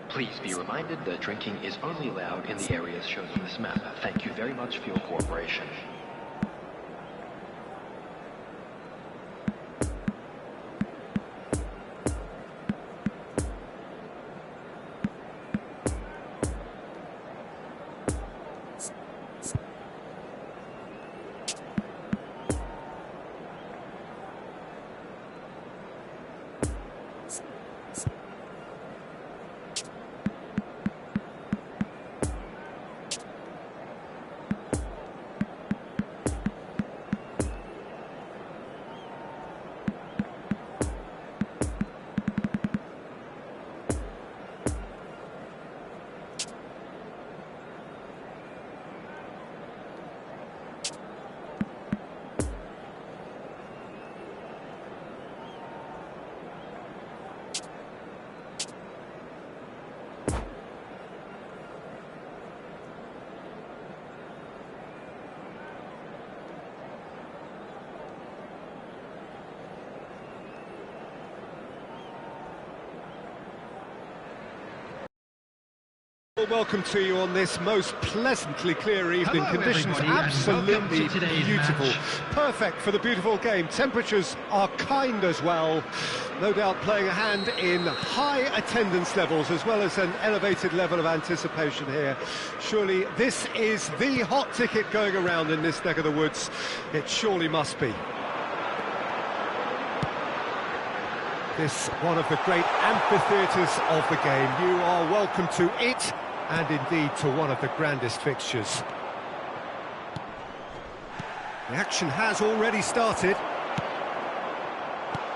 Please be reminded that drinking is only allowed in the areas shown on this map. Thank you very much for your cooperation. Welcome to you on this most pleasantly clear evening. Hello, conditions absolutely beautiful, perfect for the beautiful game. Temperatures are kind as well, no doubt playing a hand in high attendance levels as well as an elevated level of anticipation here. Surely this is the hot ticket going around in this neck of the woods. It surely must be. This one of the great amphitheatres of the game. You are welcome to it, and indeed to one of the grandest fixtures. The action has already started.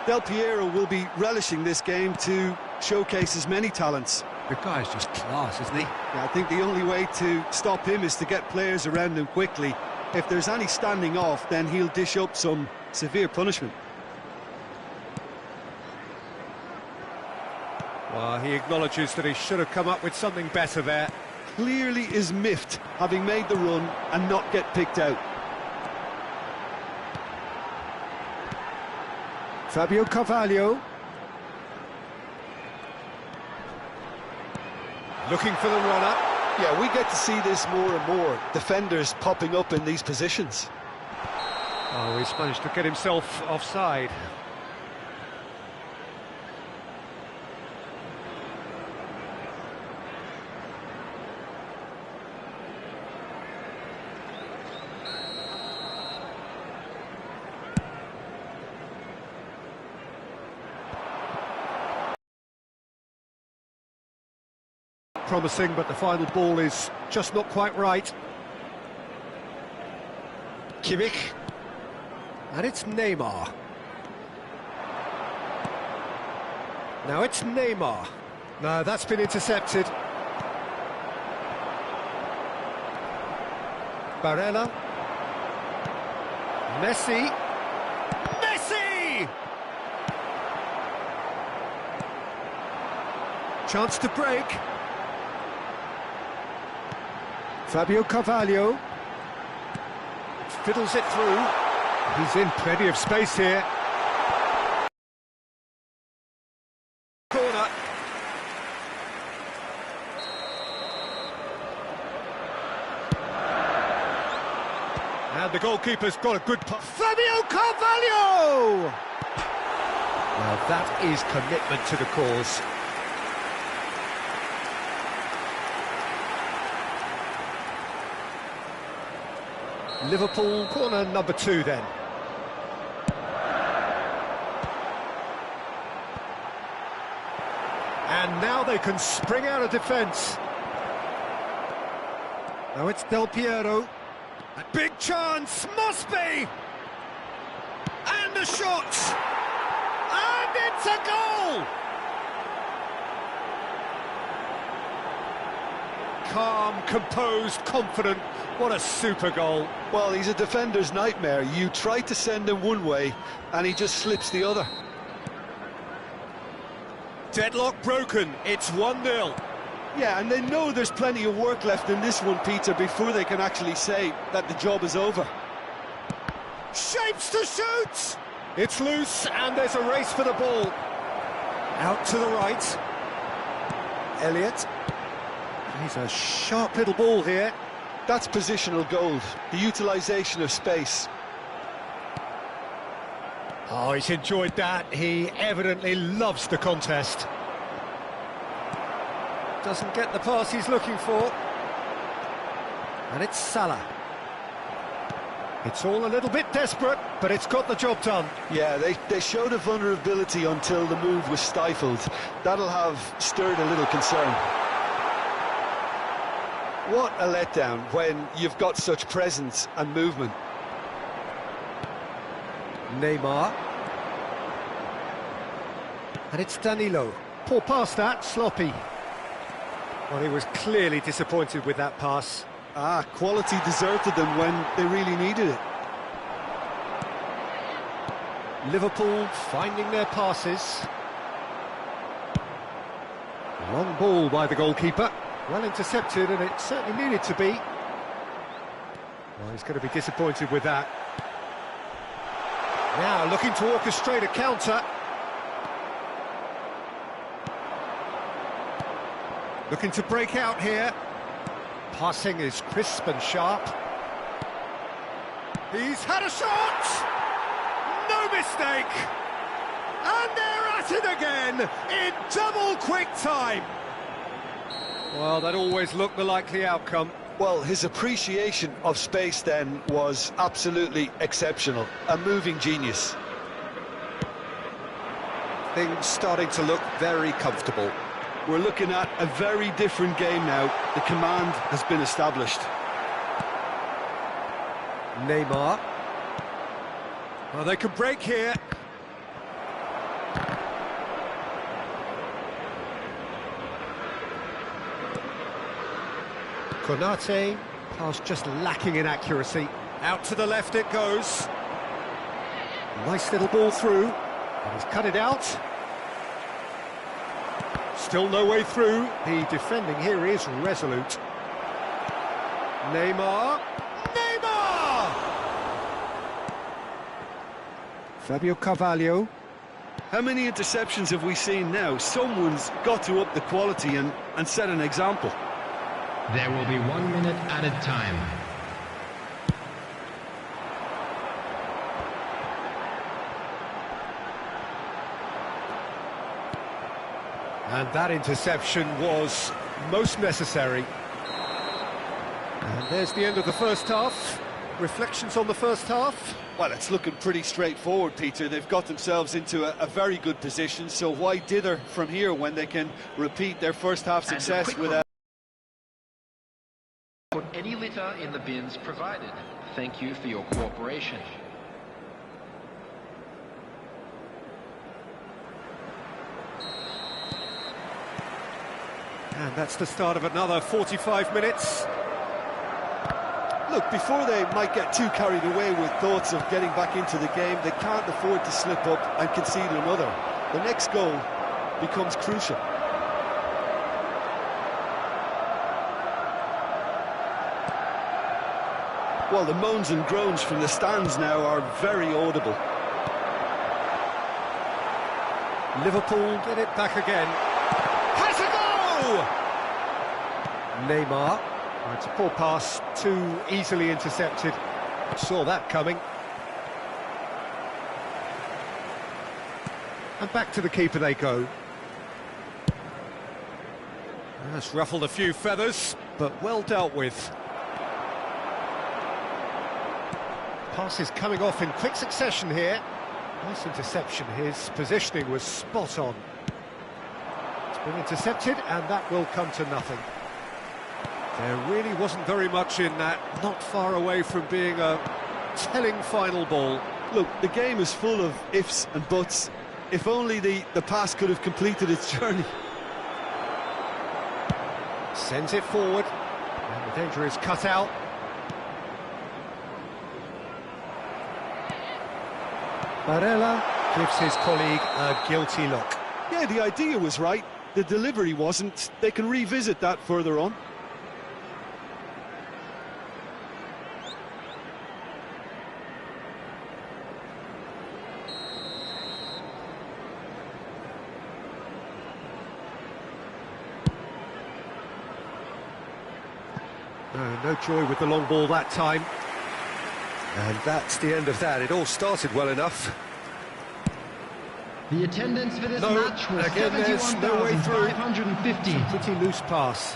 Del Piero will be relishing this game to showcase his many talents. The guy's just class, isn't he? Yeah, I think the only way to stop him is to get players around him quickly. If there's any standing off, then he'll dish up some severe punishment. Well, he acknowledges that he should have come up with something better there. Clearly is miffed, having made the run and not get picked out. Fabio Carvalho. Looking for the runner. Yeah, we get to see this more and more. Defenders popping up in these positions. Oh, he's managed to get himself offside. Promising, but the final ball is just not quite right. Kimmich. And it's Neymar. Now it's Neymar. No, that's been intercepted. Barella. Messi. Messi! Chance to break. Fabio Carvalho fiddles it through. He's in plenty of space here. Corner. And the goalkeeper's got a good pass. Fabio Carvalho! Now that is commitment to the cause. Liverpool corner number 2 then. And now they can spring out of defence. Now it's Del Piero. A big chance, must be! And a shot! And it's a goal! Calm, composed, confident. What a super goal. Well, he's a defender's nightmare. You try to send him one way, and he just slips the other. Deadlock broken. It's 1-0. Yeah, and they know there's plenty of work left in this one, Peter, before they can actually say that the job is over. Shapes to shoot! It's loose, and there's a race for the ball. Out to the right. Elliott. He's a sharp little ball here. That's positional gold, the utilisation of space. Oh, he's enjoyed that. He evidently loves the contest. Doesn't get the pass he's looking for. And it's Salah. It's all a little bit desperate, but it's got the job done. Yeah, they showed a vulnerability until the move was stifled. That'll have stirred a little concern. What a letdown when you've got such presence and movement. Neymar. And it's Danilo. Poor pass that, sloppy. Well, he was clearly disappointed with that pass. Quality deserted them when they really needed it. Liverpool finding their passes. Long ball by the goalkeeper. Well intercepted, and it certainly needed to be. Well, he's going to be disappointed with that. Now looking to orchestrate a counter. Looking to break out here. Passing is crisp and sharp. He's had a shot! No mistake! And they're at it again in double quick time. Well, that always looked the likely outcome. Well, his appreciation of space then was absolutely exceptional. A moving genius. Things starting to look very comfortable. We're looking at a very different game now. The command has been established. Neymar. Well, they could break here. Konate, pass just lacking in accuracy. Out to the left it goes. Nice little ball through. And he's cut it out. Still no way through. The defending here is resolute. Neymar. Neymar! Fabio Carvalho. How many interceptions have we seen now? Someone's got to up the quality and set an example. There will be 1 minute added time. And that interception was most necessary. And there's the end of the first half. Reflections on the first half? Well, it's looking pretty straightforward, Peter. They've got themselves into a very good position, so why dither from here when they can repeat their first half success with a... Put any litter in the bins provided. Thank you for your cooperation. And that's the start of another 45 minutes. Look, before they might get too carried away with thoughts of getting back into the game, they can't afford to slip up and concede another. The next goal becomes crucial. Well, the moans and groans from the stands now are very audible. Liverpool get it back again. Has a goal! Neymar. Oh, it's a poor pass, too easily intercepted. Saw that coming. And back to the keeper they go. That's ruffled a few feathers, but well dealt with. Pass is coming off in quick succession here. Nice interception. His positioning was spot on. It's been intercepted, and that will come to nothing. There really wasn't very much in that, not far away from being a telling final ball. Look, the game is full of ifs and buts. If only the pass could have completed its journey. Sends it forward, and the danger is cut out. Barella gives his colleague a guilty look. Yeah, the idea was right, the delivery wasn't. They can revisit that further on. No joy with the long ball that time. And that's the end of that. It all started well enough. The attendance for this No, match was again, there's no way through. 71,550. Pretty loose pass.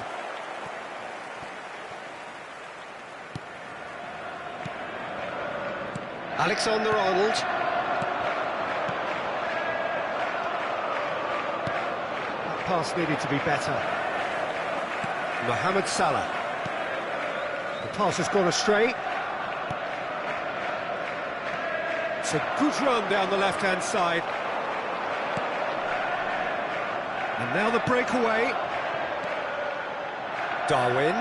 Alexander-Arnold. That pass needed to be better. Mohamed Salah. The pass has gone astray. It's a good run down the left-hand side. And now the breakaway. Darwin.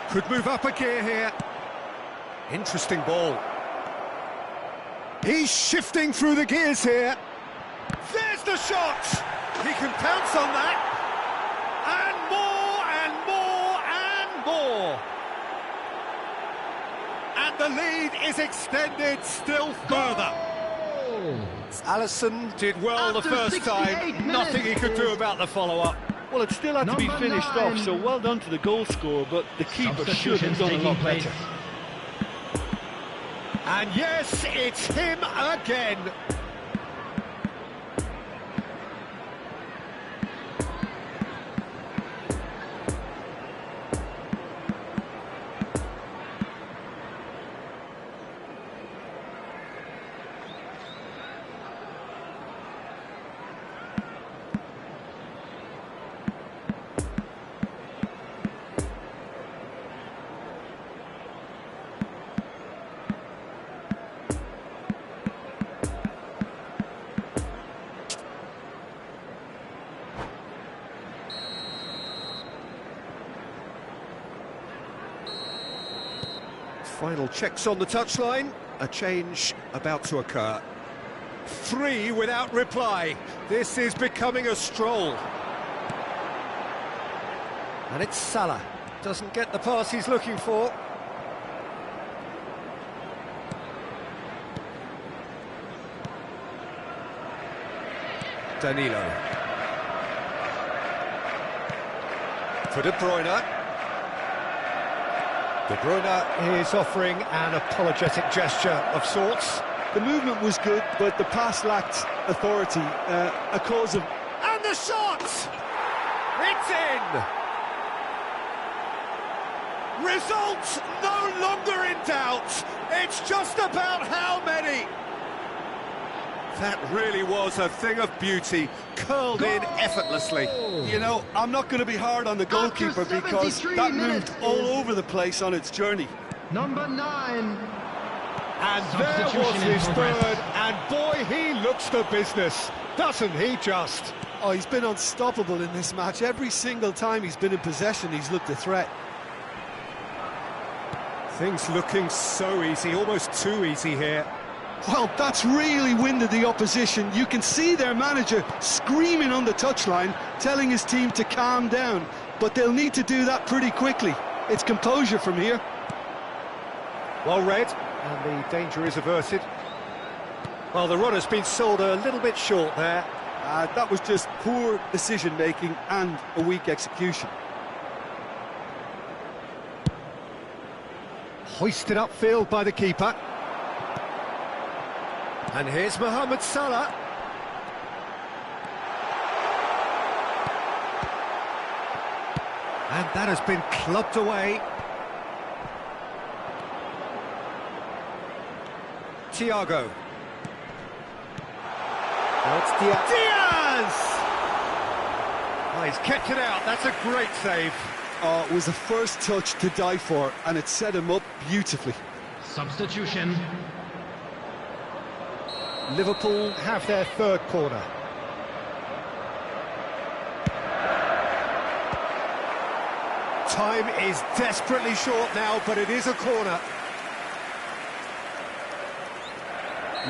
Could move up a gear here. Interesting ball. He's shifting through the gears here. There's the shot! He can pounce on that. And more, and more, and more. And the lead is extended still further. Alisson did well the first time. Nothing he could do about the follow-up. Well, it still had to be finished off, so well done to the goal scorer, but the keeper should have done a lot better. And yes, it's him again. Final checks on the touchline. A change about to occur. 3 without reply. This is becoming a stroll. And it's Salah. Doesn't get the pass he's looking for. Danilo. For De Bruyne. De Bruyne is offering an apologetic gesture of sorts. The movement was good, but the pass lacked authority, a cause of... And the shot! It's in! Result no longer in doubt. It's just about how many. That really was a thing of beauty, curled in effortlessly. You know, I'm not going to be hard on the goalkeeper because that moved all over the place on its journey. Number 9. And there was his third, and boy, he looks the business, doesn't he just? Oh, he's been unstoppable in this match. Every single time he's been in possession, he's looked a threat. Things looking so easy, almost too easy here. Well, that's really winded the opposition. You can see their manager screaming on the touchline, telling his team to calm down. But they'll need to do that pretty quickly. It's composure from here. Well read, and the danger is averted. Well, the runner's been sold a little bit short there. That was just poor decision-making and a weak execution. Hoisted upfield by the keeper. And here's Mohamed Salah. And that has been clubbed away. Thiago. Now it's Diaz! Oh, he's kept it out. That's a great save. Oh, it was the first touch to die for, and it set him up beautifully. Substitution. Liverpool have their third corner. Time is desperately short now, but it is a corner.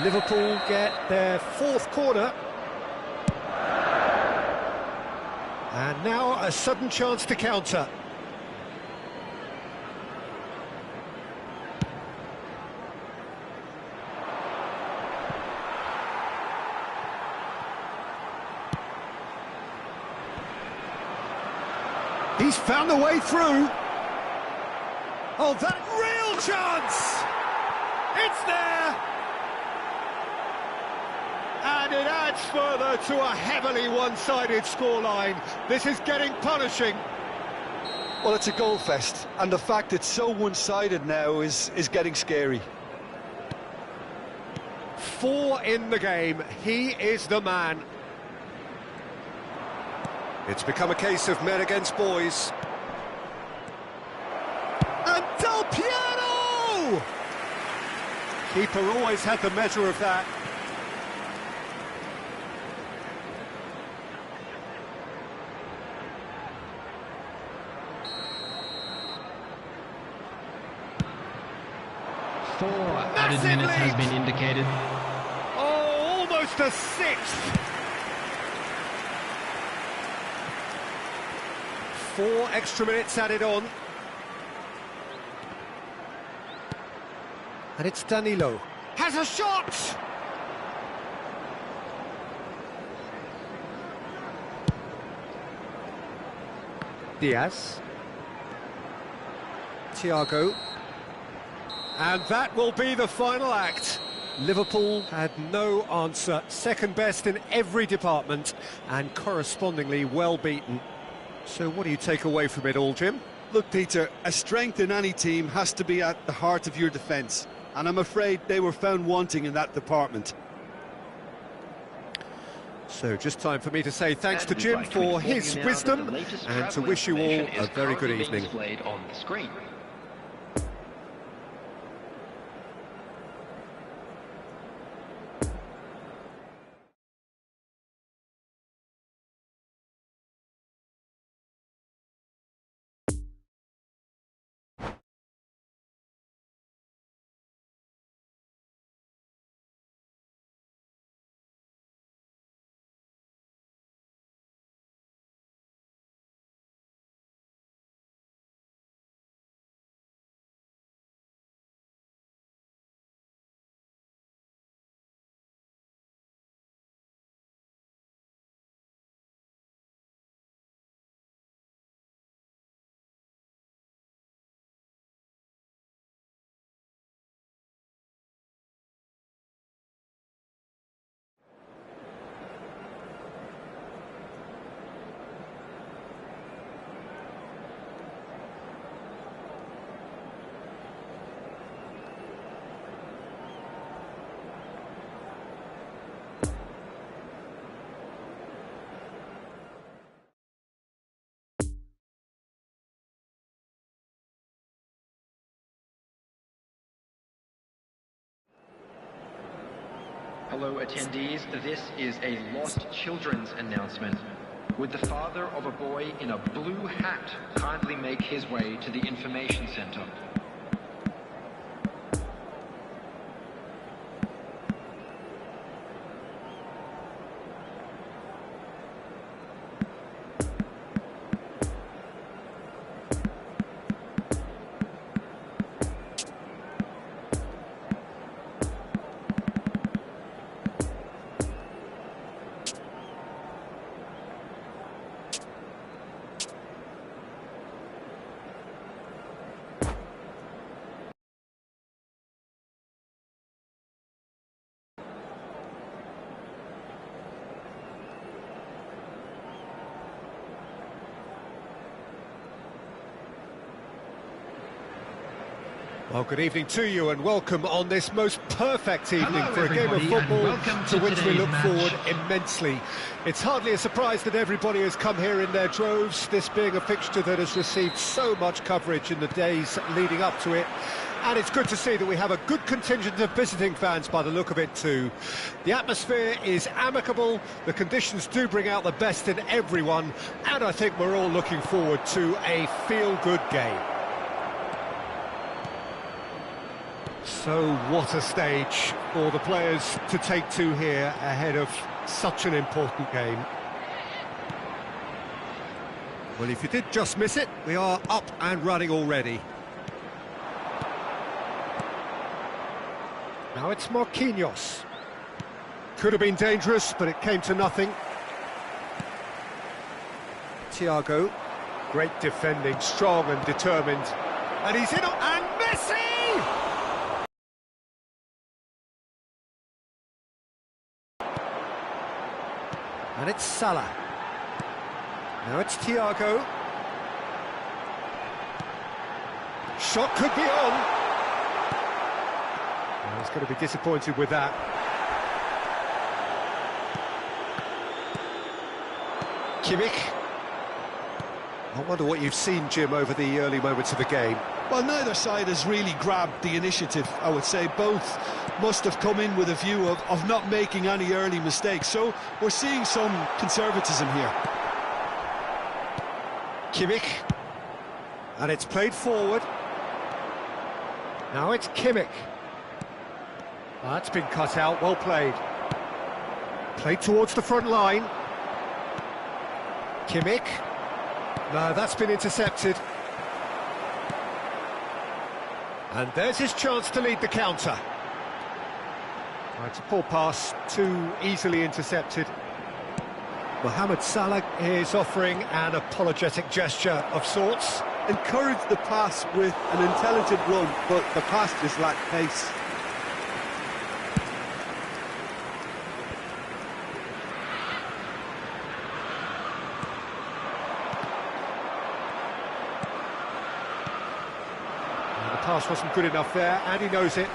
Liverpool get their fourth corner. And now a sudden chance to counter. He's found a way through. Oh, that real chance! It's there! And it adds further to a heavily one-sided scoreline. This is getting punishing. Well, it's a goal fest, and the fact it's so one-sided now is getting scary. 4 in the game. He is the man. It's become a case of men against boys. And Del Piero! Keeper always had the measure of that. Four added minutes has been indicated. Oh, almost a 6th. 4 extra minutes added on. And it's Danilo. Has a shot! Diaz. Thiago. And that will be the final act. Liverpool had no answer. Second best in every department and correspondingly well beaten. So what do you take away from it all, Jim? Look, Peter, a strength in any team has to be at the heart of your defence, and I'm afraid they were found wanting in that department. So just time for me to say thanks to Jim for his wisdom and to wish you all a very good evening. Displayed on the screen. Hello attendees, this is a lost children's announcement. Would the father of a boy in a blue hat kindly make his way to the information center? Well, good evening to you and welcome on this most perfect evening Hello, for a game of football to which we today's look match. forward immensely. It's hardly a surprise that everybody has come here in their droves, this being a fixture that has received so much coverage in the days leading up to it. And it's good to see that we have a good contingent of visiting fans by the look of it too. The atmosphere is amicable, the conditions do bring out the best in everyone, and I think we're all looking forward to a feel-good game. So what a stage for the players to take to here ahead of such an important game. Well, if you did just miss it, we are up and running already. Now it's Marquinhos. Could have been dangerous, but it came to nothing. Thiago. Great defending, strong and determined. And he's in, and Messi! And it's Salah. Now it's Thiago. Shot could be on. Well, he's going to be disappointed with that. Kimmich. I wonder what you've seen, Jim, over the early moments of the game. Well, neither side has really grabbed the initiative, I would say. Both must have come in with a view of not making any early mistakes. So we're seeing some conservatism here. Kimmich. And it's played forward. Now it's Kimmich. That's been cut out, well played. Played towards the front line. Kimmich. No, that's been intercepted. And there's his chance to lead the counter. Oh, it's a poor pass, too easily intercepted. Mohamed Salah is offering an apologetic gesture of sorts. Encourage the pass with an intelligent run, but the pass just lacked pace. The pass wasn't good enough there, and he knows it.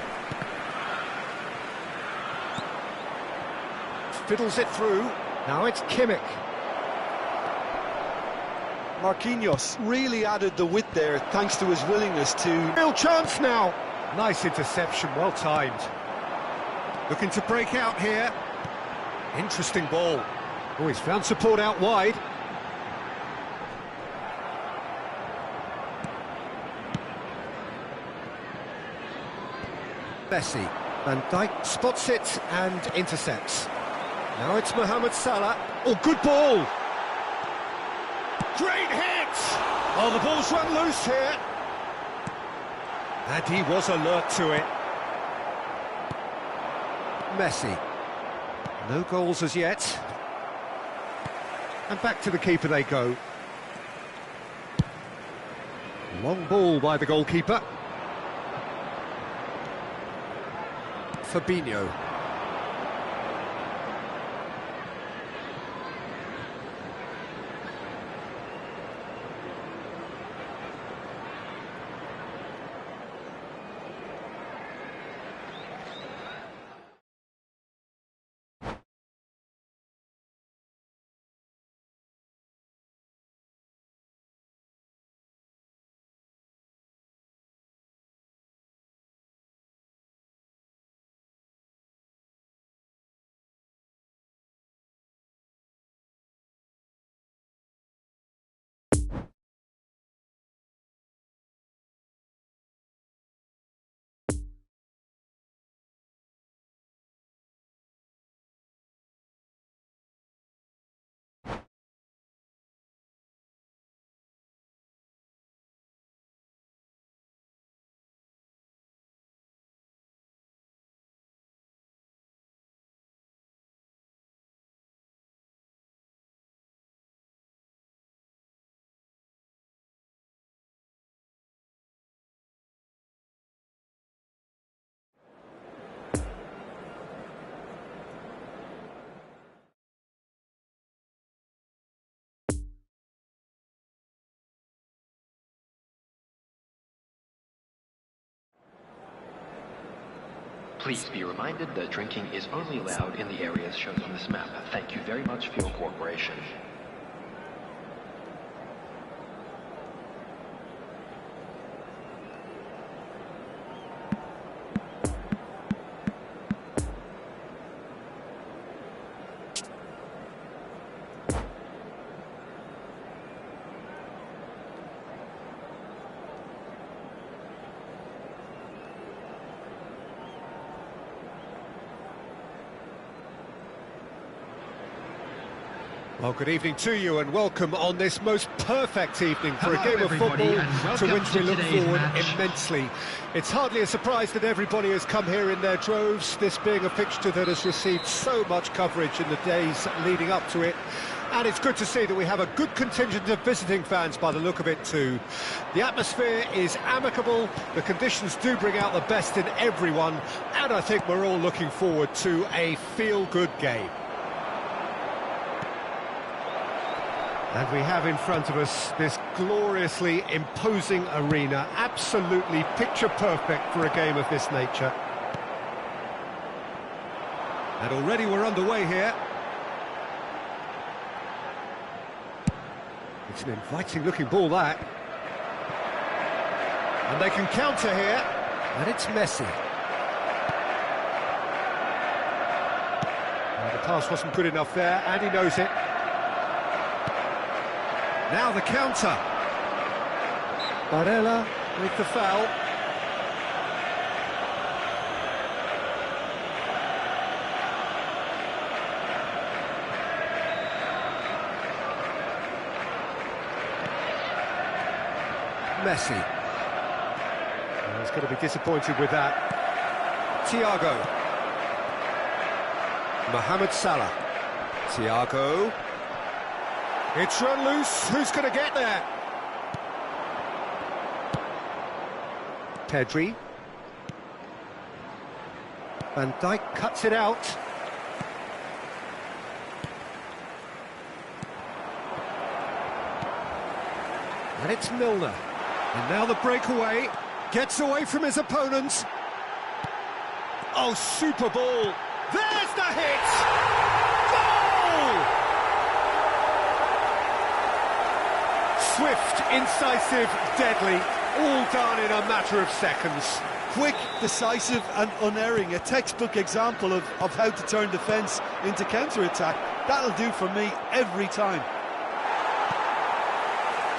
Fiddles it through. Now it's Kimmich. Marquinhos really added the width there, thanks to his willingness to... Real chance now. Nice interception, well timed. Looking to break out here. Interesting ball. Oh, he's found support out wide. Messi. Van Dijk spots it and intercepts. Now it's Mohamed Salah. Oh, good ball. Great hit! Oh, the ball's run loose here. And he was alert to it. Messi. No goals as yet. And back to the keeper they go. Long ball by the goalkeeper. Fabinho. Please be reminded that drinking is only allowed in the areas shown on this map. Thank you very much for your cooperation. Well, good evening to you and welcome on this most perfect evening for a game of football to which we look forward immensely. It's hardly a surprise that everybody has come here in their droves, this being a fixture that has received so much coverage in the days leading up to it. And it's good to see that we have a good contingent of visiting fans by the look of it too. The atmosphere is amicable, the conditions do bring out the best in everyone, and I think we're all looking forward to a feel-good game. And we have in front of us this gloriously imposing arena, absolutely picture perfect for a game of this nature. And already we're underway here. It's an inviting looking ball, that. And they can counter here, and it's Messi. Well, the pass wasn't good enough there, and he knows it. Now the counter. Barella with the foul. Messi. Well, he's going to be disappointed with that. Thiago. Mohamed Salah. Thiago. It's run loose. Who's going to get there? Pedri. Van Dijk cuts it out. And it's Milner. And now the breakaway. Gets away from his opponents. Oh, super ball. There's the hit! Goal! Swift, incisive, deadly, all done in a matter of seconds. Quick, decisive and unerring, a textbook example of how to turn defence into counter-attack. That'll do for me every time.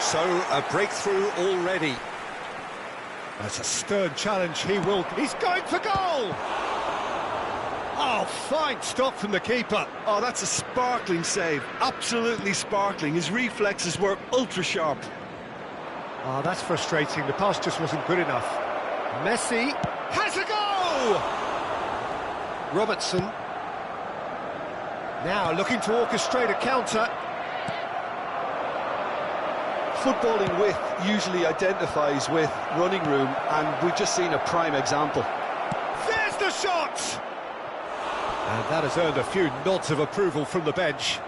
So, a breakthrough already. That's a stern challenge, he's going for goal! Oh, fine stop from the keeper. Oh, that's a sparkling save, absolutely sparkling. His reflexes were ultra-sharp. Oh, that's frustrating, the pass just wasn't good enough. Messi has a goal! Robertson. Now looking to orchestrate a counter. Footballing width usually identifies with running room, and we've just seen a prime example. There's the shot! And that has earned a few nods of approval from the bench.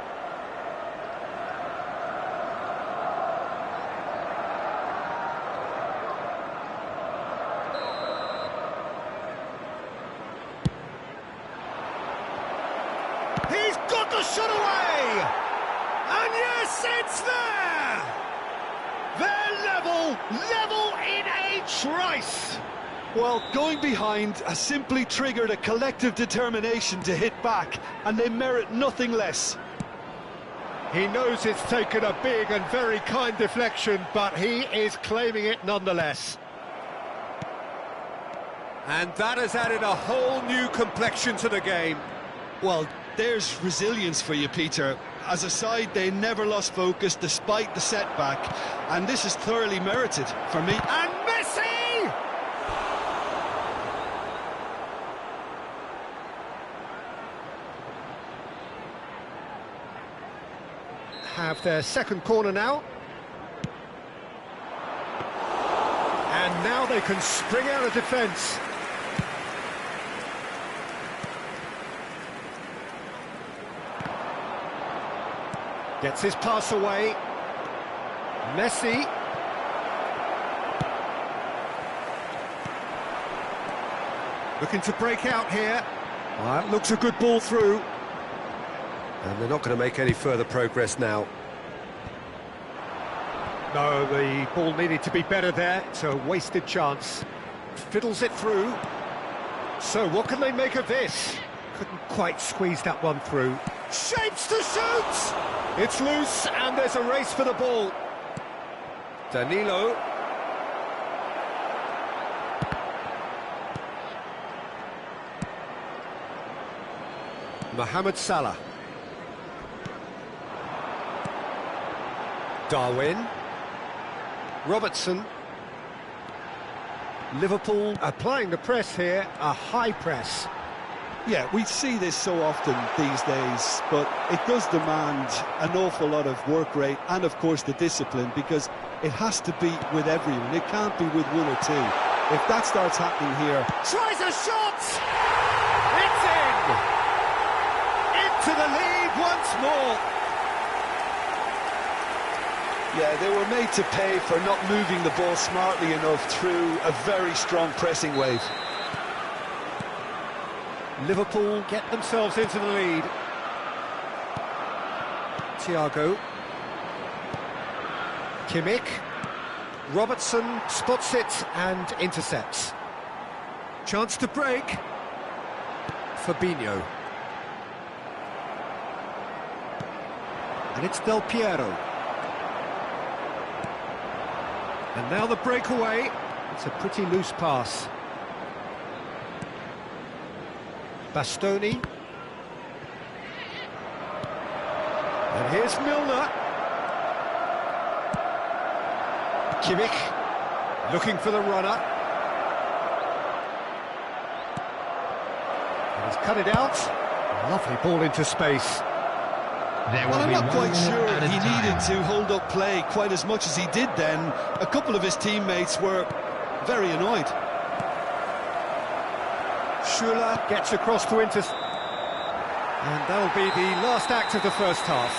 He's got the shot away! And yes, it's there! They're level in a trice! Well, going behind has simply triggered a collective determination to hit back, and they merit nothing less. He knows it's taken a big and very kind deflection, but he is claiming it nonetheless. And that has added a whole new complexion to the game. Well, there's resilience for you, Peter. As a side, they never lost focus despite the setback, and this is thoroughly merited for me. And Messi! Have their second corner now. And now they can spring out of defence. Gets his pass away. Messi. Looking to break out here. Well, that looks a good ball through. And they're not going to make any further progress now. No, the ball needed to be better there. It's a wasted chance. Fiddles it through. So what can they make of this? Couldn't quite squeeze that one through. Shapes to shoot! It's loose and there's a race for the ball. Danilo. Mohamed Salah. Darwin. Robertson. Liverpool applying the press here, a high press. Yeah, we see this so often these days, but it does demand an awful lot of work rate and, of course, the discipline, because it has to be with everyone. It can't be with one or two. If that starts happening here... Tries a shot! It's in! Into the lead once more! Yeah, they were made to pay for not moving the ball smartly enough through a very strong pressing wave. Liverpool get themselves into the lead. Thiago. Kimmich. Robertson spots it and intercepts. Chance to break. Fabinho. And it's Del Piero. And now the breakaway. It's a pretty loose pass. Bastoni. And here's Milner. Kimmich looking for the runner. And he's cut it out. Lovely ball into space. Well, I'm not quite sure he needed to hold up play quite as much as he did then. A couple of his teammates were very annoyed. Schuller gets across to intercept. And that'll be the last act of the first half.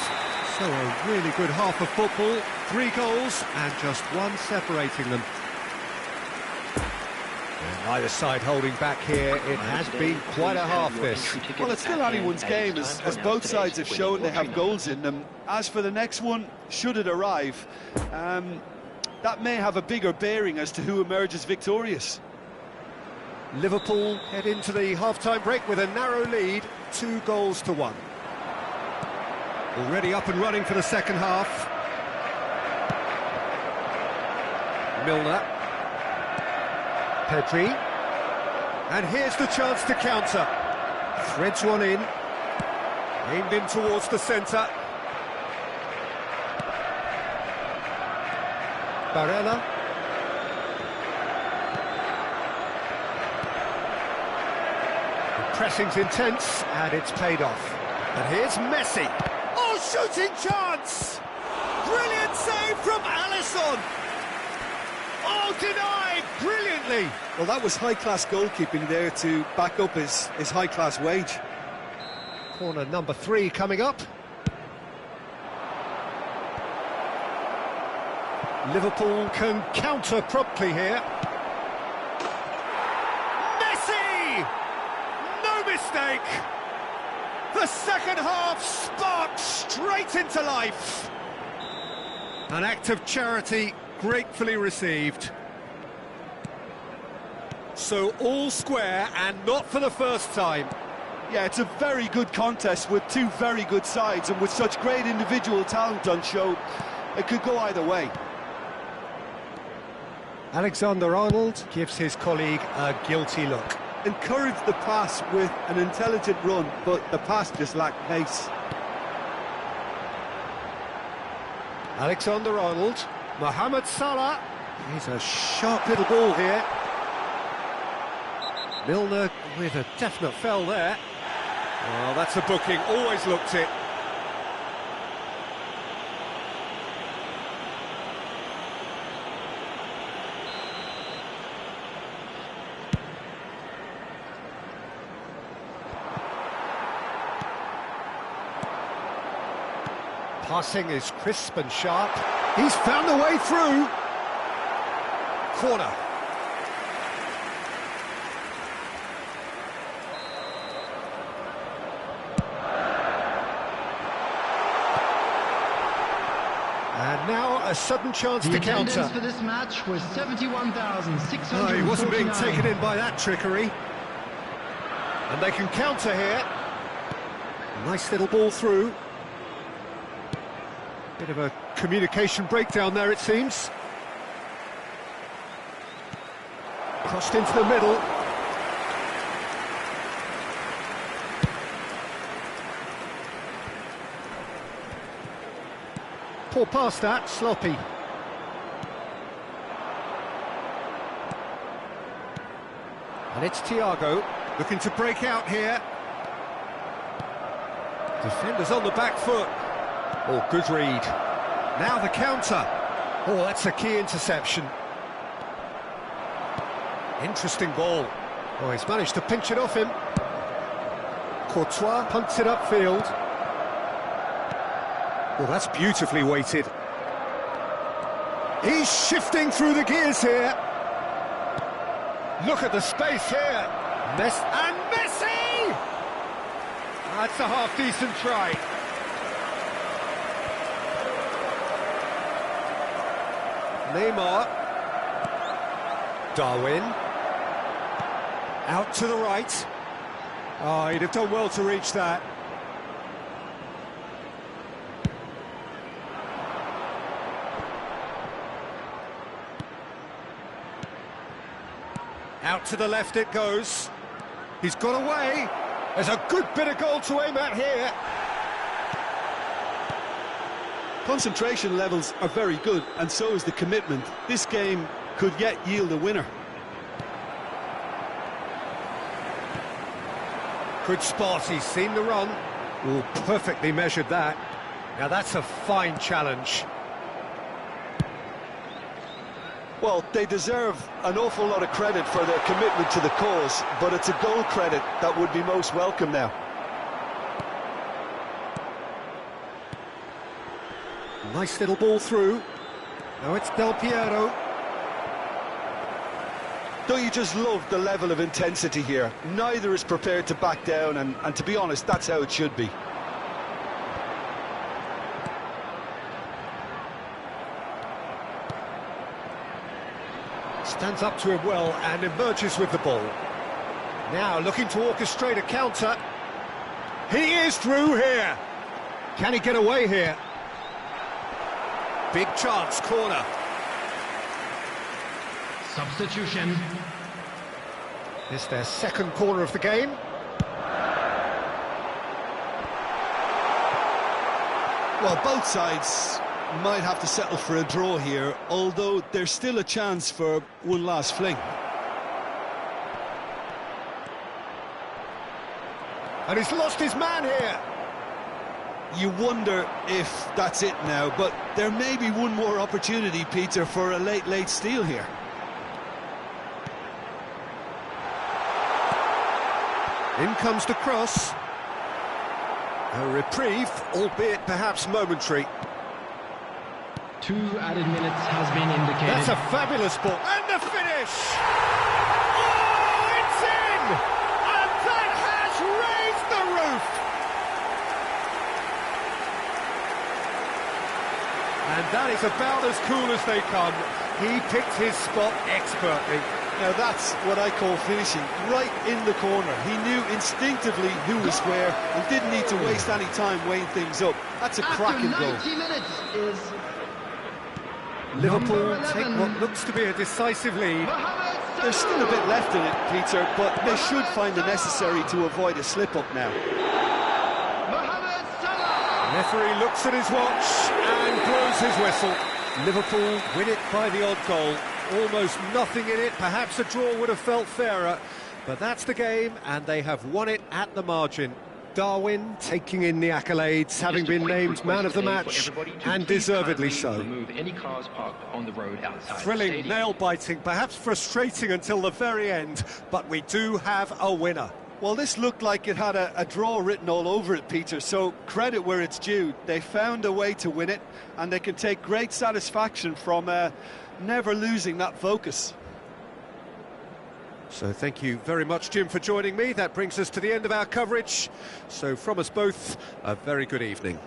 So a really good half of football. 3 goals and just one separating them. And neither side holding back here. It has been quite a half, this. Well, it's still anyone's game, as both sides have shown they have goals in them. As for the next one, should it arrive, that may have a bigger bearing as to who emerges victorious. Liverpool head into the half-time break with a narrow lead, 2-1. Already up and running for the second half. Milner. Pedri. And here's the chance to counter. Threads one in. Aimed in towards the centre. Barella. The pressing's intense, and it's paid off. And here's Messi. Oh, shooting chance! Brilliant save from Alisson! Oh, denied brilliantly! Well, that was high-class goalkeeping there to back up his high-class wage. Corner number 3 coming up. Liverpool can counter promptly here. Messi! No mistake! The second half sparked straight into life. An act of charity gratefully received. So all square, and not for the first time. Yeah, it's a very good contest with two very good sides, and with such great individual talent on show, it could go either way. Alexander-Arnold gives his colleague a guilty look. Encouraged the pass with an intelligent run, but the pass just lacked pace. Alexander-Arnold, Mohamed Salah. He's a sharp little ball here. Milner with a definite fell there. Well, that's a booking, always looked it. Passing is crisp and sharp. He's found a way through. Corner. And now a sudden chance to counter. The attendance for this match was 71,600. Oh, he wasn't being taken in by that trickery. And they can counter here. Nice little ball through. Bit of a communication breakdown there, it seems. Crossed into the middle. Poor pass that, sloppy. And it's Thiago, looking to break out here. Defenders on the back foot. Oh, good read. Now the counter. Oh, that's a key interception. Interesting ball. Oh, he's managed to pinch it off him. Courtois punts it upfield. Well, that's beautifully weighted. He's shifting through the gears here. Look at the space here. And Messi! That's a half-decent try. Neymar. Darwin. Out to the right. Oh, he'd have done well to reach that. Out to the left it goes. He's got away. There's a good bit of goal to aim at here. Concentration levels are very good, and so is the commitment. This game could yet yield a winner. Good spot, he's seen the run. Oh, perfectly measured that. Now that's a fine challenge. Well, they deserve an awful lot of credit for their commitment to the cause, but it's a goal credit that would be most welcome now. Nice little ball through. Now it's Del Piero. Don't you just love the level of intensity here? Neither is prepared to back down, and to be honest, that's how it should be. Stands up to him well and emerges with the ball. Now looking to orchestrate a counter. He is through here. Can he get away here? Big chance, corner. Substitution. This their second corner of the game. Well, both sides might have to settle for a draw here, although there's still a chance for one last fling. And he's lost his man here. You wonder if that's it now, but there may be one more opportunity, Peter, for a late steal here. In comes the cross. A reprieve, albeit perhaps momentary. 2 added minutes has been indicated. That's a fabulous ball. And the finish! Oh, it's in! And that has raised the roof! And that is about as cool as they come. He picked his spot expertly. Now that's what I call finishing, right in the corner. He knew instinctively who was where and didn't need to waste any time weighing things up. That's a cracking goal. After 90 minutes is Liverpool take what looks to be a decisive lead. There's still a bit left in it, Peter, but they should find the necessary to avoid a slip-up now. Referee looks at his watch and blows his whistle. Liverpool win it by the odd goal. Almost nothing in it. Perhaps a draw would have felt fairer, but that's the game, and they have won it at the margin. Darwin taking in the accolades, having been named man of the match, and deservedly so. Remove any cars parked on the road outside. Thrilling, nail-biting, perhaps frustrating until the very end, but we do have a winner. Well, this looked like it had a draw written all over it, Peter, so credit where it's due. They found a way to win it, and they can take great satisfaction from never losing that focus. So thank you very much, Jim, for joining me. That brings us to the end of our coverage. So from us both, a very good evening.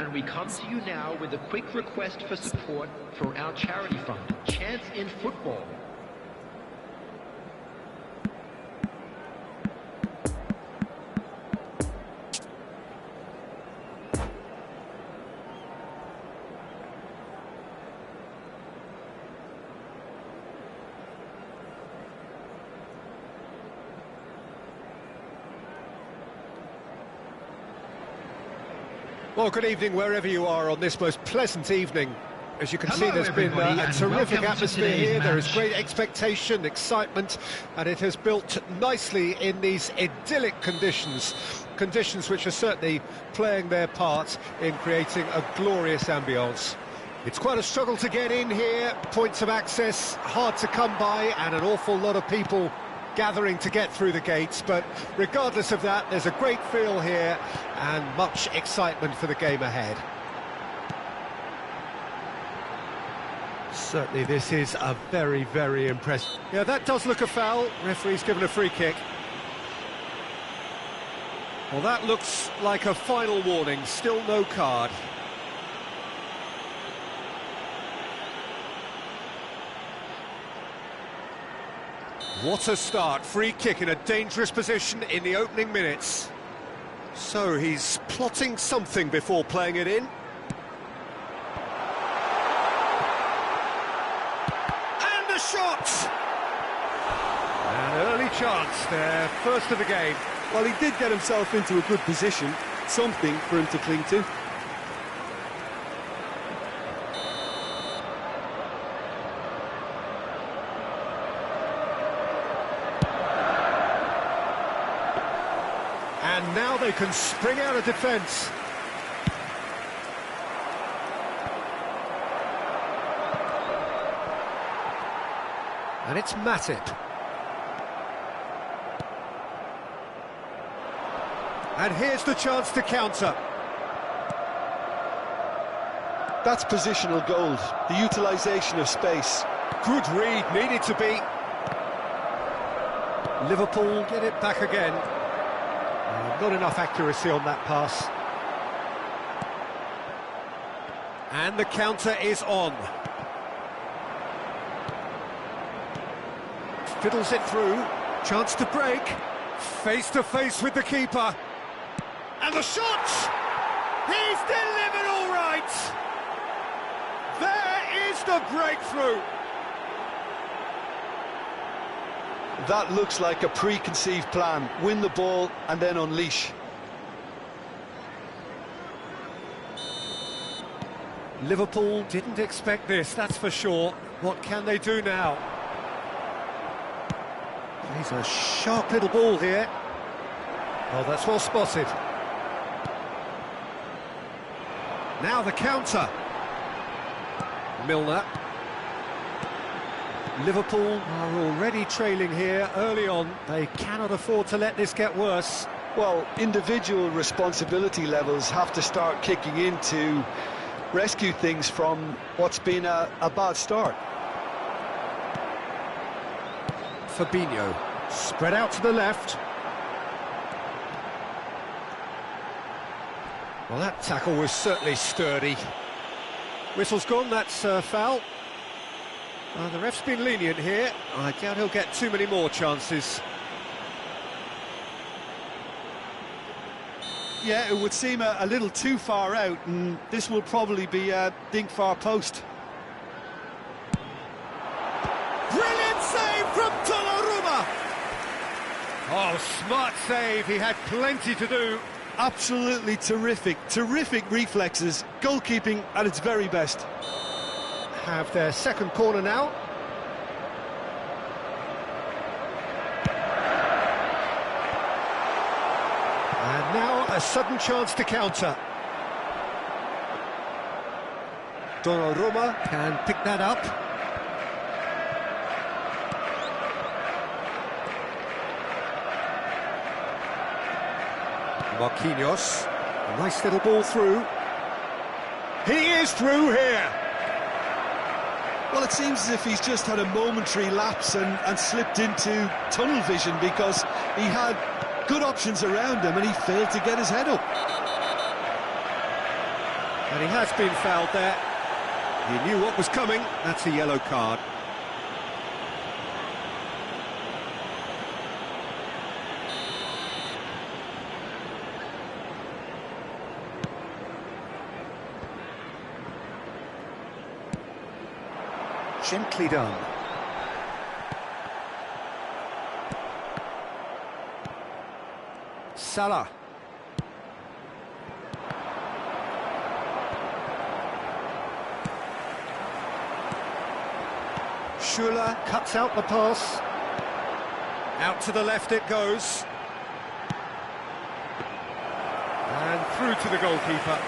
And we come to you now with a quick request for support for our charity fund, Chance in Football. Well, good evening wherever you are on this most pleasant evening. As you can see, there's been a terrific atmosphere here. There is great expectation, excitement, and it has built nicely in these idyllic conditions. Conditions which are certainly playing their part in creating a glorious ambience. It's quite a struggle to get in here, points of access hard to come by, and an awful lot of people gathering to get through the gates, but regardless of that, there's a great feel here and much excitement for the game ahead. Certainly this is a very, very impressive... Yeah, that does look a foul. Referee's given a free kick. Well, that looks like a final warning, still no card. What a start, free kick in a dangerous position in the opening minutes. So he's plotting something before playing it in. And a shot! An early chance there, first of the game. Well, he did get himself into a good position, something for him to cling to. And now they can spring out of defence. And it's Matip. And here's the chance to counter. That's positional gold, the utilisation of space. Good read, needed to be. Liverpool get it back again. Not enough accuracy on that pass. And the counter is on. Fiddles it through. Chance to break. Face to face with the keeper. And the shot! He's delivered all right! There is the breakthrough! That looks like a preconceived plan. Win the ball and then unleash. Liverpool didn't expect this, that's for sure. What can they do now? He's a sharp little ball here. Oh, that's well spotted. Now the counter. Milner. Liverpool are already trailing here early on. They cannot afford to let this get worse. Well, individual responsibility levels have to start kicking in to rescue things from what's been a bad start. Fabinho, spread out to the left. Well, that tackle was certainly sturdy. Whistle's gone, that's foul. The ref's been lenient here. I doubt he'll get too many more chances. Yeah, it would seem a little too far out, and this will probably be a dink far post. Brilliant save from Donnarumma! Oh, smart save, he had plenty to do. Absolutely terrific reflexes, goalkeeping at its very best. Have their second corner now. And now a sudden chance to counter. Donnarumma can pick that up. Marquinhos, a nice little ball through. He is through here. Well, it seems as if he's just had a momentary lapse and slipped into tunnel vision, because he had good options around him and he failed to get his head up. And he has been fouled there. He knew what was coming. That's a yellow card. Gently done. Salah. Schuler cuts out the pass. Out to the left it goes. And through to the goalkeeper.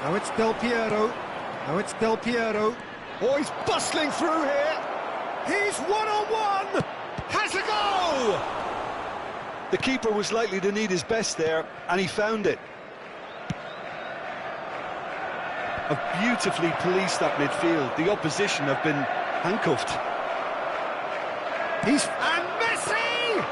Now it's Del Piero. Now it's Del Piero. Oh, he's bustling through here. He's one-on-one. Has a goal! The keeper was likely to need his best there, and he found it. Have beautifully policed that midfield. The opposition have been handcuffed. And Messi!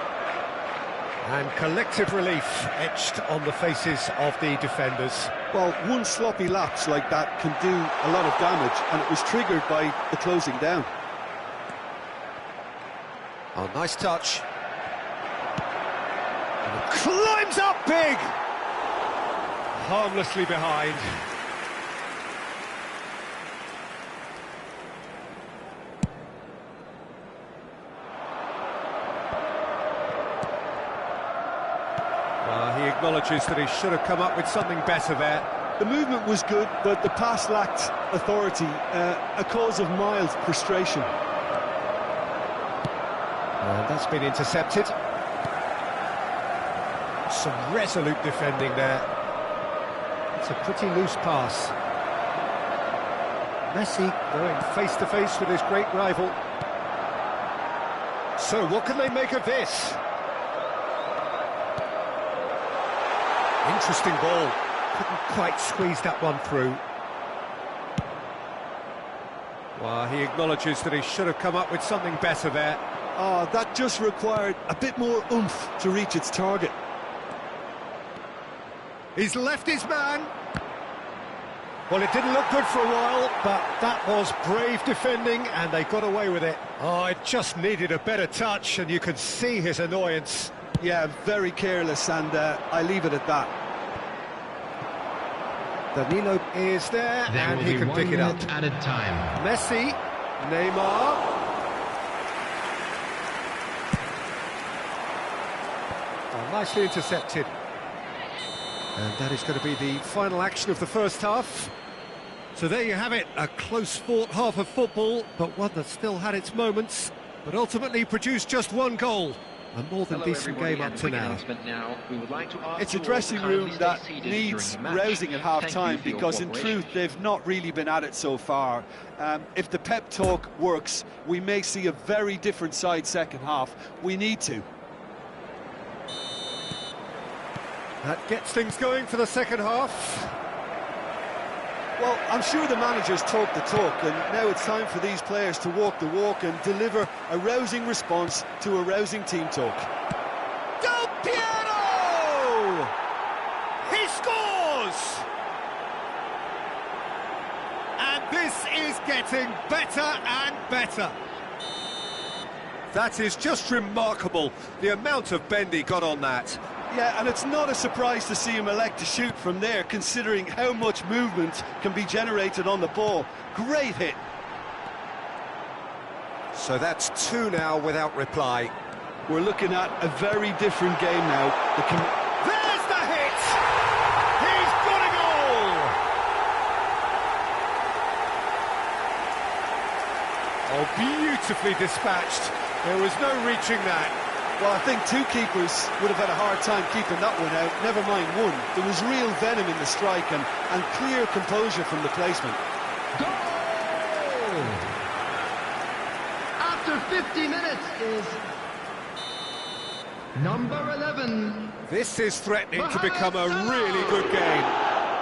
And collective relief etched on the faces of the defenders. Well, one sloppy lapse like that can do a lot of damage, and it was triggered by the closing down. Oh, nice touch. And it climbs up big! Harmlessly behind. He acknowledges that he should have come up with something better there. The movement was good, but the pass lacked authority, a cause of mild frustration. That's been intercepted. Some resolute defending there. It's a pretty loose pass. Messi going face to face with his great rival. So what can they make of this? Interesting ball. Couldn't quite squeeze that one through. Well, he acknowledges that he should have come up with something better there. Oh, that just required a bit more oomph to reach its target. He's left his man. Well, it didn't look good for a while, but that was brave defending, and they got away with it. Oh, it just needed a better touch, and you could see his annoyance. Yeah, very careless, and I leave it at that. Danilo is there and he can pick it up. Added time. Messi, Neymar. Oh, nicely intercepted. And that is going to be the final action of the first half. So there you have it, a close-fought half of football, but one that still had its moments, but ultimately produced just one goal. A more than decent game up to now. It's a dressing room that needs rousing at half-time because in truth they've not really been at it so far. If the pep talk works, we may see a very different side second half. We need to. That gets things going for the second half. Well, I'm sure the managers talk the talk, and now it's time for these players to walk the walk and deliver a rousing response to a rousing team talk. Del Piero! He scores! And this is getting better and better. That is just remarkable, the amount of bend he got on that. Yeah, and it's not a surprise to see him elect to shoot from there, considering how much movement can be generated on the ball. Great hit. So that's two now without reply. We're looking at a very different game now. There's the hit! He's got a goal! Oh, beautifully dispatched. There was no reaching that. Well, I think two keepers would have had a hard time keeping that one out, never mind one. There was real venom in the strike and clear composure from the placement. Goal! After 50 minutes is number 11. This is threatening to become a really good game.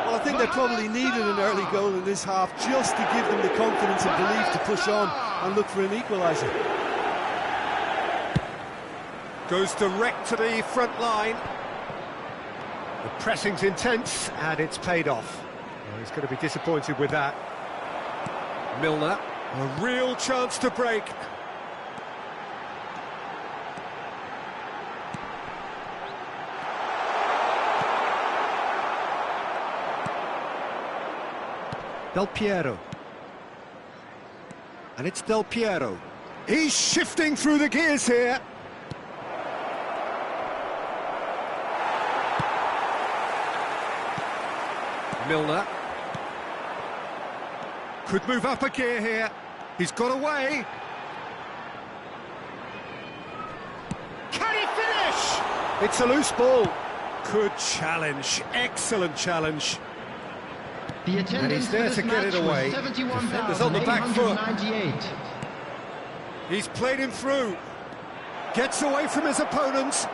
Well, I think they probably needed an early goal in this half just to give them the confidence and belief to push on and look for an equaliser. Goes direct to the front line. The pressing's intense, and it's paid off. Well, he's going to be disappointed with that. Milner, a real chance to break. Del Piero. And it's Del Piero. He's shifting through the gears here. Milner. Could move up a gear here. He's got away. Can he finish? It's a loose ball. Good challenge. Excellent challenge. The And he's there to get it away. Defenders on the back foot. He's played him through. Gets away from his opponents.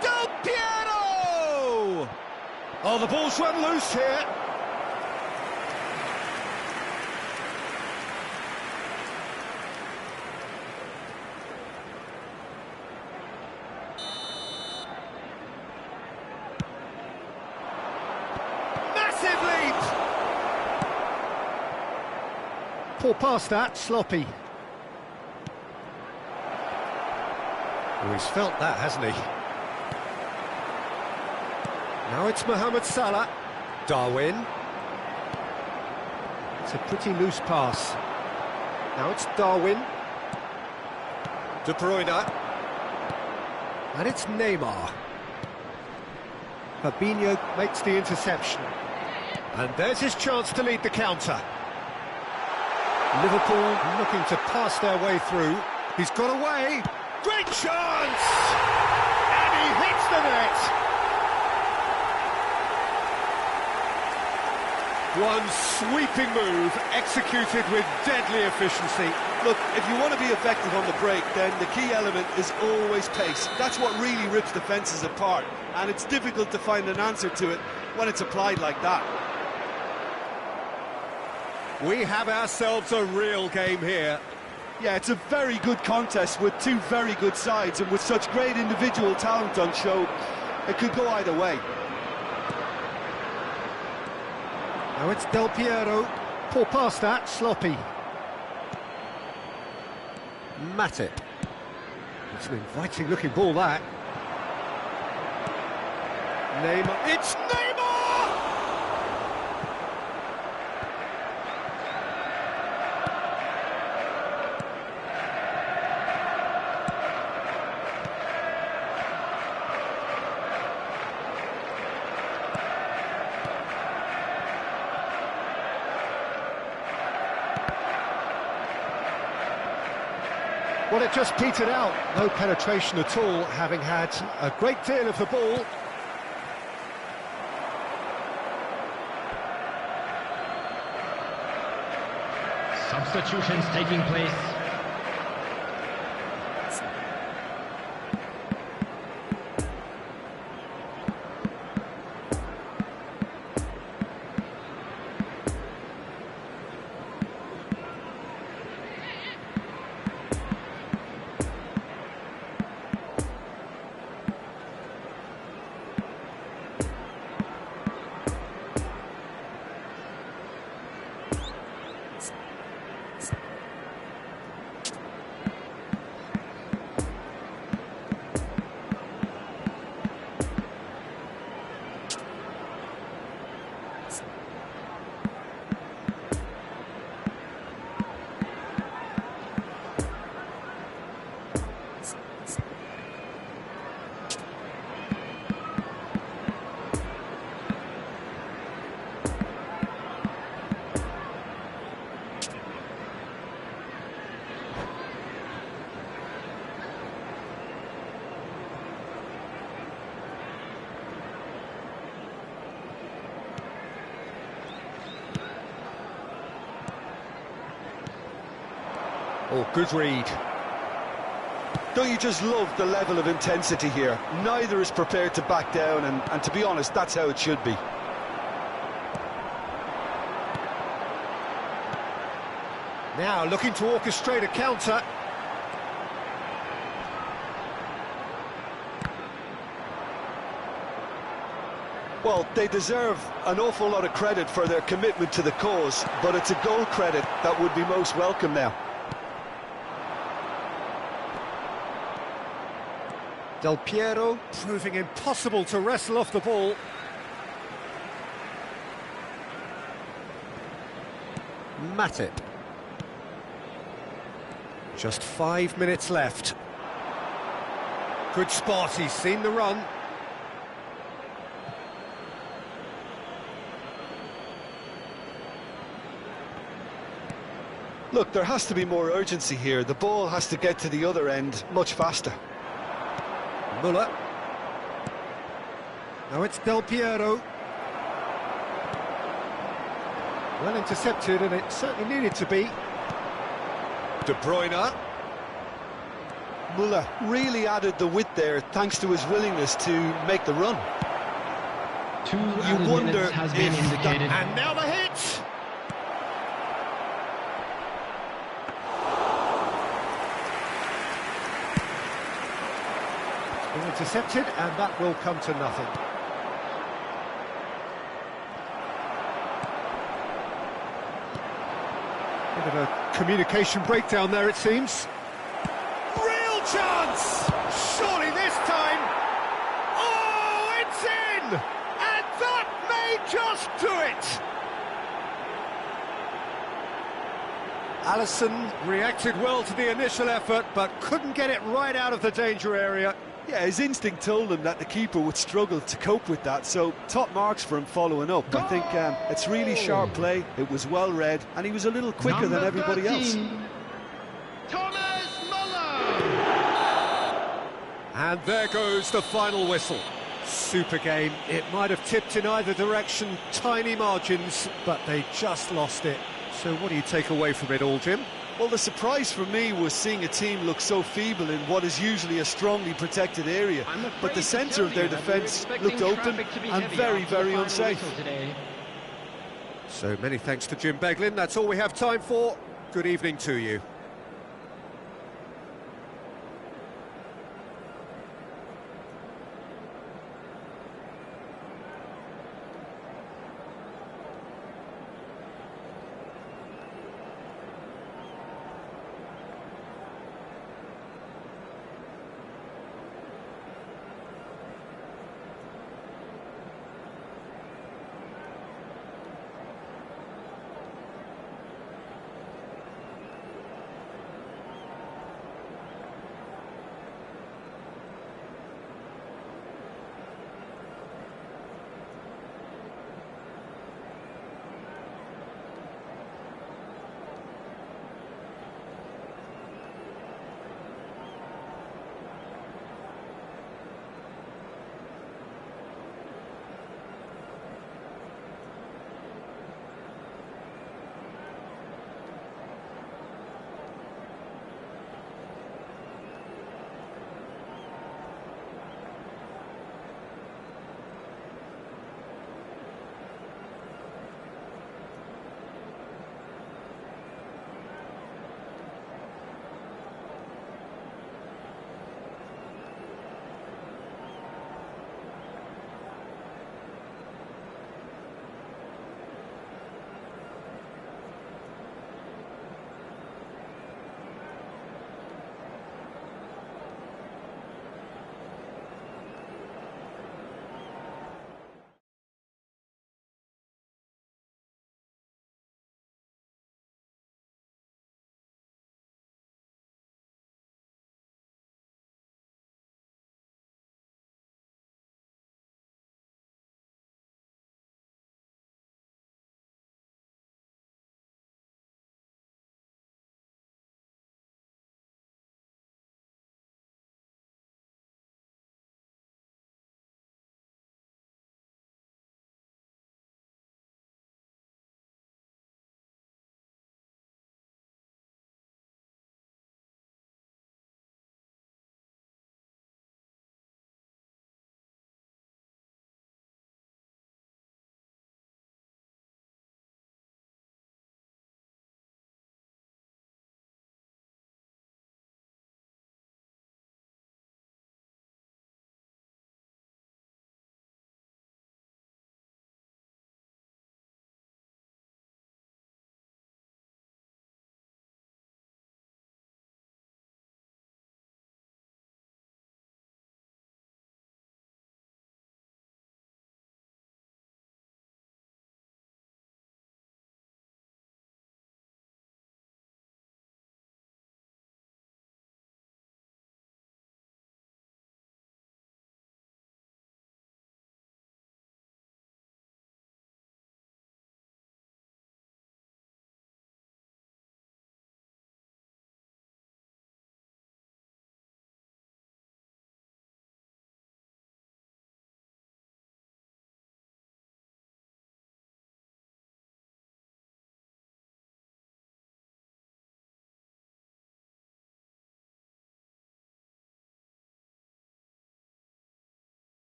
Del Piero! Oh, the ball's run loose here. Massive lead! Poor pass that, sloppy. Oh, he's felt that, hasn't he? Now it's Mohamed Salah. Darwin. It's a pretty loose pass. Now it's Darwin. De Bruyne. And it's Neymar. Fabinho makes the interception. And there's his chance to lead the counter. Liverpool looking to pass their way through. He's got away. Great chance! And he hits the net! One sweeping move, executed with deadly efficiency. Look, if you want to be effective on the break, then the key element is always pace. That's what really rips defences apart, and it's difficult to find an answer to it when it's applied like that. We have ourselves a real game here. Yeah, it's a very good contest with two very good sides, and with such great individual talent on show, it could go either way. Now it's Del Piero. Poor pass that, sloppy. Matip. It's an inviting looking ball, that. Neymar. It's Neymar! Well, it just petered out. No penetration at all, having had a great deal of the ball. Substitutions taking place. Oh, good read. Don't you just love the level of intensity here? Neither is prepared to back down, and to be honest, that's how it should be. Now looking to orchestrate a counter. Well, they deserve an awful lot of credit for their commitment to the cause, but it's a goal credit that would be most welcome now. Del Piero proving impossible to wrestle off the ball. Matip. Just 5 minutes left. Good spot, he's seen the run. Look, there has to be more urgency here. The ball has to get to the other end much faster. Muller. Now it's Del Piero. Well intercepted, and it certainly needed to be. De Bruyne. Muller really added the width there thanks to his willingness to make the run. 2 added minutes has been indicated. And now the hit! Been intercepted, and that will come to nothing. Bit of a communication breakdown there, it seems. Real chance! Surely this time! Oh, it's in! And that may just do it! Alisson reacted well to the initial effort, but couldn't get it right out of the danger area. Yeah, his instinct told him that the keeper would struggle to cope with that, so top marks for him following up. I think it's really sharp play, it was well read, and he was a little quicker than everybody else. Thomas Muller! And there goes the final whistle. Super game. It might have tipped in either direction, tiny margins, but they just lost it. So what do you take away from it all, Jim? Well, the surprise for me was seeing a team look so feeble in what is usually a strongly protected area. But the centre of their defence looked open and very, very unsafe. So many thanks to Jim Beglin. That's all we have time for. Good evening to you.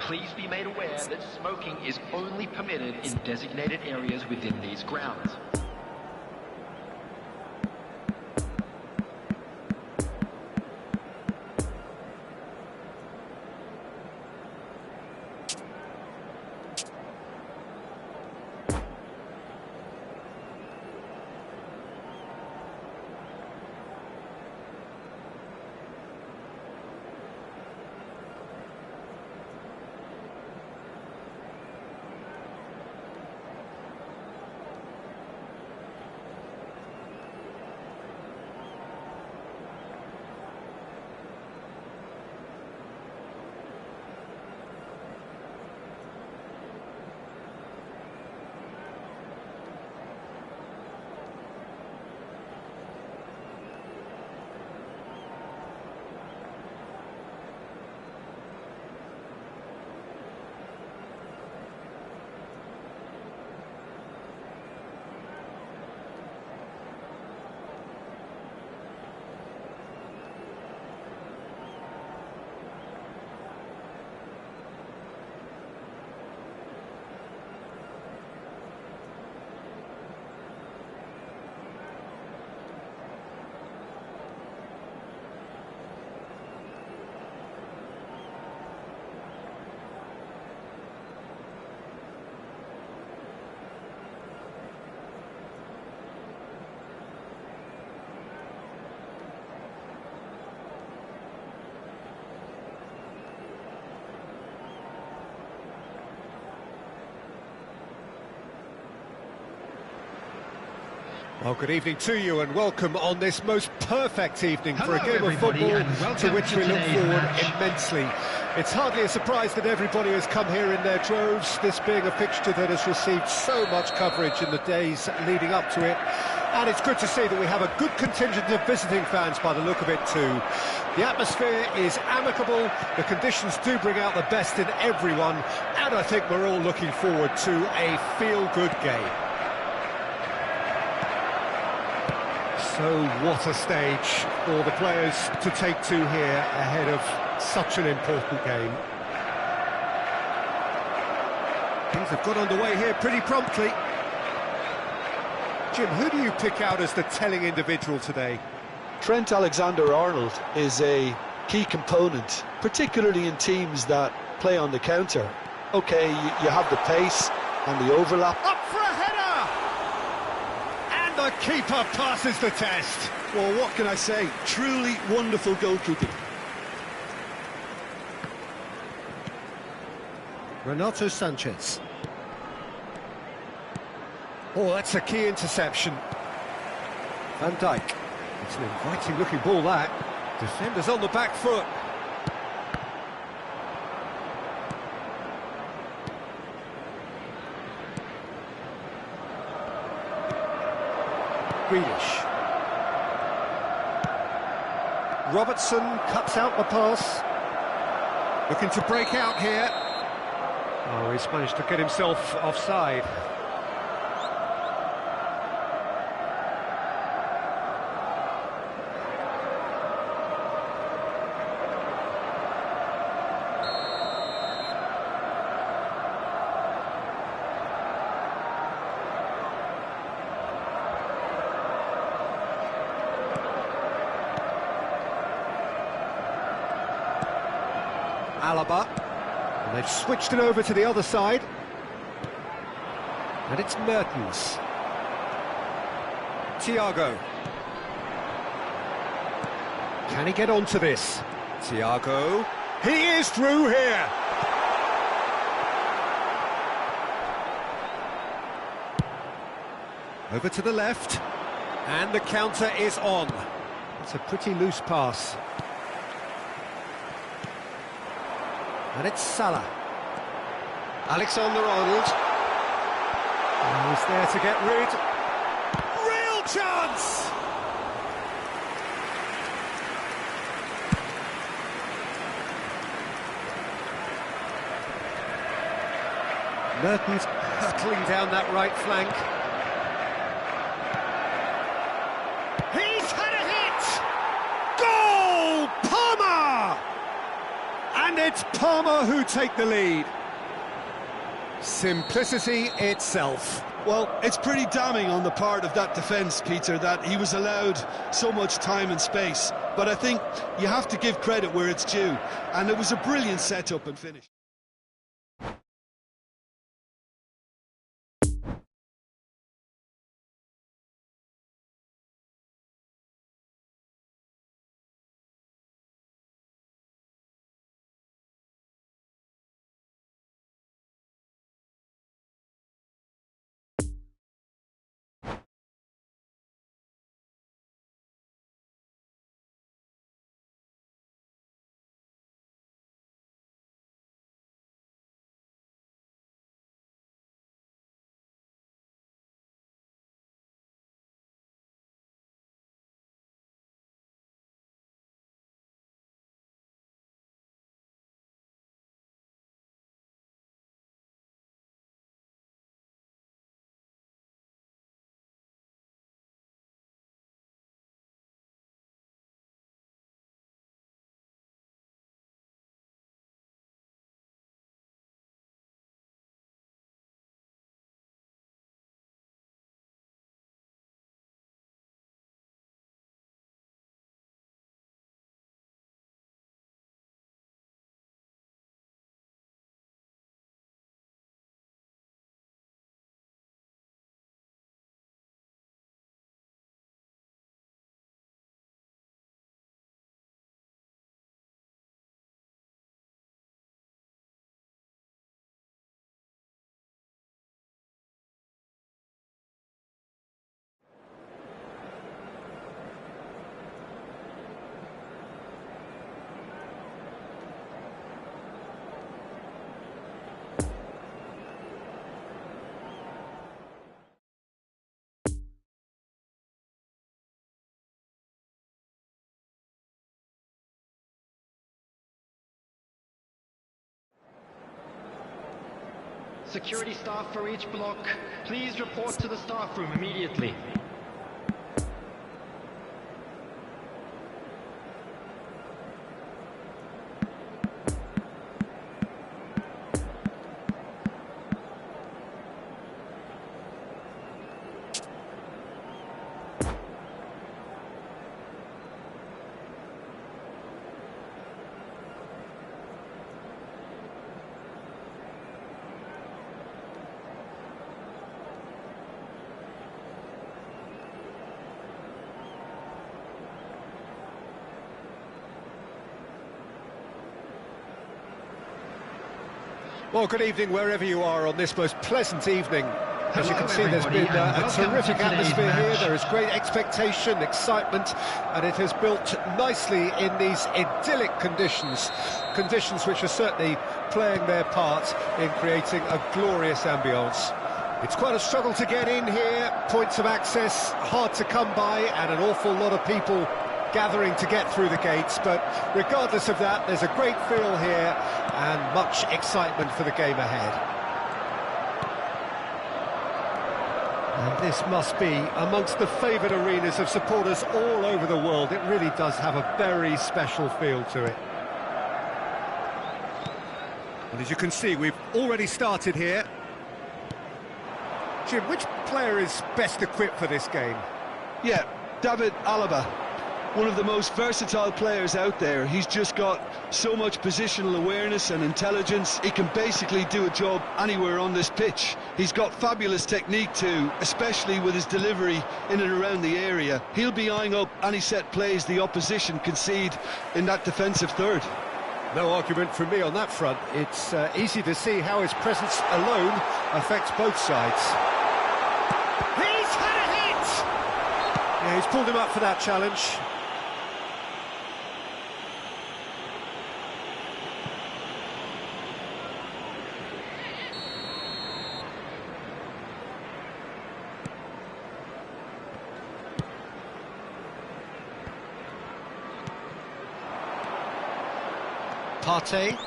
Please be made aware that smoking is only permitted in designated areas within these grounds. Well, good evening to you and welcome on this most perfect evening for a game of football to which we look forward immensely. It's hardly a surprise that everybody has come here in their droves, this being a fixture that has received so much coverage in the days leading up to it. And it's good to see that we have a good contingent of visiting fans by the look of it too. The atmosphere is amicable, the conditions do bring out the best in everyone, and I think we're all looking forward to a feel-good game. So what a stage for the players to take to here ahead of such an important game. Things have got underway here pretty promptly. Jim, who do you pick out as the telling individual today? Trent Alexander-Arnold is a key component, particularly in teams that play on the counter. Okay, you have the pace and the overlap. Up for a header! And the keeper passes the test. Well, what can I say? Truly wonderful goalkeeping. Renato Sanchez. Oh, that's a key interception. Van Dijk. It's an inviting-looking ball, that. Defenders on the back foot. Grealish. Robertson cuts out the pass. Looking to break out here. Oh, he's managed to get himself offside. Alaba, and they've switched it over to the other side, and it's Mertens. Thiago. Can he get onto this? Thiago. He is through here. Over to the left, and the counter is on. It's a pretty loose pass. And it's Salah. Alexander-Arnold. He's there to get rid. Real chance! Mertens hurtling down that right flank. He's had a hit! Goal! Palmer! And It's Parma who take the lead. Simplicity itself. Well, it's pretty damning on the part of that defence, Peter, that he was allowed so much time and space. But I think you have to give credit where it's due. And it was a brilliant setup and finish. Security staff for each block, please report to the staff room immediately. Well, good evening wherever you are on this most pleasant evening. As you can see, there's been a terrific atmosphere here. There is great expectation, excitement, and it has built nicely in these idyllic conditions. Conditions which are certainly playing their part in creating a glorious ambience. It's quite a struggle to get in here, points of access hard to come by, and an awful lot of people gathering to get through the gates, but regardless of that, there's a great feel here and much excitement for the game ahead. And this must be amongst the favoured arenas of supporters all over the world. It really does have a very special feel to it. And as you can see, we've already started here. Jim, which player is best equipped for this game? Yeah, David Alaba. One of the most versatile players out there. He's just got so much positional awareness and intelligence. He can basically do a job anywhere on this pitch. He's got fabulous technique too, especially with his delivery in and around the area. He'll be eyeing up any set plays the opposition concede in that defensive third. No argument from me on that front. It's easy to see how his presence alone affects both sides. He's had a hit! Yeah, he's pulled him up for that challenge. Partey.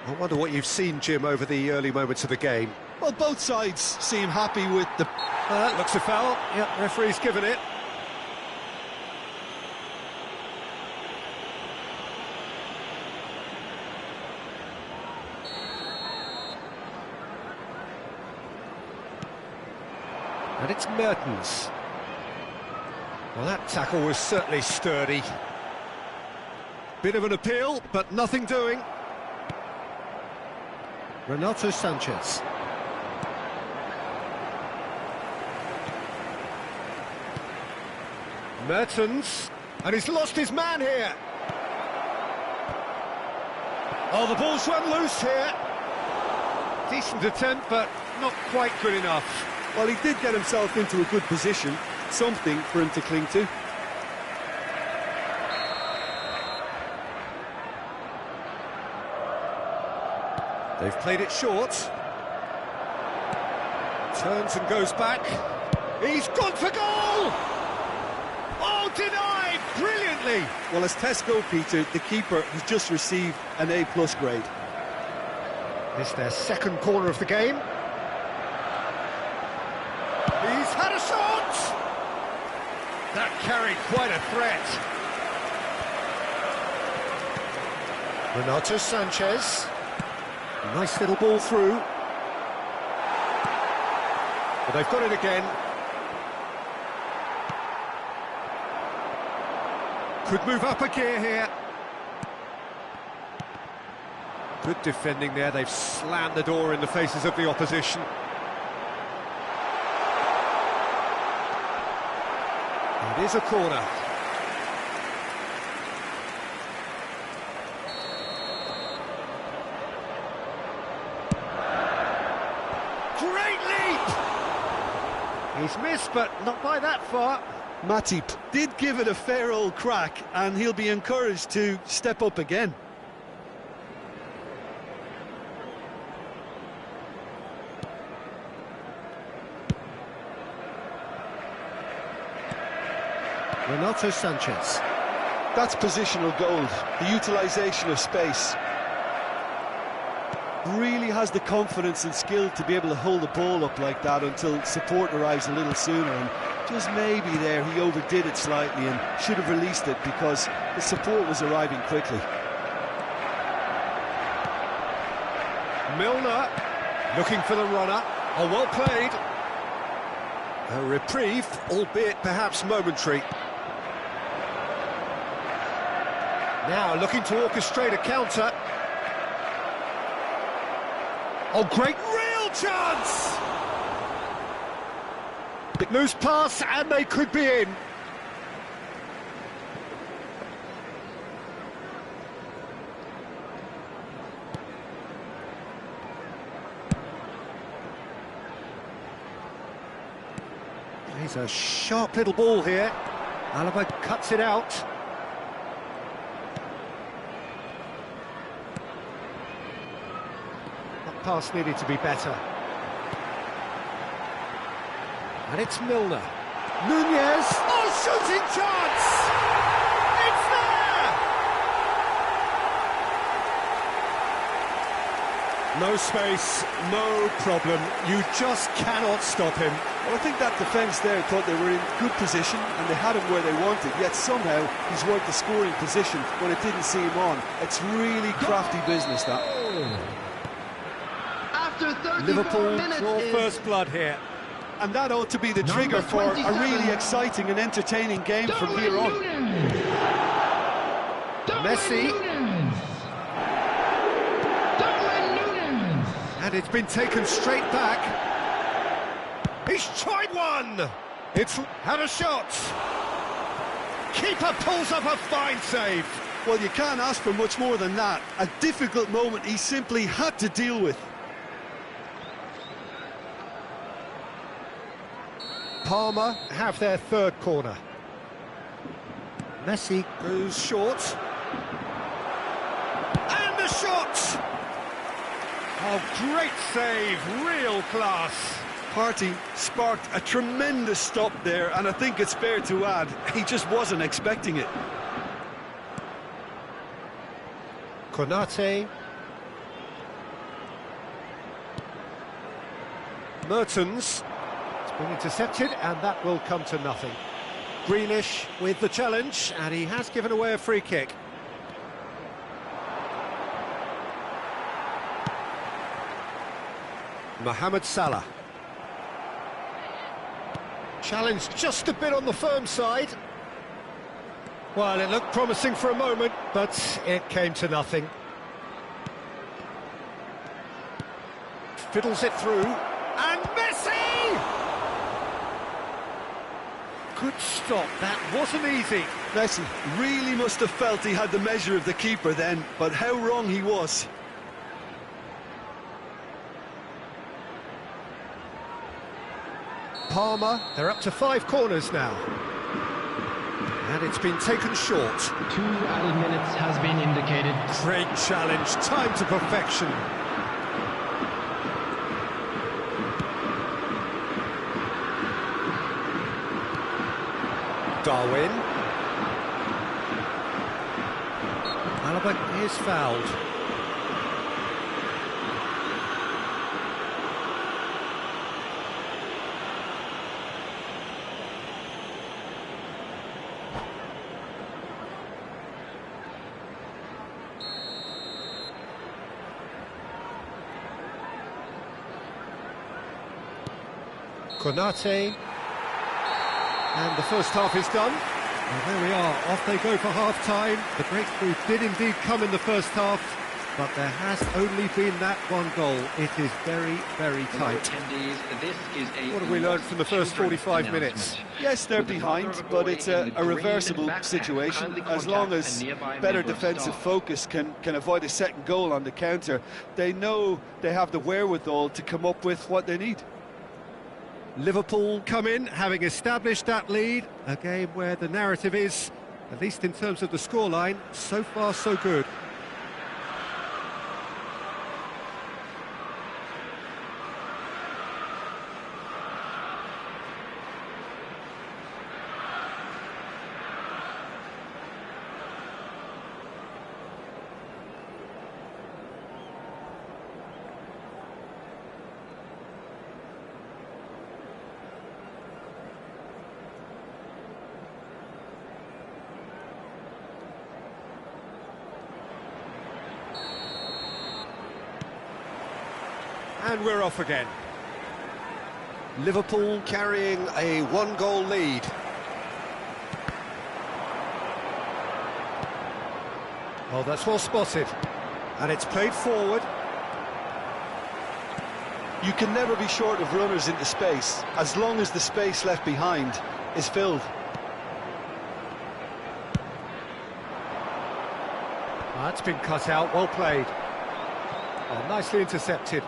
I wonder what you've seen, Jim, over the early moments of the game. Well, both sides seem happy with the... That looks a foul. Yep, referee's given it. And it's Mertens. Well, that tackle was certainly sturdy. Bit of an appeal, but nothing doing. Renato Sanchez. Mertens, and he's lost his man here. Oh, the ball's run loose here. Decent attempt, but not quite good enough. Well, he did get himself into a good position, something for him to cling to. They've played it short. Turns and goes back. He's gone for goal! Oh, denied! Brilliantly! Well, as tests go, Peter, the keeper has just received an A+ grade. It's their second corner of the game. He's had a shot! That carried quite a threat. Renato Sanchez. Nice little ball through. But they've got it again. Could move up a gear here. Good defending there. They've slammed the door in the faces of the opposition. It is a corner. Great leap! He's missed, but not by that far. Matip did give it a fair old crack, and he'll be encouraged to step up again. Renato Sanchez. That's positional gold, the utilisation of space. Really has the confidence and skill to be able to hold the ball up like that until support arrives a little sooner, and just maybe there he overdid it slightly and should have released it because the support was arriving quickly. Milner looking for the runner. Oh, well played. A reprieve, albeit perhaps momentary. Now looking to orchestrate a counter. Oh, great real chance! Loose pass, and they could be in. He's a sharp little ball here. Alaba cuts it out. That pass needed to be better. And it's Milner. Nunez. Oh, shooting chance! It's there! No space, no problem. You just cannot stop him. Well, I think that defence there thought they were in good position and they had him where they wanted, yet somehow he's worked the scoring position when it didn't see him on. It's really crafty business, that. After 34 Liverpool minutes draw is first blood here. And that ought to be the trigger for a 27. really exciting and entertaining game from here on. Messi. And it's been taken straight back. He's tried one! It's had a shot! Keeper pulls up a fine save! Well, you can't ask for much more than that. A difficult moment he simply had to deal with. Parma have their third corner. Messi goes short. And the shot! Oh, great save, real class. Partey sparked a tremendous stop there, and I think it's fair to add, he just wasn't expecting it. Konate. Mertens. It's been intercepted, and that will come to nothing. Grealish with the challenge, and he has given away a free kick. Mohamed Salah. Challenge just a bit on the firm side. Well, it looked promising for a moment, but it came to nothing. Fiddles it through, and Messi! Good stop, that wasn't easy. Messi really must have felt he had the measure of the keeper then, but how wrong he was. Palmer, they're up to 5 corners now. And it's been taken short. 2 added minutes has been indicated. Great challenge, time to perfection. Darwin. Alaba is fouled. Konate, and the first half is done. And there we are, off they go for half-time. The breakthrough did indeed come in the first half, but there has only been that one goal. It is very, very tight. Attendees, this is a What have we learned from the first 45 minutes? Yes, they're behind, but it's a reversible situation. As long as better defensive focus can avoid a second goal on the counter, they know they have the wherewithal to come up with what they need. Liverpool come in, having established that lead, a game where the narrative is, at least in terms of the scoreline, so far so good. And we're off again. Liverpool carrying a 1-goal lead. Oh, that's well spotted. And it's played forward. You can never be short of runners into space, as long as the space left behind is filled. That's been cut out, well played. Oh, nicely intercepted.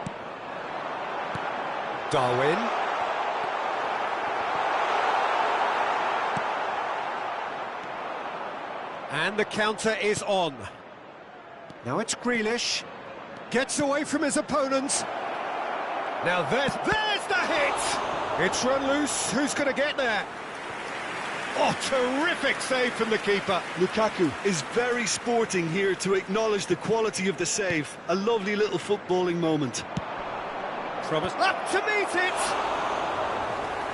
Darwin. And the counter is on. Now it's Grealish. Gets away from his opponents. Now there's the hit! It's run loose, who's going to get there? Oh, terrific save from the keeper. Lukaku is very sporting here to acknowledge the quality of the save. A lovely little footballing moment. Thomas up to meet it!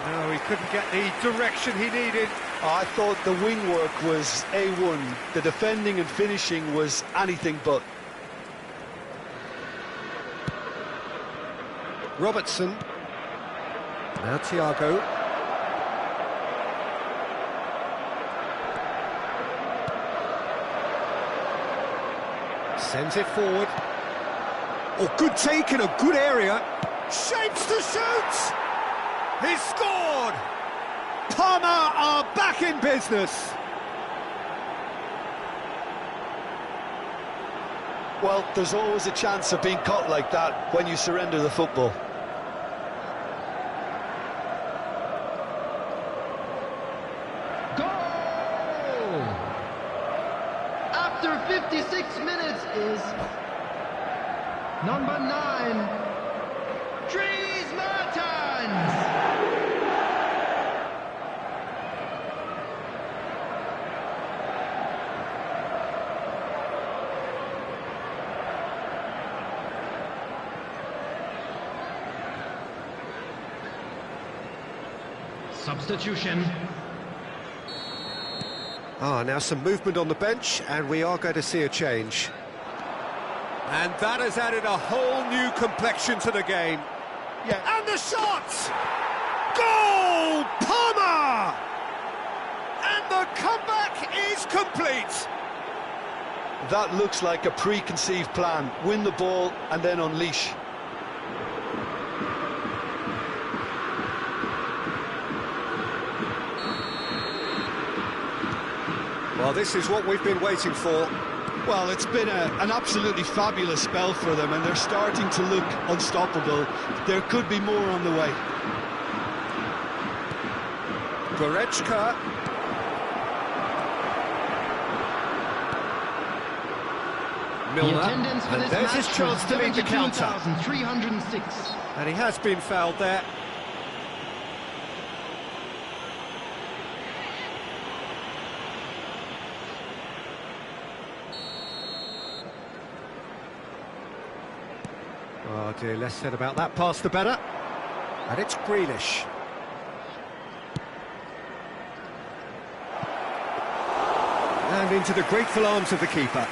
No, he couldn't get the direction he needed. I thought the wing work was A1. The defending and finishing was anything but. Robertson. Now Thiago. Sends it forward. Oh, good take in a good area. Shapes to shoot! He's scored! Parma are back in business. Well, there's always a chance of being caught like that when you surrender the football. Goal! After 56 minutes is number 9, Dries Mertens! Substitution. Now some movement on the bench, and we are going to see a change. And that has added a whole new complexion to the game. Yeah, and the shot! Goal! Palmer complete! That looks like a preconceived plan. Win the ball and then unleash. Well, this is what we've been waiting for. Well, it's been an absolutely fabulous spell for them, and they're starting to look unstoppable. There could be more on the way. Goretzka. Milner, The attendance for and this there's his match chance was to lead the counter. 72,306. And he has been fouled there. Oh dear, less said about that pass the better. And it's Grealish. And into the grateful arms of the keeper.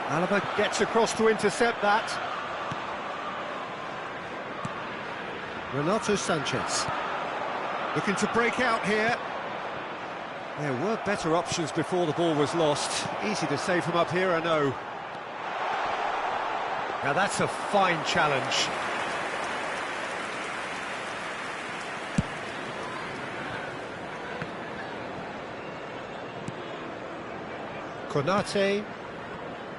Alaba gets across to intercept that. Renato Sanchez. Looking to break out here. There were better options before the ball was lost. Easy to say from up here, I know. Now that's a fine challenge. Konate.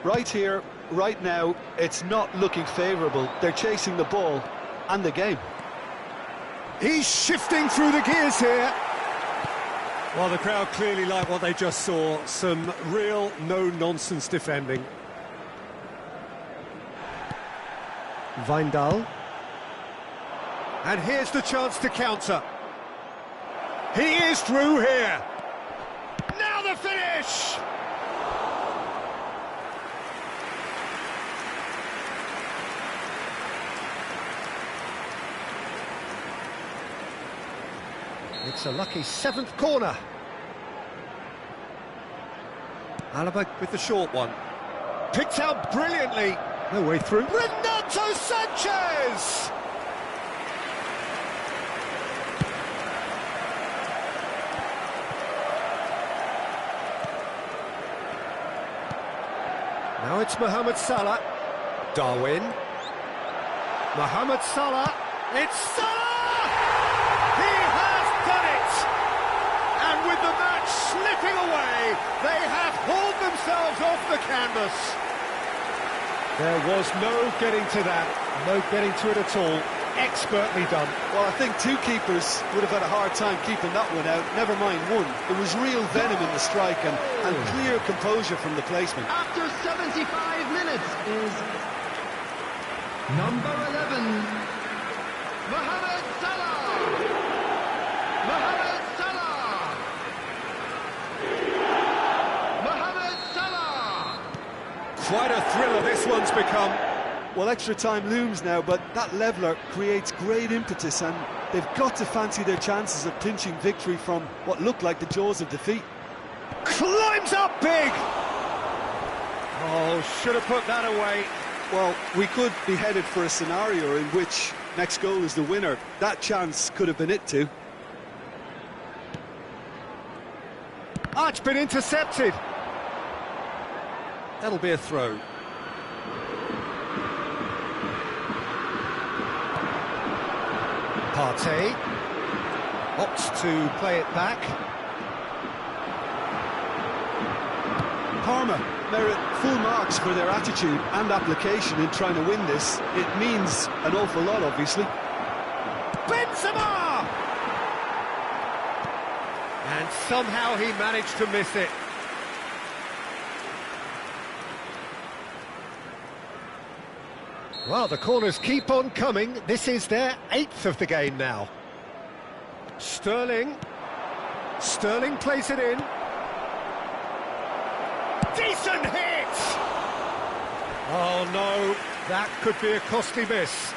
Right here, right now, it's not looking favourable. They're chasing the ball and the game. He's shifting through the gears here. Well, the crowd clearly like what they just saw. Some real no-nonsense defending. Wijndal. And here's the chance to counter. He is through here. Now the finish! It's a lucky seventh corner. Alaba with the short one. Picked out brilliantly. No way through. Renato Sanchez! Now it's Mohamed Salah. Darwin. Mohamed Salah. It's Salah! He has done it! And with the match slipping away, they have hauled themselves off the canvas. There was no getting to that, no getting to it at all. Expertly done. Well, I think two keepers would have had a hard time keeping that one out, never mind one. There was real venom in the strike and clear composure from the placement. After 75 minutes is number 11, Mohamed Salah. Mohamed Salah. Mohamed Salah. Quite a thriller this one's become. Well, extra time looms now, but that leveller creates great impetus, and they've got to fancy their chances of pinching victory from what looked like the jaws of defeat. Climbs up big! Oh, should have put that away. Well, we could be headed for a scenario in which next goal is the winner. That chance could have been it too. It's been intercepted. That'll be a throw. Partey opts to play it back. Parma merit full marks for their attitude and application in trying to win this. It means an awful lot, obviously. Benzema! And somehow he managed to miss it. Well, the corners keep on coming. This is their 8th of the game now. Sterling. Sterling plays it in. Decent hit! Oh no, that could be a costly miss.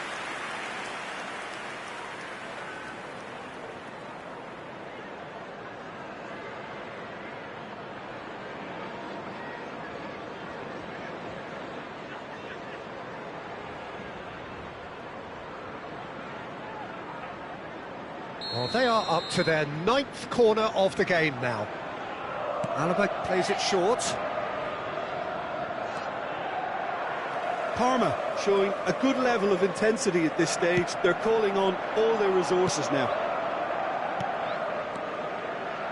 Well, they are up to their 9th corner of the game now. Alaba plays it short. Parma showing a good level of intensity at this stage. They're calling on all their resources now.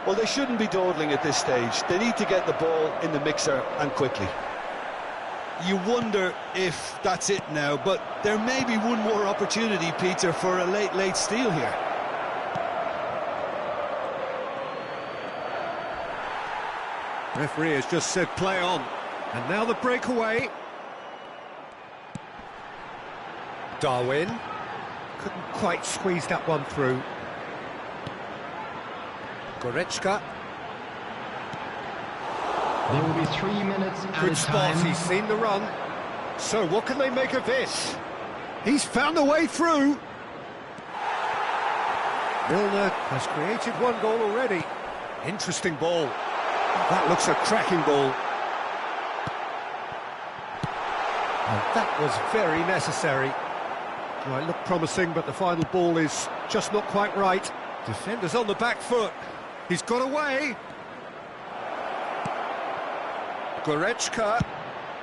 Well, they shouldn't be dawdling at this stage. They need to get the ball in the mixer and quickly. You wonder if that's it now, but there may be one more opportunity, Peter, for a late steal here. Referee has just said play on. And now the breakaway. Darwin couldn't quite squeeze that one through. Goretzka. There will be 3 minutes Good added spot, time. he's seen the run. So what can they make of this? He's found a way through. Milner has created one goal already. Interesting ball. That looks a cracking ball. And that was very necessary. Might look promising, but the final ball is just not quite right. Defender's on the back foot. He's got away. Goretzka.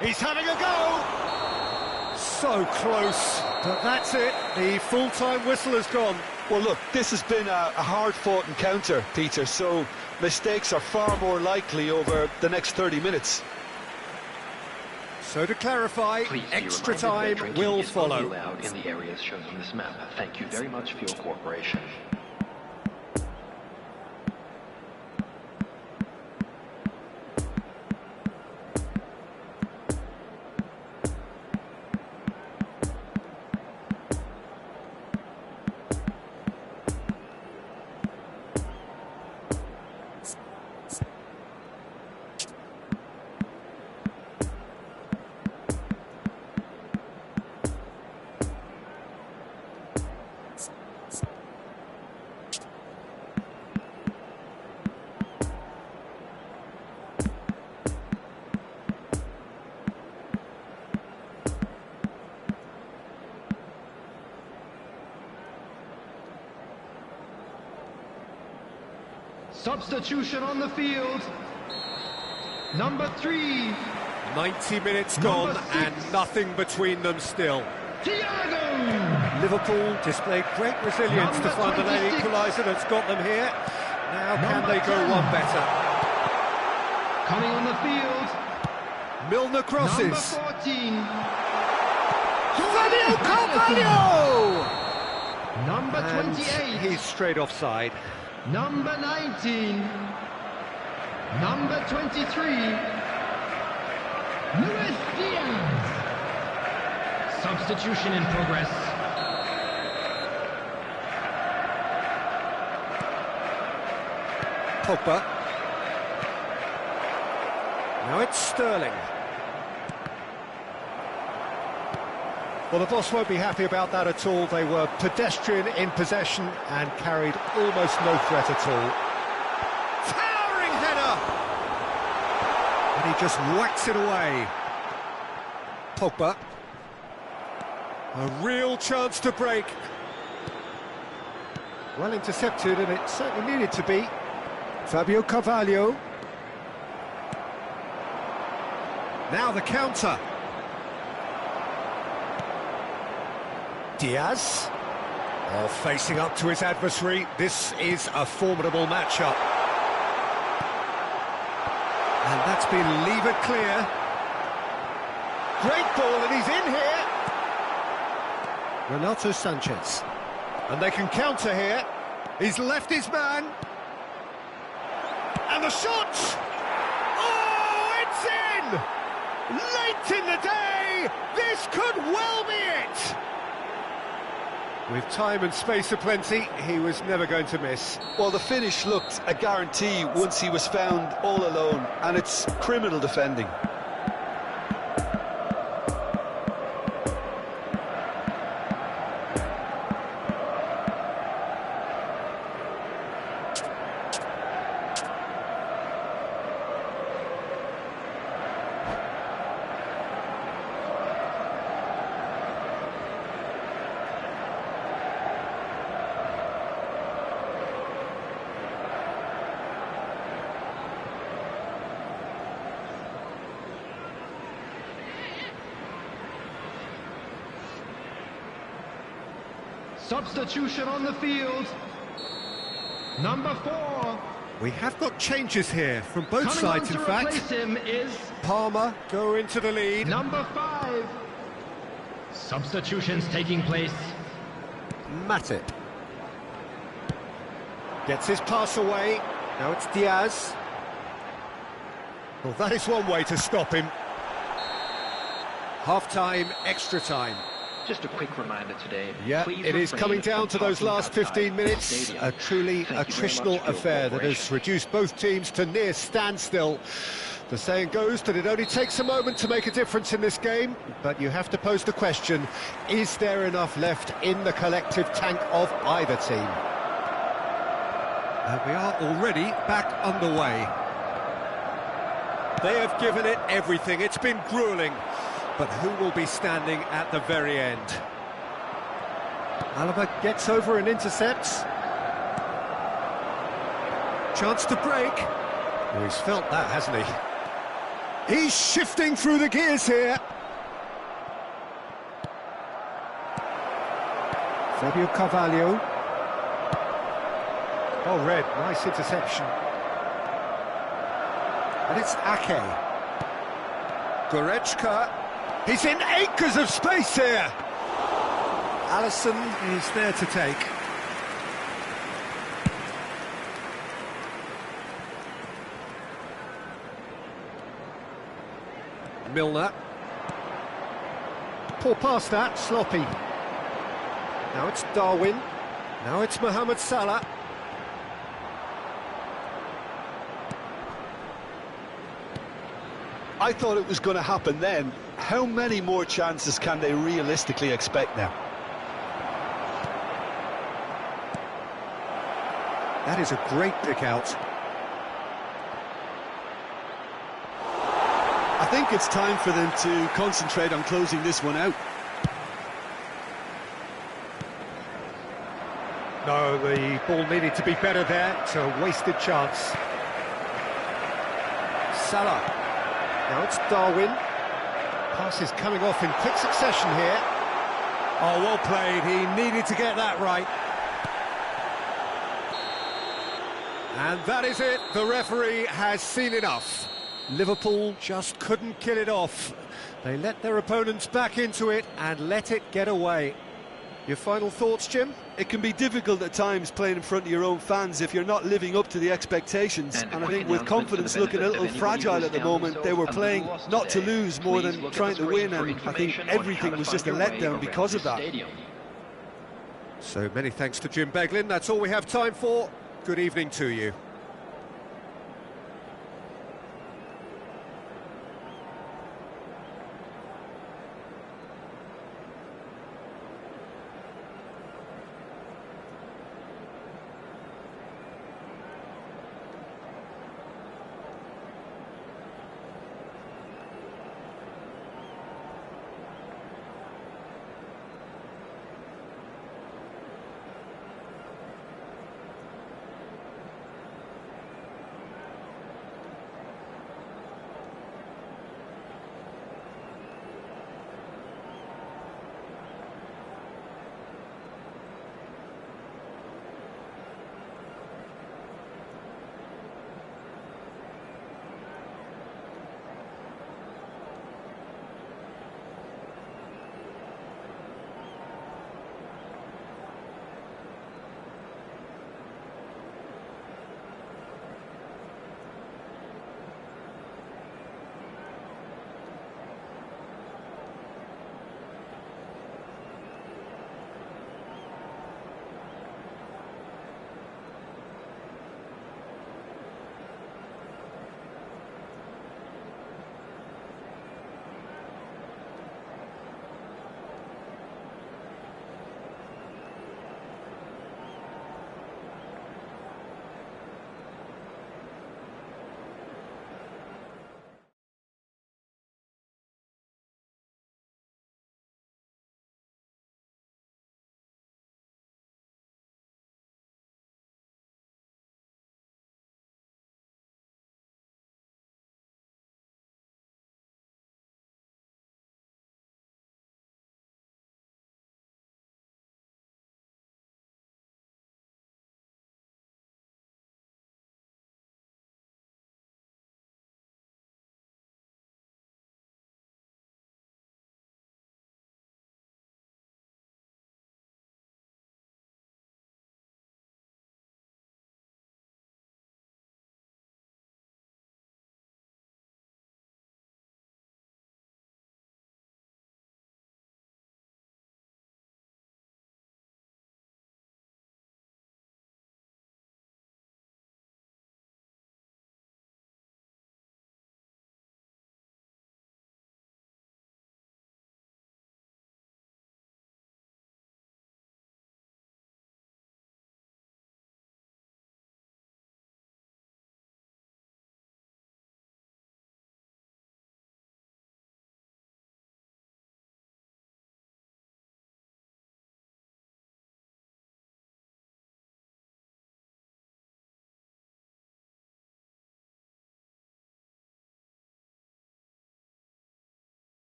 He's having a go. So close. But that's it. The full-time whistle has gone. Well, look, this has been a hard-fought encounter, Peter, so mistakes are far more likely over the next 30 minutes. So to clarify, Please be extra reminded that time drinking will is follow. only allowed in the areas shown on this map. Thank you very much for your cooperation. Substitution on the field. Number 3, 90 minutes gone Number 6. and nothing between them still. Thiago. Liverpool displayed great resilience to Number find the late 26. equaliser that's got them here. Now can Number they go 10. one better? Coming on the field. Milner crosses. Number 14. Fabio Carvalho! Number And 28. he's straight offside. Number 19. Number 23. Luis Diaz. Substitution in progress. Pogba. Now it's Sterling. Well, the boss won't be happy about that at all. They were pedestrian in possession and carried almost no threat at all. Towering header! And he just whacks it away. Pogba. A real chance to break. Well intercepted, and it certainly needed to be. Fabio Carvalho. Now the counter. Diaz. Oh, facing up to his adversary. This is a formidable matchup. And that's been levered clear. Great ball, and he's in here. Renato Sanchez. And they can counter here. He's left his man. And the shot! Oh, it's in! Late in the day, this could well be it! With time and space aplenty, he was never going to miss. Well, the finish looked a guarantee once he was found all alone, and it's criminal defending. Substitution on the field. Number 4. We have got changes here from both Coming sides, on in to fact. replace him is Palmer go into the lead. number 5. Substitutions taking place. Matip. Gets his pass away. Now it's Diaz. Well, that is one way to stop him. Half-time, extra time. Just a quick reminder today. Yeah, please it is refrain coming down from to those parking last outside 15 minutes. the stadium. A truly Thank you very attritional much for your affair that has cooperation. reduced both teams to near standstill. The saying goes that it only takes a moment to make a difference in this game, but you have to pose the question, is there enough left in the collective tank of either team? And we are already back underway. They have given it everything. It's been gruelling. But who will be standing at the very end? Alaba gets over and intercepts. Chance to break. Oh, he's felt that, hasn't he? He's shifting through the gears here. Fabio Carvalho. Oh, Red, nice interception. And it's Ake. Goretzka. He's in acres of space here. Alisson is there to take. Milner. Poor pass that, sloppy. Now it's Darwin. Now it's Mohamed Salah. I thought it was going to happen then. How many more chances can they realistically expect now? That is a great pick out. I think it's time for them to concentrate on closing this one out. No, the ball needed to be better there. It's a wasted chance. Salah. Now it's Darwin. Pass is coming off in quick succession here. Oh, well played. He needed to get that right. And that is it. The referee has seen enough. Liverpool just couldn't kill it off. They let their opponents back into it and let it get away. Your final thoughts, Jim? It can be difficult at times playing in front of your own fans if you're not living up to the expectations. And I think with confidence looking a little fragile at the moment, they were playing not to lose more than trying to win, and I think everything was just a letdown because of that. So many thanks to Jim Beglin. That's all we have time for. Good evening to you.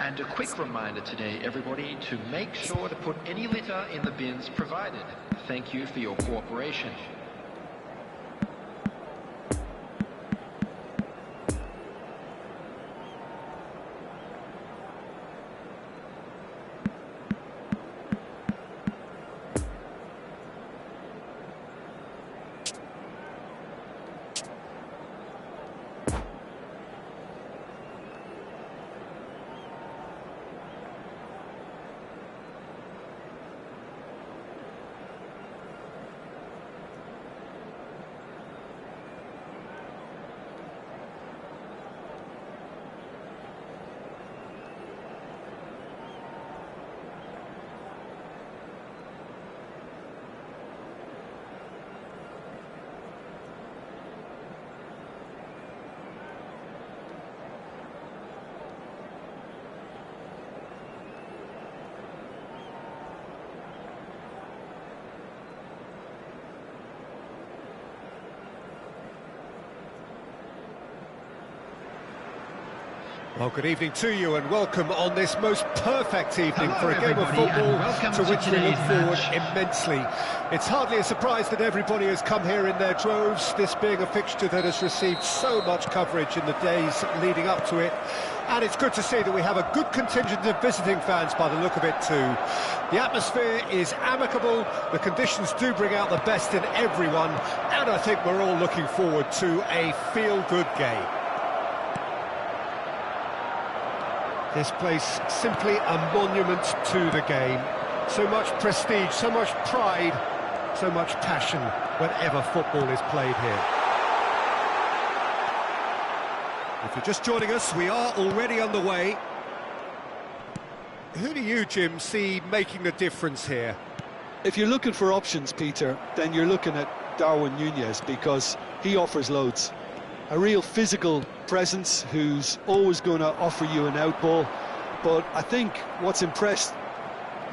And a quick reminder today, everybody, to make sure to put any litter in the bins provided. Thank you for your cooperation. Well, good evening to you and welcome on this most perfect evening for a game of football to which we look forward immensely. It's hardly a surprise that everybody has come here in their droves, this being a fixture that has received so much coverage in the days leading up to it. And it's good to see that we have a good contingent of visiting fans by the look of it too. The atmosphere is amicable, the conditions do bring out the best in everyone, and I think we're all looking forward to a feel-good game. This place simply a monument to the game. So much prestige, so much pride, so much passion whenever football is played here. If you're just joining us, we are already underway. Who do you, Jim, see making the difference here? If you're looking for options, Peter, then you're looking at Darwin Núñez, because he offers loads. A real physical presence who's always going to offer you an out ball. But I think what's impressed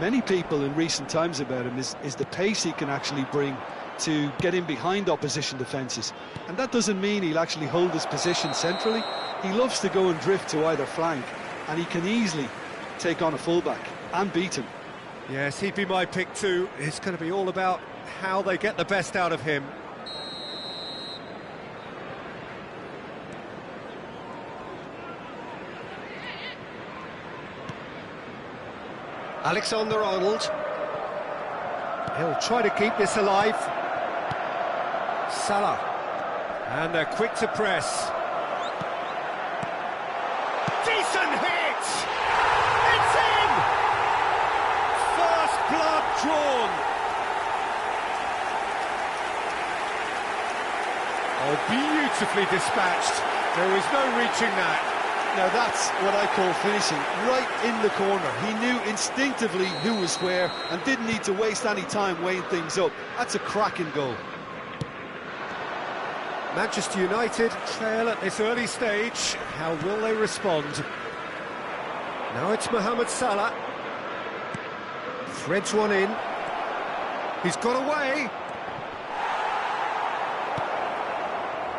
many people in recent times about him is the pace he can actually bring to get in behind opposition defences. And that doesn't mean he'll actually hold his position centrally. He loves to go and drift to either flank, and he can easily take on a fullback and beat him. Yes, he'd be my pick too. It's going to be all about how they get the best out of him. Alexander-Arnold. He'll try to keep this alive. Salah. And they're quick to press. Decent hit! It's in! First blood drawn. Oh, beautifully dispatched. There was no reaching that. Now that's what I call finishing, right in the corner. He knew instinctively who was where and didn't need to waste any time weighing things up. That's a cracking goal. Manchester United trail at this early stage. How will they respond? Now it's Mohamed Salah. Threads one in. He's got away.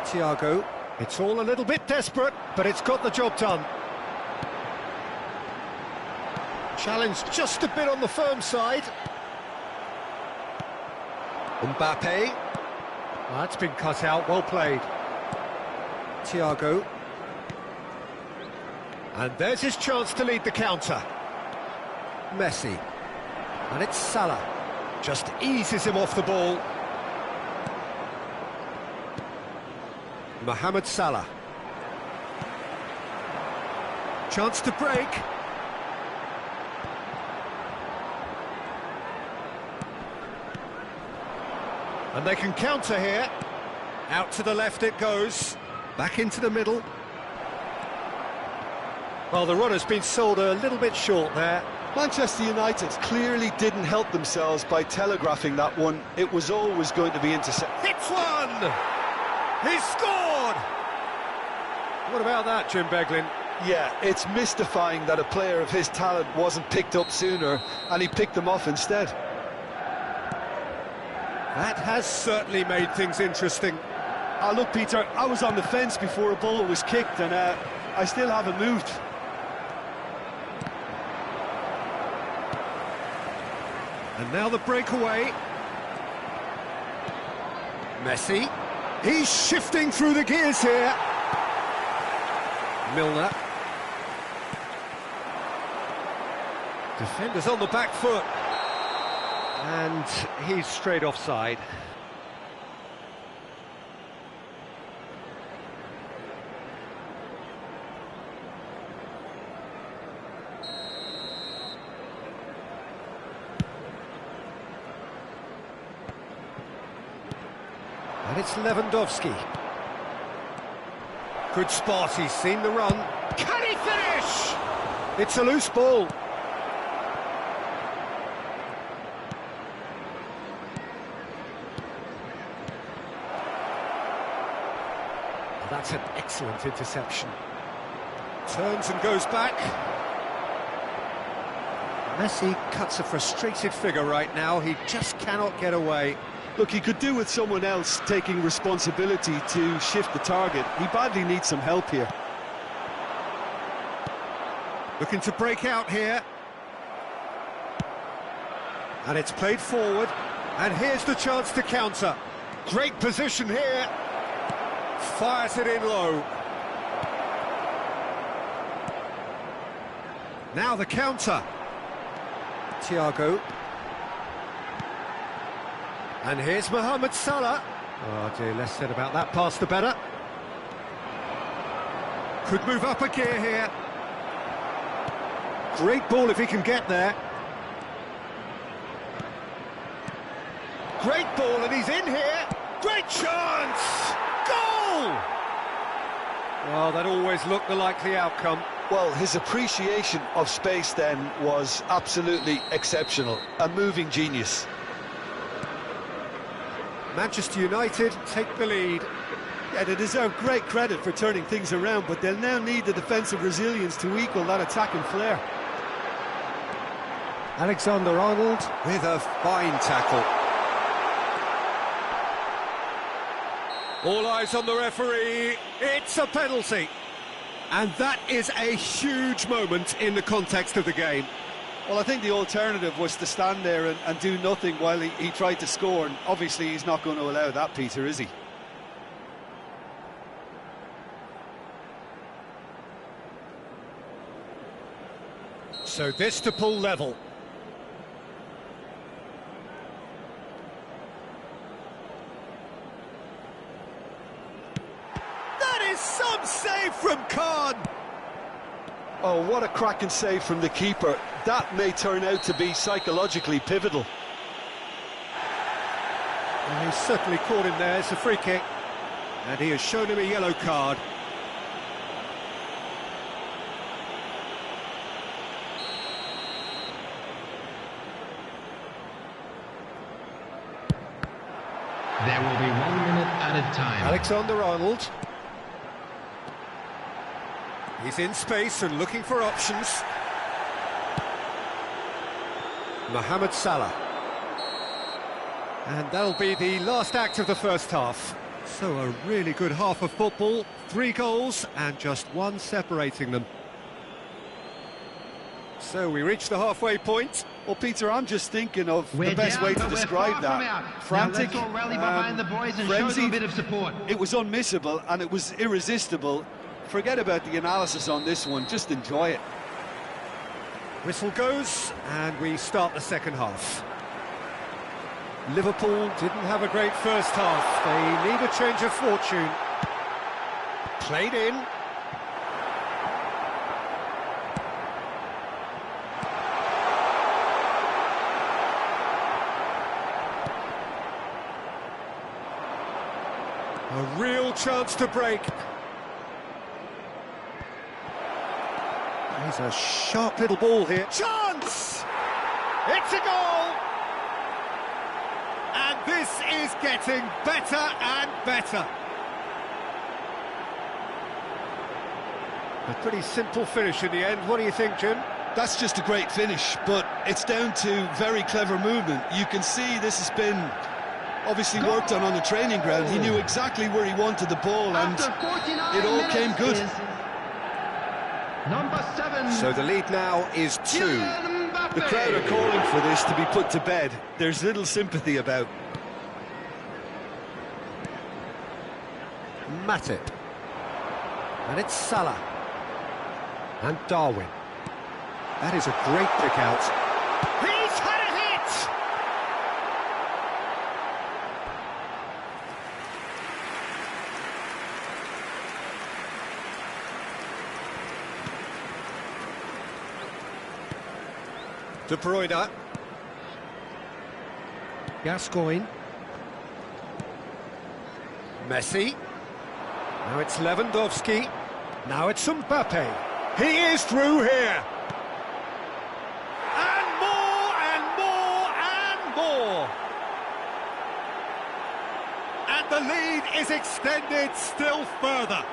Thiago. It's all a little bit desperate, but it's got the job done. Challenge just a bit on the firm side. Mbappe. Well, that's been cut out, well played. Thiago. And there's his chance to lead the counter. Messi. And it's Salah. Just eases him off the ball. Mohamed Salah. Chance to break. And they can counter here. Out to the left it goes. Back into the middle. Well, the runner's been sold a little bit short there. Manchester United clearly didn't help themselves by telegraphing that one. It was always going to be intercepted. Hits one! He scored! What about that, Jim Beglin? Yeah, it's mystifying that a player of his talent wasn't picked up sooner, and he picked them off instead. That has certainly made things interesting. Look, Peter, I was on the fence before a ball was kicked, and I still haven't moved. And now the breakaway. Messi. He's shifting through the gears here. Milner. Defenders on the back foot. And he's straight offside. And it's Lewandowski. Good spot, he's seen the run. Can he finish? It's a loose ball. That's an excellent interception. Turns and goes back. Messi cuts a frustrated figure right now. He just cannot get away. Look, he could do with someone else taking responsibility to shift the target. He badly needs some help here. Looking to break out here. And it's played forward. And here's the chance to counter. Great position here. Fires it in low. Now the counter. Thiago. And here's Mohamed Salah. Oh dear, less said about that pass the better. Could move up a gear here. Great ball if he can get there. Great ball and he's in here. Great chance! Goal! Well, that always looked the likely outcome. Well, his appreciation of space then was absolutely exceptional. A moving genius. Manchester United take the lead. Yeah, they deserve great credit for turning things around, but they'll now need the defensive resilience to equal that attacking flair. Alexander-Arnold with a fine tackle. All eyes on the referee. It's a penalty. And that is a huge moment in the context of the game. Well, I think the alternative was to stand there and do nothing while he tried to score, and obviously he's not going to allow that, Peter, is he? So this to pull level. That is some save from Khan! Oh, what a cracking save from the keeper. That may turn out to be psychologically pivotal. Well, he's certainly caught him there. It's a free kick. And he has shown him a yellow card. There will be 1 minute added time. Alexander-Arnold. He's in space and looking for options. Mohamed Salah. And that'll be the last act of the first half. So a really good half of football. 3 goals and just 1 separating them. So we reach the halfway point. Well, Peter, I'm just thinking of the best way to describe that. Frantic, now let's all rally behind the boys and frenzied. show them a bit of support. It was unmissable and it was irresistible. Forget about the analysis on this one, just enjoy it. Whistle goes, and we start the second half. Liverpool didn't have a great first half. They need a change of fortune. Played in. A real chance to break. There's a sharp little ball here. Chance! It's a goal! And this is getting better and better. A pretty simple finish in the end. What do you think, Jim? That's just a great finish, but it's down to very clever movement. You can see this has been obviously worked on the training ground. He knew exactly where he wanted the ball and it all came good. Number 7. So the lead now is 2. Kylian Mbappe. The crowd are calling for this to be put to bed. There's little sympathy about. Matip. And it's Salah. And Darwin. That is a great pick out. He's had a hit! De Bruyne. Gascoigne. Messi. Now it's Lewandowski. Now it's Mbappe. He is through here. And more, and more, and more. And the lead is extended still further.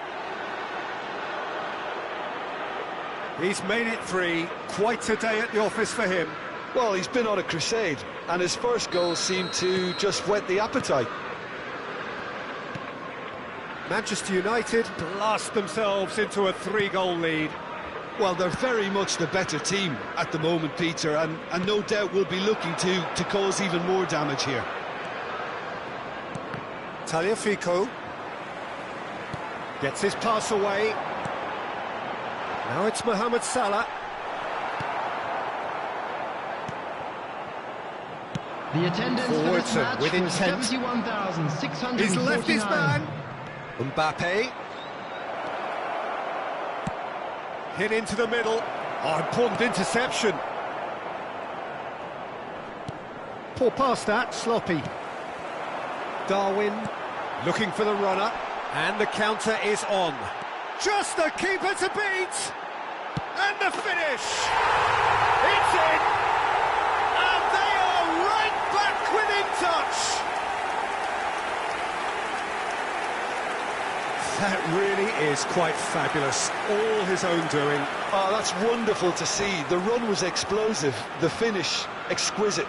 He's made it 3. Quite a day at the office for him. Well, he's been on a crusade, and his first goal seemed to just whet the appetite. Manchester United blast themselves into a 3-goal lead. Well, they're very much the better team at the moment, Peter, and no doubt will be looking to cause even more damage here. Tagliafico gets his pass away. Now it's Mohamed Salah. The attendance for this match with was intent. 71,649. He's left his man. Mbappe. Hit into the middle. Oh, important interception. Poor pass that, sloppy. Darwin looking for the runner. And the counter is on. Just the keeper to beat. And the finish. It's in. And they are right back within touch. That really is quite fabulous. All his own doing. Oh, that's wonderful to see. The run was explosive, the finish exquisite.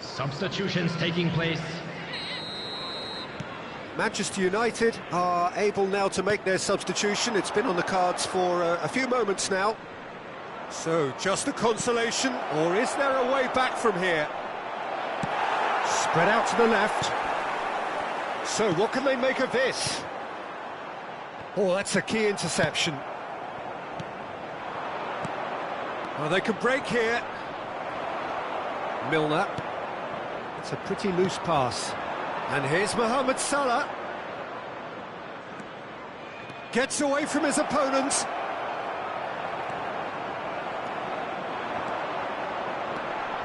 Substitutions taking place. Manchester United are able now to make their substitution. It's been on the cards for a few moments now. So, just a consolation, or is there a way back from here? Spread out to the left. So, what can they make of this? Oh, that's a key interception. Oh, they could break here. Milner. It's a pretty loose pass. And here's Mohamed Salah. Gets away from his opponent.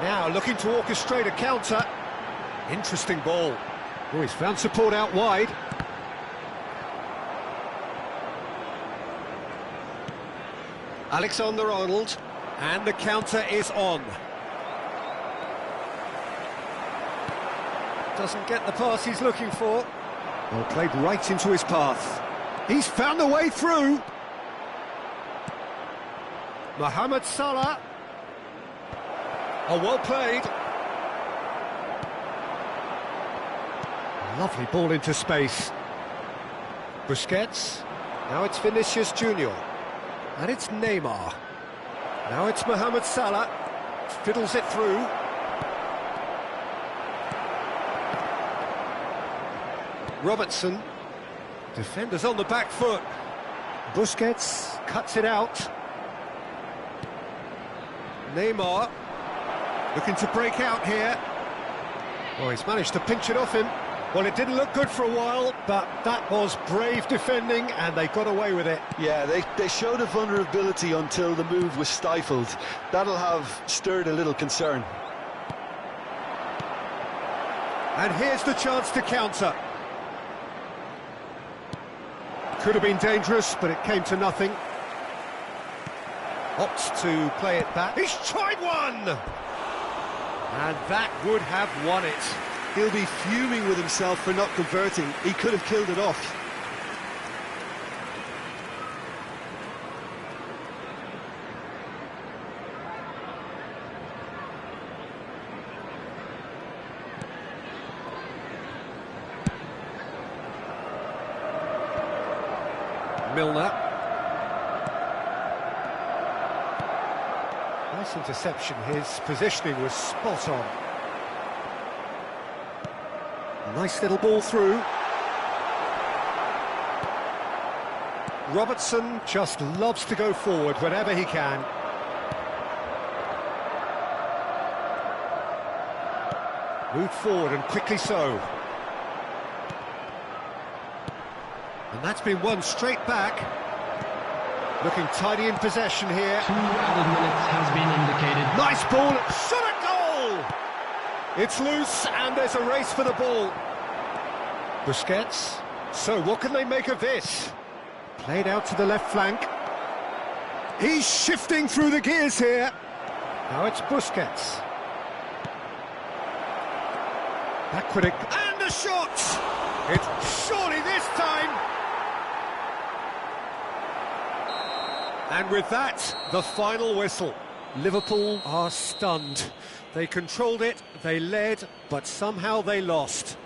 Now looking to orchestrate a counter. Interesting ball. Oh, he's found support out wide. Alexander-Arnold. And the counter is on. Doesn't get the pass he's looking for. Well, played right into his path. He's found a way through. Mohamed Salah. Oh, well played. Lovely ball into space. Busquets. Now it's Vinicius Junior. And it's Neymar. Now it's Mohamed Salah. Fiddles it through. Robertson. Defenders on the back foot. Busquets cuts it out. Neymar looking to break out here. Oh, he's managed to pinch it off him. Well, it didn't look good for a while, but that was brave defending, and they got away with it. Yeah, they showed a vulnerability until the move was stifled. That'll have stirred a little concern. And here's the chance to counter. Could have been dangerous, but it came to nothing. Opts to play it back. He's tried one! And that would have won it. He'll be fuming with himself for not converting. He could have killed it off. Milner. Nice interception. His positioning was spot on. Nice little ball through. Robertson just loves to go forward whenever he can. Moved forward and quickly so. And that's been won straight back. Looking tidy in possession here. 2 added minutes has been indicated. Nice ball, shot at goal! It's loose and there's a race for the ball. Busquets. So what can they make of this? Played out to the left flank. He's shifting through the gears here. Now it's Busquets. Backward and a shot! It's surely this time! And with that, the final whistle. Liverpool are stunned. They controlled it, they led, but somehow they lost.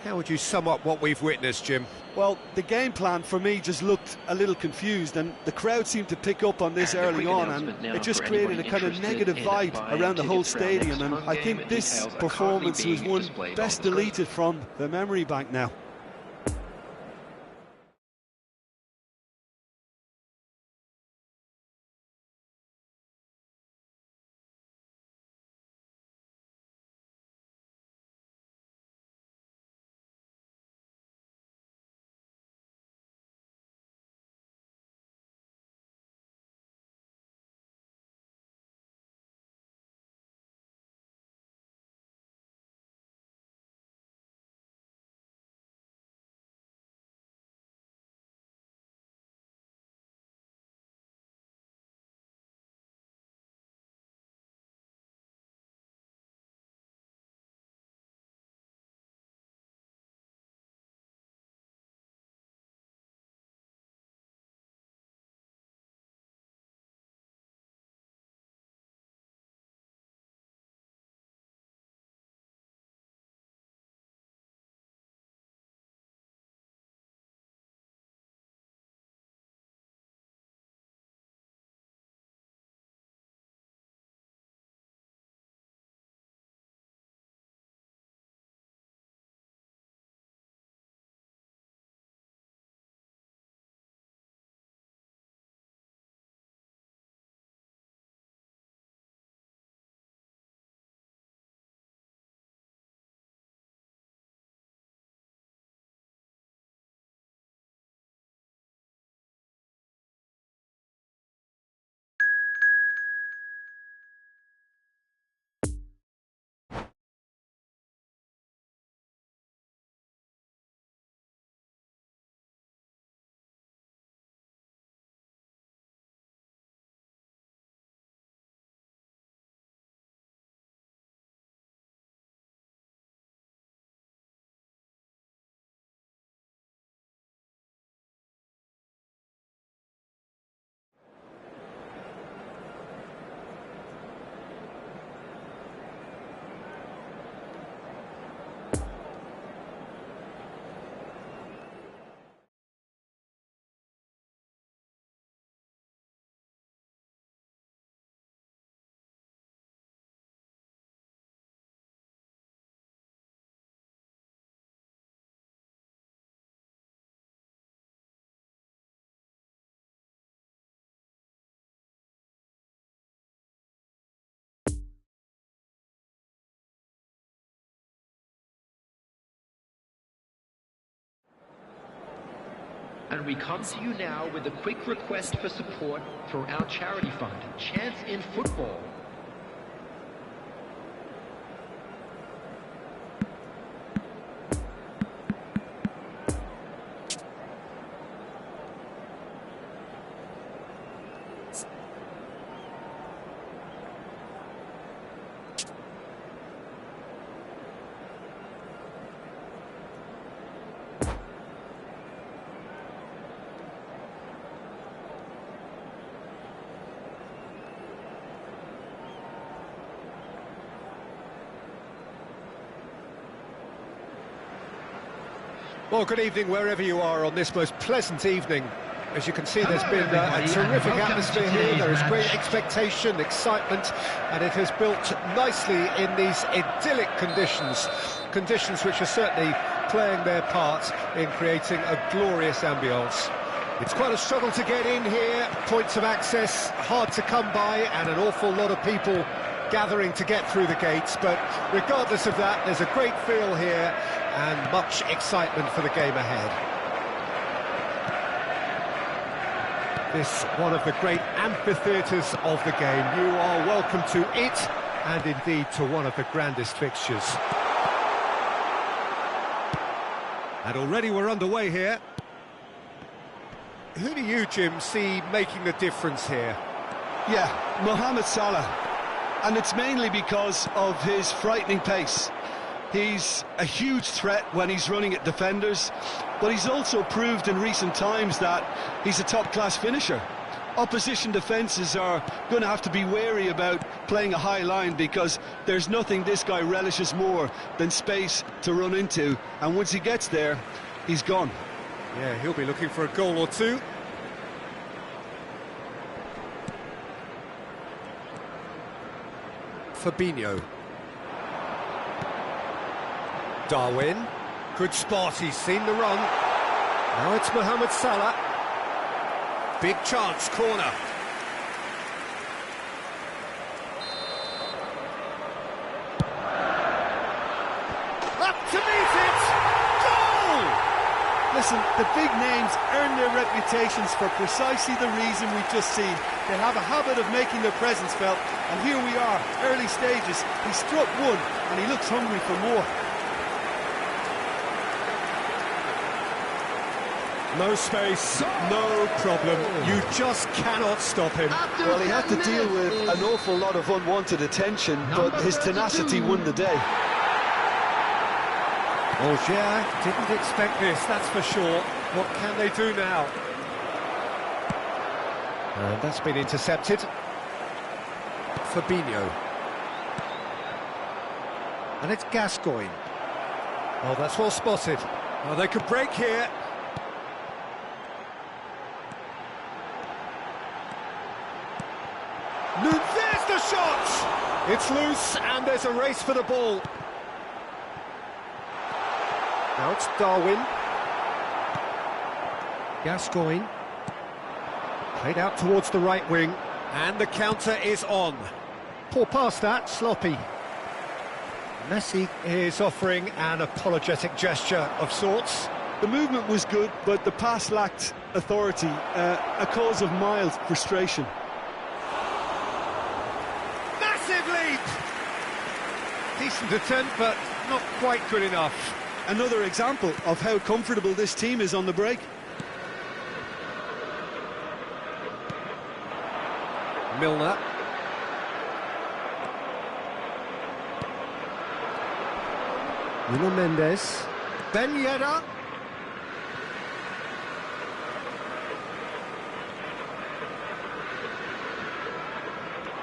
How would you sum up what we've witnessed, Jim? Well, the game plan for me just looked a little confused, and the crowd seemed to pick up on this early on, and it just created a kind of negative vibe around the whole stadium, and I think this performance was one best deleted from the memory bank now. And we come to you now with a quick request for support for our charity fund, Chance in Football. Well, good evening wherever you are on this most pleasant evening. As you can see, there's been a terrific atmosphere here. There is great expectation, excitement, and it has built nicely in these idyllic conditions. Conditions which are certainly playing their part in creating a glorious ambience. It's quite a struggle to get in here, points of access hard to come by, and an awful lot of people gathering to get through the gates, but regardless of that, there's a great feel here and much excitement for the game ahead. This one of the great amphitheatres of the game. You are welcome to it, and indeed to one of the grandest fixtures. And already we're underway here. Who do you, Jim, see making the difference here? Yeah, Mohamed Salah. And it's mainly because of his frightening pace. He's a huge threat when he's running at defenders, but he's also proved in recent times that he's a top-class finisher. Opposition defences are going to have to be wary about playing a high line, because there's nothing this guy relishes more than space to run into, and once he gets there, he's gone. Yeah, he'll be looking for a goal or two. Fabinho. Darwin. Good spot, he's seen the run. Now it's Mohamed Salah. Big chance, corner. Up to meet it! Goal! Listen, the big names earn their reputations for precisely the reason we've just seen. They have a habit of making their presence felt, and here we are, early stages. He struck one, and he looks hungry for more. No space, no problem. You just cannot stop him. Well, he had to deal with an awful lot of unwanted attention, but his tenacity won the day. Algier didn't expect this, that's for sure. What can they do now? And that's been intercepted. Fabinho. And it's Gascoigne. Oh, that's well spotted. Oh, they could break here. There's the shot! It's loose, and there's a race for the ball. Now it's Darwin. Gascoigne. Played out towards the right wing, and the counter is on. Poor pass that, sloppy. Messi is offering an apologetic gesture of sorts. The movement was good, but the pass lacked authority, a cause of mild frustration. Massive leap! Decent attempt, but not quite good enough. Another example of how comfortable this team is on the break. Milner. Nuno Mendes. Ben Yedder.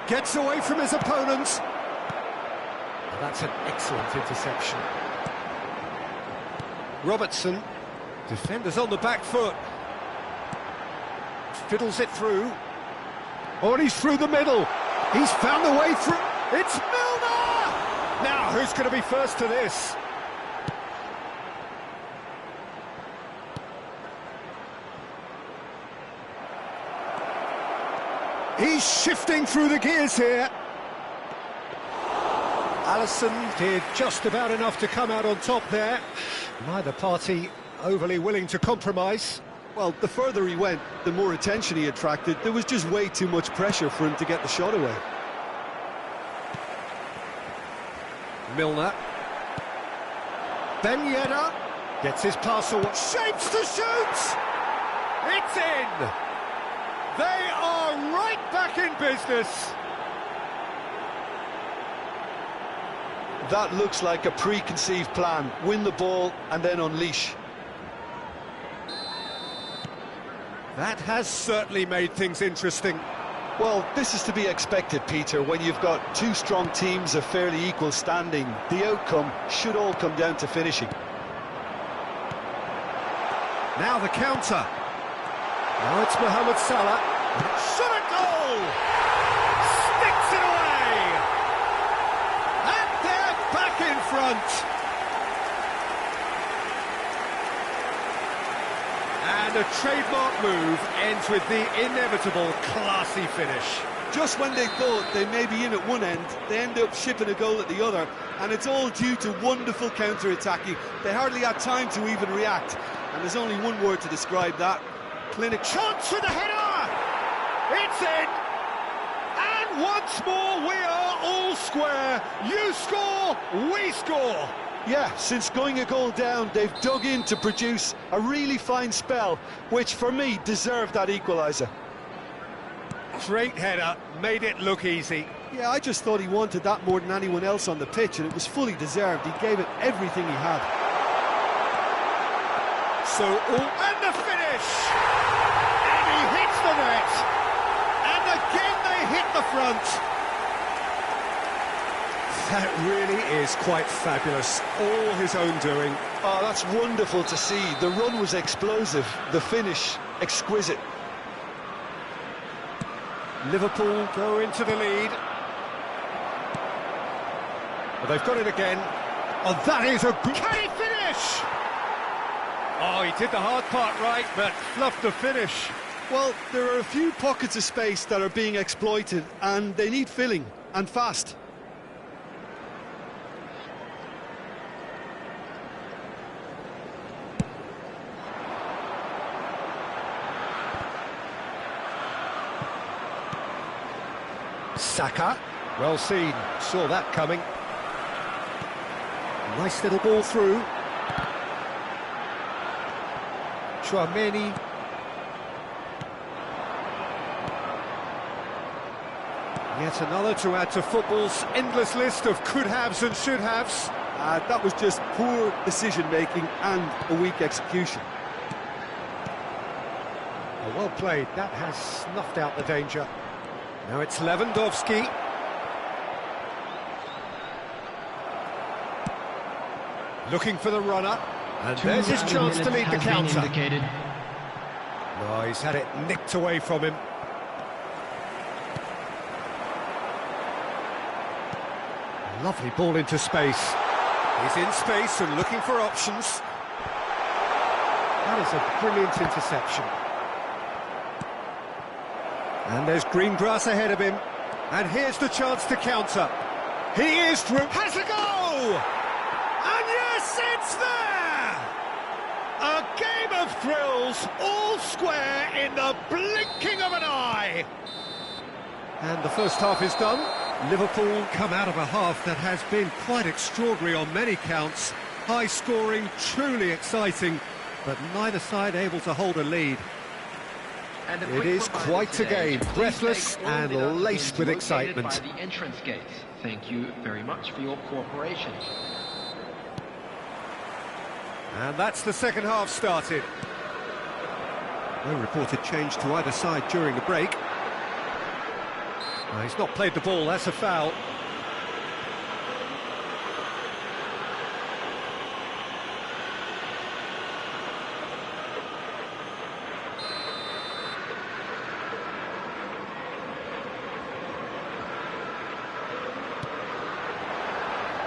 Gets away from his opponents. That's an excellent interception. Robertson. Defenders on the back foot. Fiddles it through. Oh, and he's through the middle. He's found a way through. It's Milner! Now, who's going to be first to this? He's shifting through the gears here. Alisson did just about enough to come out on top there. Neither party overly willing to compromise. Well, the further he went, the more attention he attracted. There was just way too much pressure for him to get the shot away. Milner. Ben Yedder gets his pass away. Shapes to shoot! It's in! They are right back in business. That looks like a preconceived plan. Win the ball and then unleash. That has certainly made things interesting. Well, this is to be expected, Peter, when you've got two strong teams of fairly equal standing. The outcome should all come down to finishing. Now the counter. Now it's Mohamed Salah. Shot a goal! Sticks it away! And they're back in front. And a trademark move ends with the inevitable classy finish. Just when they thought they may be in at one end, they end up shipping a goal at the other, and it's all due to wonderful counter-attacking. They hardly had time to even react, and there's only one word to describe that: clinical. Chance with the header! It's in! And once more we are all square. You score, we score. Yeah, since going a goal down, they've dug in to produce a really fine spell, which for me deserved that equaliser. Great header, made it look easy. Yeah, I just thought he wanted that more than anyone else on the pitch, and it was fully deserved. He gave it everything he had. And the finish! And he hits the net! And again they hit the front! That really is quite fabulous. All his own doing. Oh, that's wonderful to see. The run was explosive, the finish exquisite. Liverpool go into the lead. Well, they've got it again. Oh, that is a good... Can he finish? Oh, he did the hard part right, but fluffed the finish. Well, there are a few pockets of space that are being exploited, and they need filling, and fast. Saka, well seen, saw that coming. Nice little ball through. Chouameni. Yet another to add to football's endless list of could-haves and should-haves. That was just poor decision-making and a weak execution. Oh, well played, that has snuffed out the danger. Now it's Lewandowski. Looking for the runner. And there's his chance to lead the counter. No, he's had it nicked away from him. Lovely ball into space. He's in space and looking for options. That is a brilliant interception. And there's green grass ahead of him. And here's the chance to counter. He is through. Has a go! And yes, it's there! A game of thrills, all square in the blinking of an eye. And the first half is done. Liverpool come out of a half that has been quite extraordinary on many counts. High scoring, truly exciting, but neither side able to hold a lead. It is quite a game, breathless and laced with excitement. By the entrance gates. Thank you very much for your cooperation. And that's the second half started. No reported change to either side during the break. He's not played the ball, that's a foul.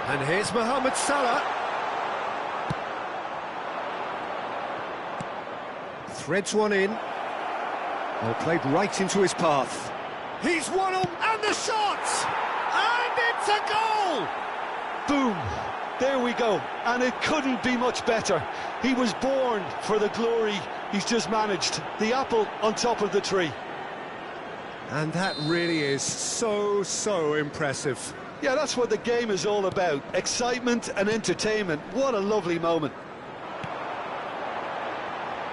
And here's Mohamed Salah. Threads one in. Well, played right into his path. He's won on, and the shot! And it's a goal! Boom! There we go, and it couldn't be much better. He was born for the glory he's just managed. The apple on top of the tree. And that really is so impressive. Yeah, that's what the game is all about. Excitement and entertainment. What a lovely moment.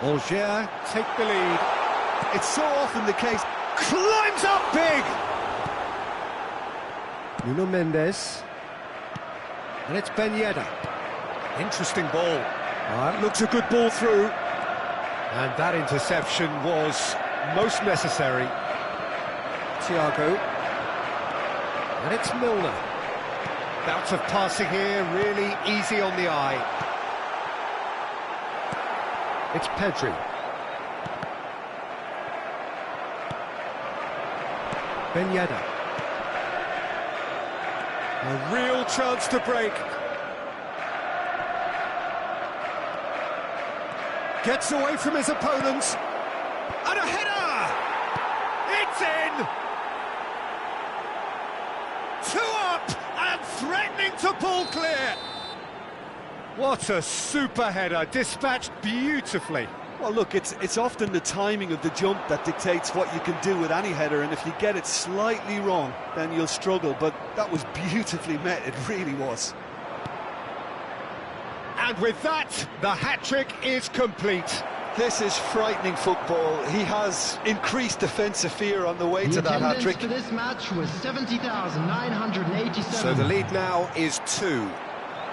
Algiers take the lead. It's so often the case. Climbs up big! Nuno Mendes. And it's Ben Yedder. Interesting ball. It looks a good ball through. And that interception was most necessary. Thiago. And it's Milner. Bouts of passing here, really easy on the eye. It's Pedri. Ben Yedder. A real chance to break. Gets away from his opponents. And a header! It's in! 2 up and threatening to pull clear. What a super header, dispatched beautifully. Well, look, it's often the timing of the jump that dictates what you can do with any header, and if you get it slightly wrong, then you'll struggle, but that was beautifully met, it really was. And with that, the hat-trick is complete. This is frightening football. He has increased defensive fear on the way to that hat-trick. The attendance for this match was 70,987. So the lead now is 2.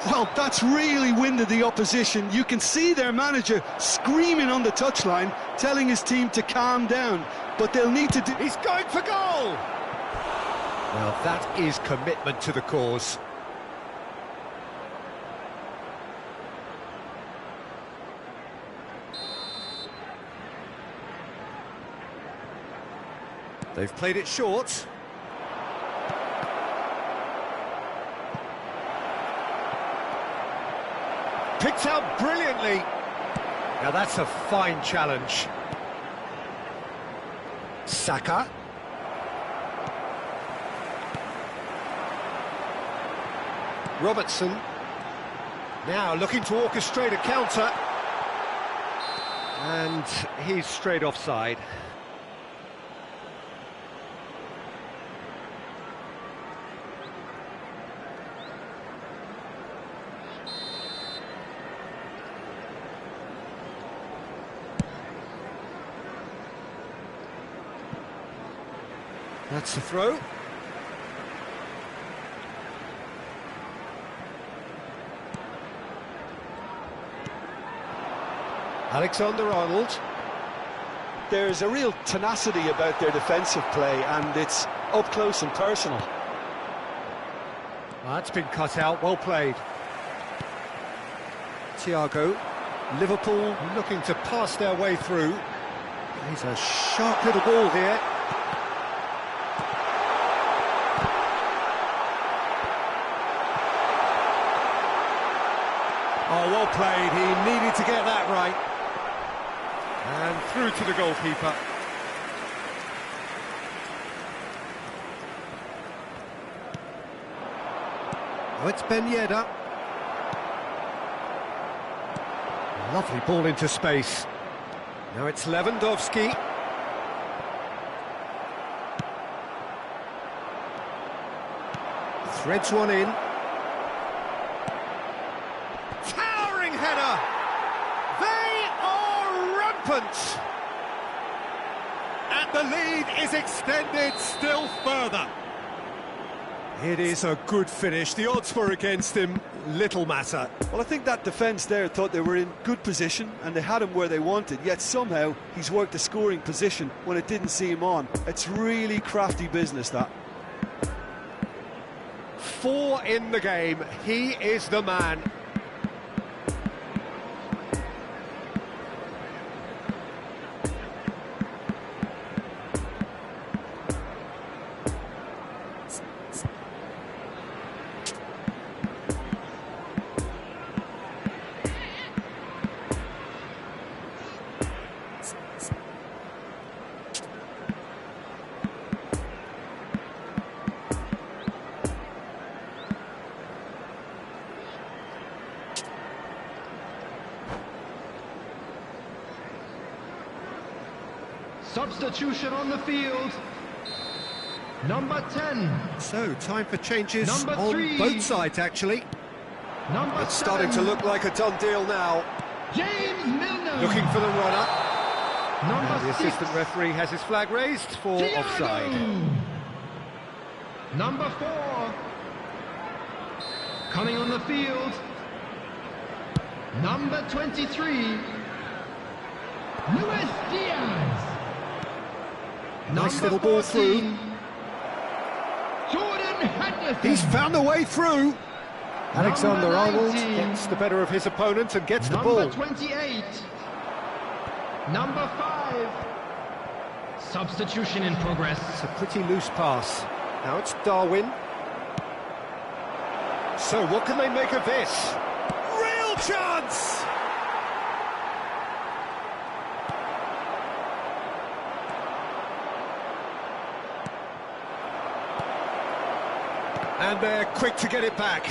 Well, that's really winded the opposition. You can see their manager screaming on the touchline, telling his team to calm down. But they'll need to do... He's going for goal! Well, that is commitment to the cause. They've played it short. Picked out brilliantly. Now that's a fine challenge. Saka. Robertson. Now looking to orchestrate a counter. And he's straight offside. That's the throw. Alexander-Arnold. There's a real tenacity about their defensive play, and it's up close and personal. That's been cut out, well played. Thiago. Liverpool looking to pass their way through. He's a sharp little ball here. Oh, well played, he needed to get that right. And through to the goalkeeper. Oh, it's Ben Yedder. Lovely ball into space. Now it's Lewandowski. Threads one in. Towering header! They are rampant! And the lead is extended still further. It is a good finish. The odds were against him. Little matter. Well, I think that defence there thought they were in good position and they had him where they wanted, yet somehow he's worked a scoring position when it didn't see him on. It's really crafty business, that. 4 in the game. He is the man. Substitution on the field. Number 10. So, time for changes Number on 3. both sides, actually. Number It's 7. starting to look like a done deal now. James Milner. Looking for the runner. Number And the 6. assistant referee has his flag raised for Thiago. offside. Number 4. Coming on the field. Number 23. Luis Diaz. Nice Number little ball 14, Jordan Henderson. He's found a way through. Alexander-Arnold 19. gets the better of his opponent and gets the Number ball. 28. Number 5. Substitution in progress. It's a pretty loose pass. Now it's Darwin. So what can they make of this? Real chance! And they're quick to get it back.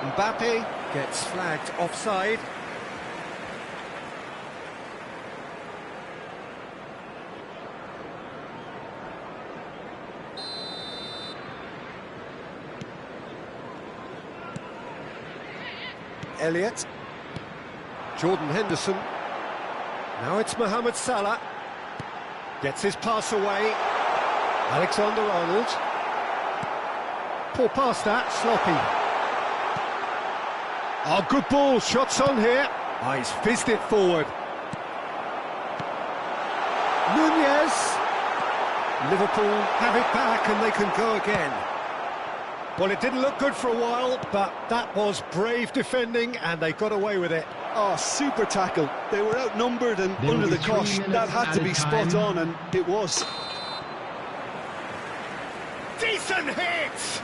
Mbappe gets flagged offside. Elliott. Jordan Henderson. Now it's Mohamed Salah. Gets his pass away. Alexander-Arnold. Poor pass that, sloppy. Oh, good ball, shots on here. Oh, he's fizzed it forward. Nunez. Liverpool have it back and they can go again. Well, it didn't look good for a while, but that was brave defending and they got away with it. Oh, super tackle. They were outnumbered and under the cosh. That had to be spot on, and it was. Decent hit!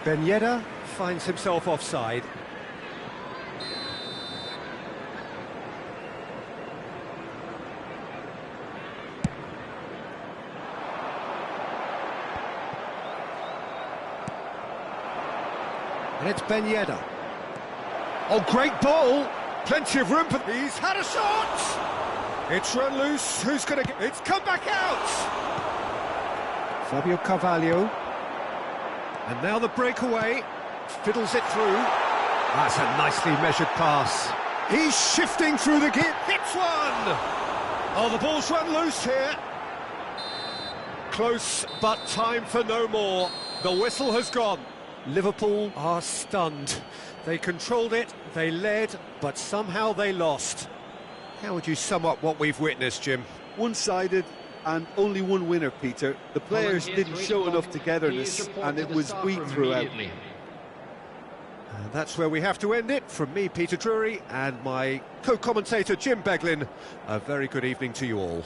Ben Yedder finds himself offside. And it's Ben Yedder. Oh, great ball! Plenty of room for... He's had a shot! It's run loose. Who's going to get... It's come back out! Fabio Carvalho. And now the breakaway. Fiddles it through. That's a nicely measured pass. He's shifting through the gear. Hits one! Oh, the ball's run loose here. Close, but time for no more. The whistle has gone. Liverpool are stunned. They controlled it, they led, but somehow they lost. How would you sum up what we've witnessed, Jim? One-sided and only one winner, Peter. The players didn't show enough togetherness and it was weak throughout. And that's where we have to end it. From me, Peter Drury, and my co-commentator, Jim Beglin, a very good evening to you all.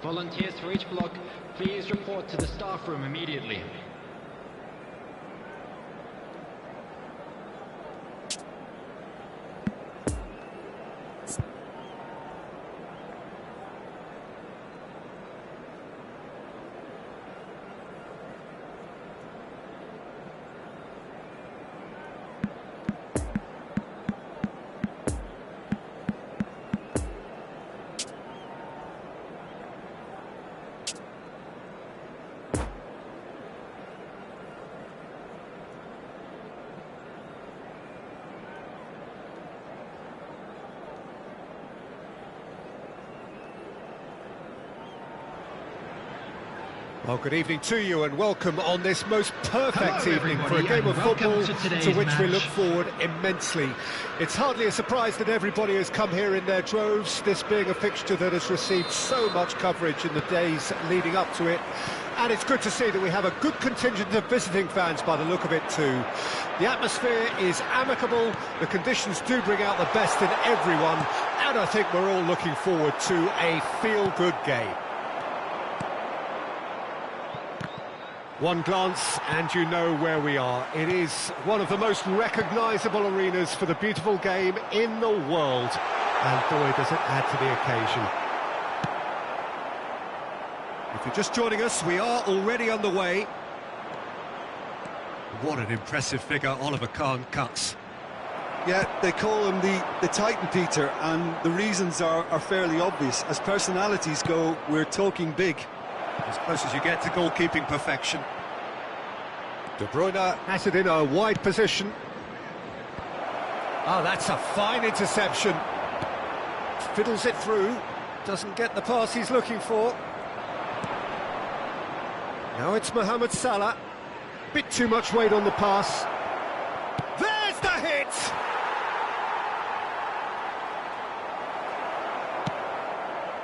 Volunteers for each block, please report to the staff room immediately. Well, good evening to you and welcome on this most perfect Hello, evening for a everybody, game of and welcome football to to which today's we match. look forward immensely. It's hardly a surprise that everybody has come here in their droves, this being a fixture that has received so much coverage in the days leading up to it. And it's good to see that we have a good contingent of visiting fans by the look of it too. The atmosphere is amicable, the conditions do bring out the best in everyone, and I think we're all looking forward to a feel-good game. One glance and you know where we are. It is one of the most recognisable arenas for the beautiful game in the world. And boy, does it add to the occasion. If you're just joining us, we are already underway. What an impressive figure Oliver Kahn cuts. Yeah, they call him the Titan, Peter, and the reasons are fairly obvious. As personalities go, we're talking big. As close as you get to goalkeeping perfection. De Bruyne has it in a wide position. Oh, that's a fine interception. Fiddles it through. Doesn't get the pass he's looking for. Now it's Mohamed Salah. Bit too much weight on the pass. There's the hit!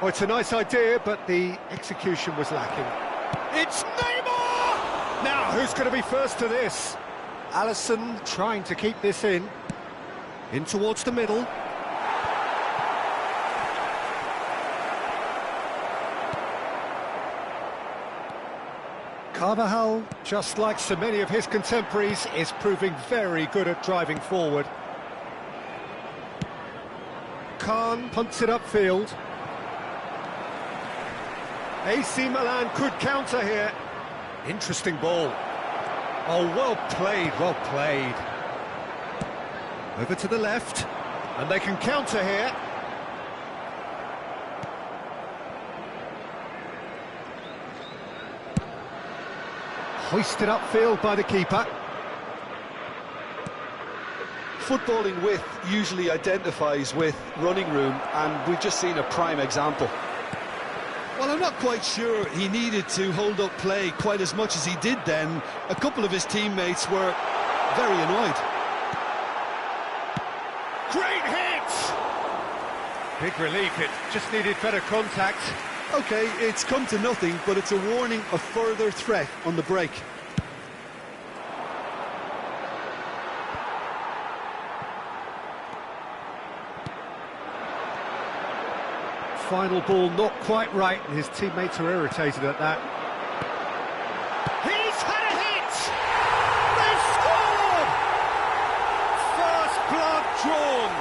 Oh, it's a nice idea, but the execution was lacking. It's Neymar! Now, who's going to be first to this? Alisson trying to keep this in towards the middle. Carvajal, just like so many of his contemporaries, is proving very good at driving forward. Kahn punts it upfield. AC Milan could counter here. Interesting ball. Oh, well played, well played. Over to the left, and they can counter here. Hoisted upfield by the keeper. Footballing width usually identifies with running room, and we've just seen a prime example. Well, I'm not quite sure he needed to hold up play quite as much as he did then. A couple of his teammates were very annoyed. Great hit! Big relief, it just needed better contact. OK, it's come to nothing, but it's a warning of further threat on the break. Final ball not quite right, and his teammates are irritated at that. He's had a hit! They've scored! First blood drawn.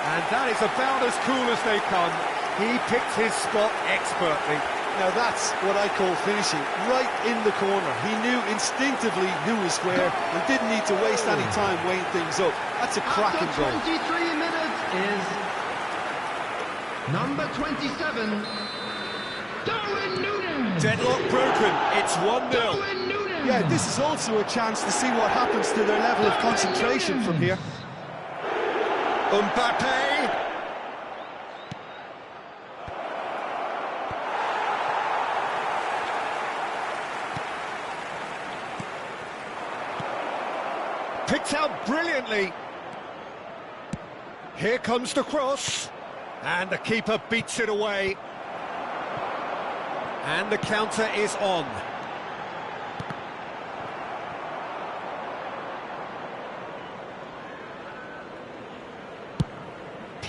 And that is about as cool as they come. He picked his spot expertly. Now that's what I call finishing, right in the corner. He knew instinctively who was where and didn't need to waste any time weighing things up. That's a cracking goal. After 23 minutes is number 27, Darwin Núñez. Deadlock broken, it's 1-0. Darwin Núñez. Yeah, this is also a chance to see what happens to their level of concentration from here. Mbappe. Picked out brilliantly. Here comes the cross. And the keeper beats it away. And the counter is on.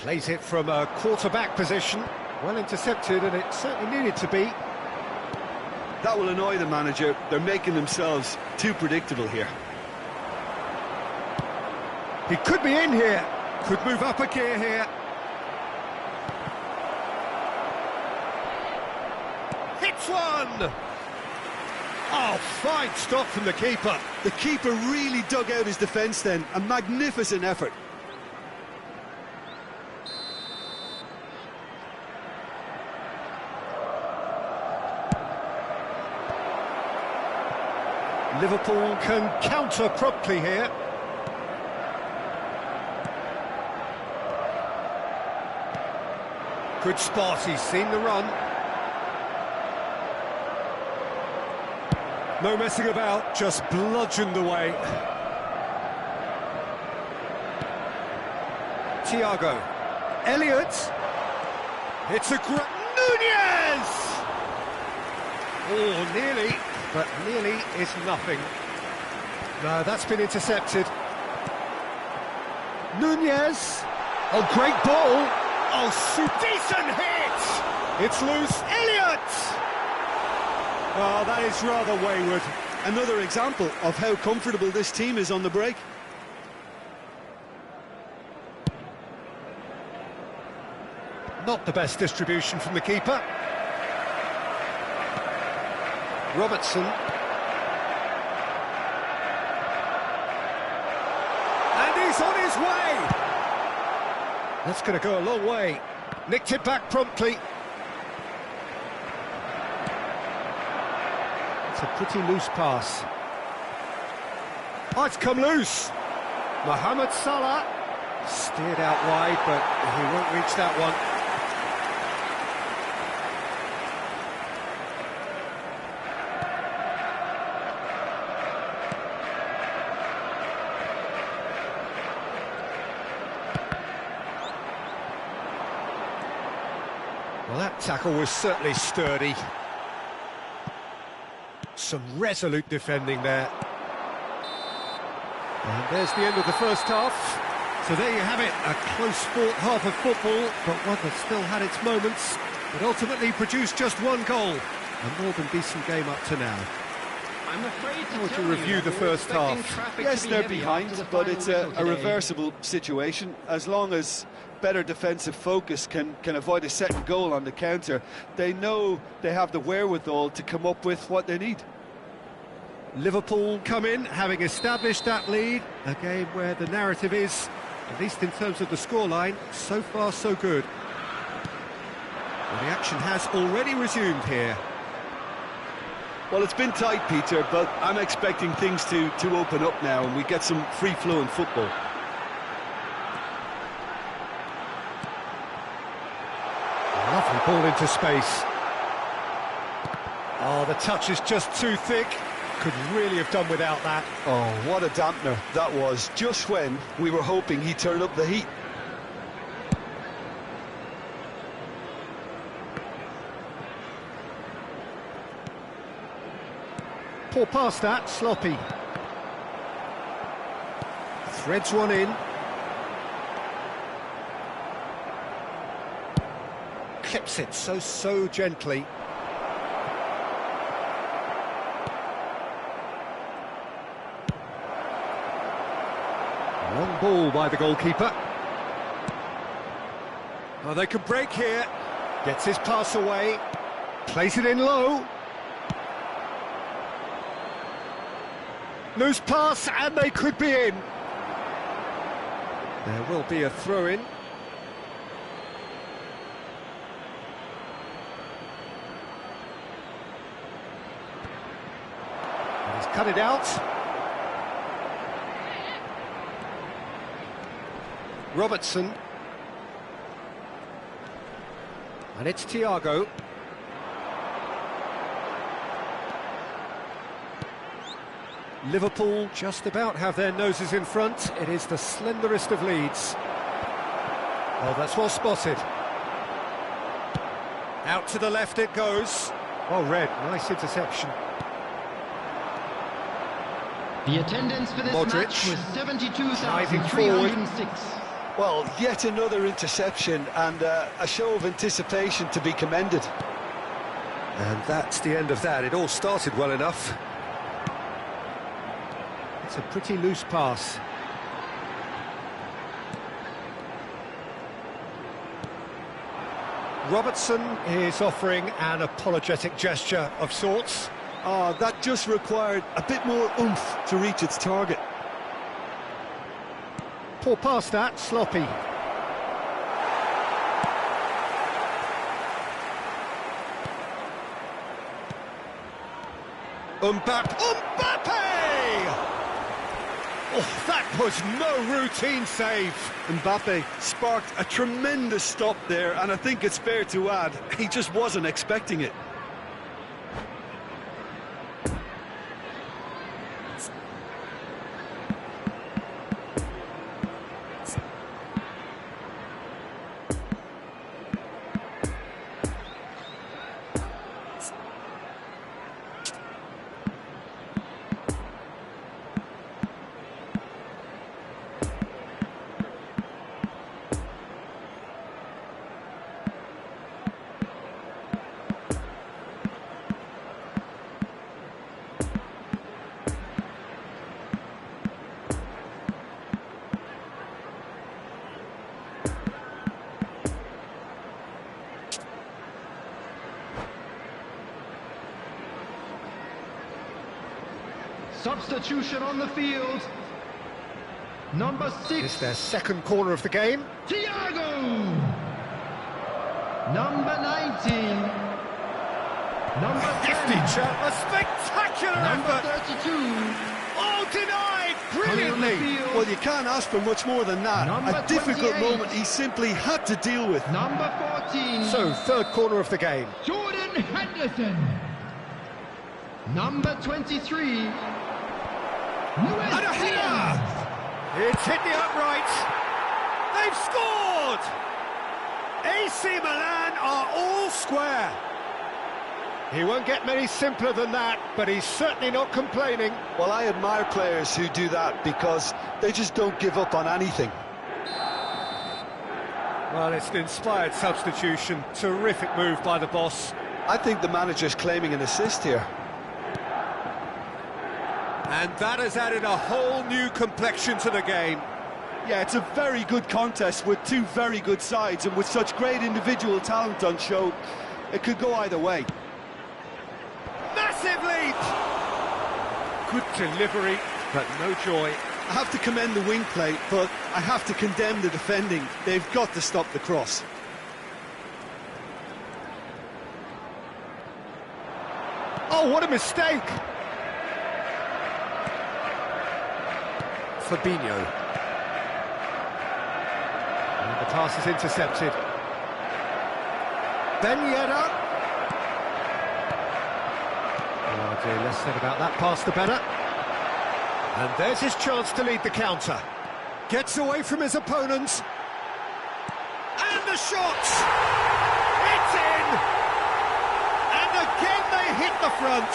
Plays it from a quarterback position. Well intercepted, and it certainly needed to be. That will annoy the manager. They're making themselves too predictable here. He could be in here. Could move up a gear here. Hits one! Oh, fine stop from the keeper. The keeper really dug out his defence then. A magnificent effort. Liverpool can counter promptly here. Good spot, he's seen the run. No messing about, just bludgeoned away. Thiago. Elliott. It's a great... Nunez! Oh, nearly, but nearly is nothing. No, that's been intercepted. Nunez. Oh, great ball. Oh, decent hit! It's loose. Elliott! Oh, that is rather wayward. Another example of how comfortable this team is on the break. Not the best distribution from the keeper. Robertson. And he's on his way! That's going to go a long way. Nicked it back promptly. It's a pretty loose pass. Oh, it's come loose. Mohamed Salah steered out wide, but he won't reach that one. Well, that tackle was certainly sturdy. Some resolute defending there. And there's the end of the first half. So there you have it, a close fought half of football, but one that still had its moments, but ultimately produced just one goal. A more than decent game up to now. I'm afraid How would you review the first half? Yes, they're behind, but it's a reversible situation. As long as better defensive focus can avoid a second goal on the counter, they know they have the wherewithal to come up with what they need. Liverpool come in, having established that lead, a game where the narrative is, at least in terms of the scoreline, so far so good. Well, the action has already resumed here. Well, it's been tight, Peter, but I'm expecting things to open up now and we get some free-flowing football. Lovely ball into space. Oh, the touch is just too thick. Could really have done without that. Oh, what a dampener that was, just when we were hoping he'd turn up the heat. Poor pass that, sloppy. Threads one in. Clips it so gently. Long ball by the goalkeeper. Oh, they can break here. Gets his pass away. Plays it in low. Loose pass, and they could be in. There will be a throw-in. And he's cut it out. Robertson. And it's Thiago. Liverpool just about have their noses in front. It is the slenderest of leads. Oh, that's well spotted. Out to the left it goes. Oh, Red, nice interception. The attendance for this Modric. match was 72,306. Well, yet another interception and a show of anticipation to be commended. And that's the end of that. It all started well enough. It's a pretty loose pass. Robertson is offering an apologetic gesture of sorts. Oh, that just required a bit more oomph to reach its target. Poor pass that, sloppy. Mbappe! Oh, that was no routine save. Mbappe sparked a tremendous stop there, and I think it's fair to add, he just wasn't expecting it. Substitution on the field. Number 6. It's their second corner of the game. Thiago. Number 19. Number 10. A spectacular Number effort. 32. Oh, denied brilliantly. Well, you can't ask for much more than that. Number A difficult 28. moment he simply had to deal with. Number 14. So, third corner of the game. Jordan Henderson. Number 23. And a header! It's hit the upright. They've scored! AC Milan are all square. He won't get many simpler than that, but he's certainly not complaining. Well, I admire players who do that because they just don't give up on anything. Well, it's an inspired substitution. Terrific move by the boss. I think the manager's claiming an assist here. And that has added a whole new complexion to the game. Yeah, it's a very good contest with two very good sides, and with such great individual talent on show, it could go either way. Massive lead! Good delivery, but no joy. I have to commend the wing play, but I have to condemn the defending. They've got to stop the cross. Oh, what a mistake! Fabinho. And the pass is intercepted. Ben Yedder. Oh dear, less said about that pass the better. And there's his chance to lead the counter. Gets away from his opponents. And the shot! It's in! And again they hit the front.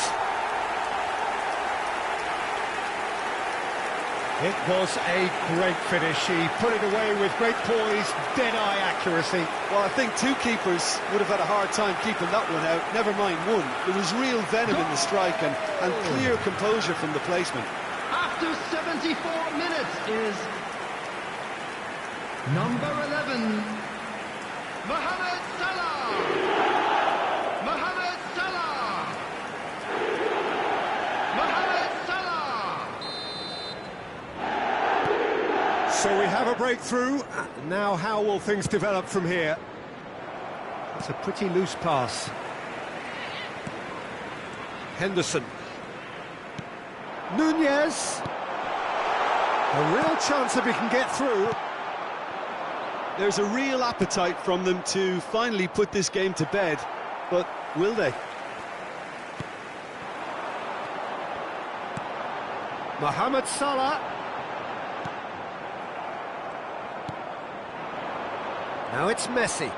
It was a great finish. He put it away with great poise, dead-eye accuracy. Well, I think two keepers would have had a hard time keeping that one out, never mind one. There was real venom in the strike and clear composure from the placement. After 74 minutes is number 11, Mohamed Salah. Mohamed Salah. Mohamed Salah. So we have a breakthrough. Now how will things develop from here? It's a pretty loose pass. Henderson. Nunez. A real chance if he can get through. There's a real appetite from them to finally put this game to bed, but will they? Mohamed Salah. Now it's Messi.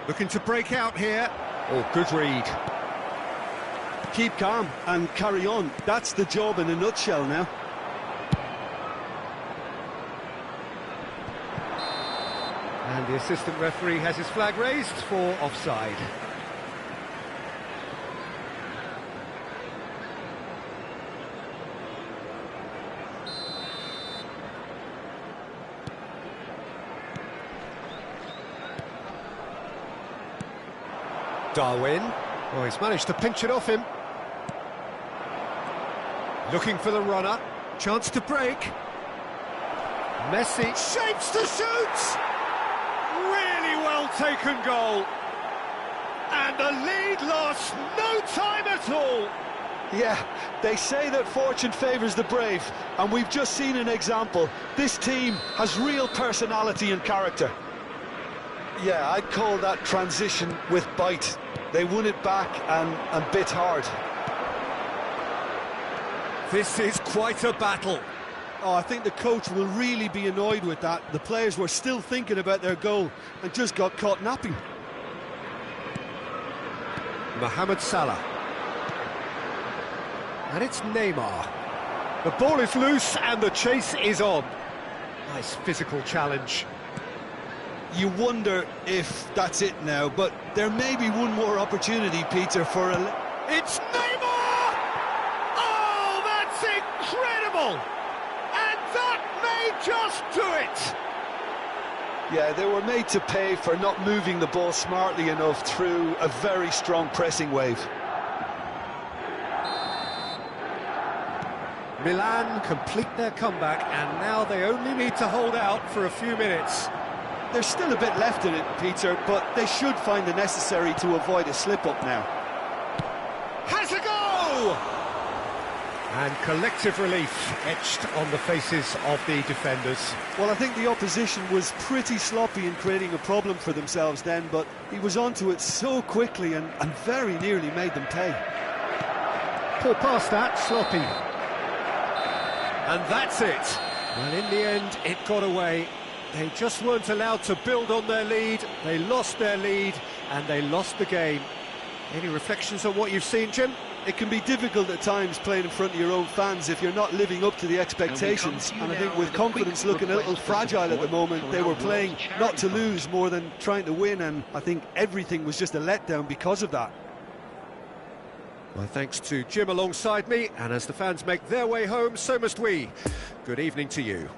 Looking to break out here. Oh, good read. Keep calm and carry on. That's the job in a nutshell now. And the assistant referee has his flag raised for offside. Darwin. Oh, he's managed to pinch it off him. Looking for the runner. Chance to break. Messi shapes to shoot! Really well taken goal. And the lead lost no time at all. Yeah, they say that fortune favours the brave, and we've just seen an example. This team has real personality and character. Yeah, I'd call that transition with bite. They won it back and bit hard. This is quite a battle. Oh, I think the coach will really be annoyed with that. The players were still thinking about their goal and just got caught napping. Mohamed Salah. And it's Neymar. The ball is loose and the chase is on. Nice physical challenge. You wonder if that's it now, but there may be one more opportunity, Peter, for a... It's Neymar! Oh, that's incredible! And that may just do it! Yeah, they were made to pay for not moving the ball smartly enough through a very strong pressing wave. Milan complete their comeback, and now they only need to hold out for a few minutes. There's still a bit left in it, Peter, but they should find the necessary to avoid a slip-up now. Has a go! And collective relief etched on the faces of the defenders. Well, I think the opposition was pretty sloppy in creating a problem for themselves then, but he was onto it so quickly and very nearly made them pay. Pull past that, sloppy. And that's it. Well, in the end, it got away. They just weren't allowed to build on their lead. They lost their lead, and they lost the game. Any reflections on what you've seen, Jim? It can be difficult at times playing in front of your own fans if you're not living up to the expectations. And I think with confidence looking a little fragile at the moment, they were playing not to lose more than trying to win, and I think everything was just a letdown because of that. Well, thanks to Jim alongside me, and as the fans make their way home, so must we. Good evening to you.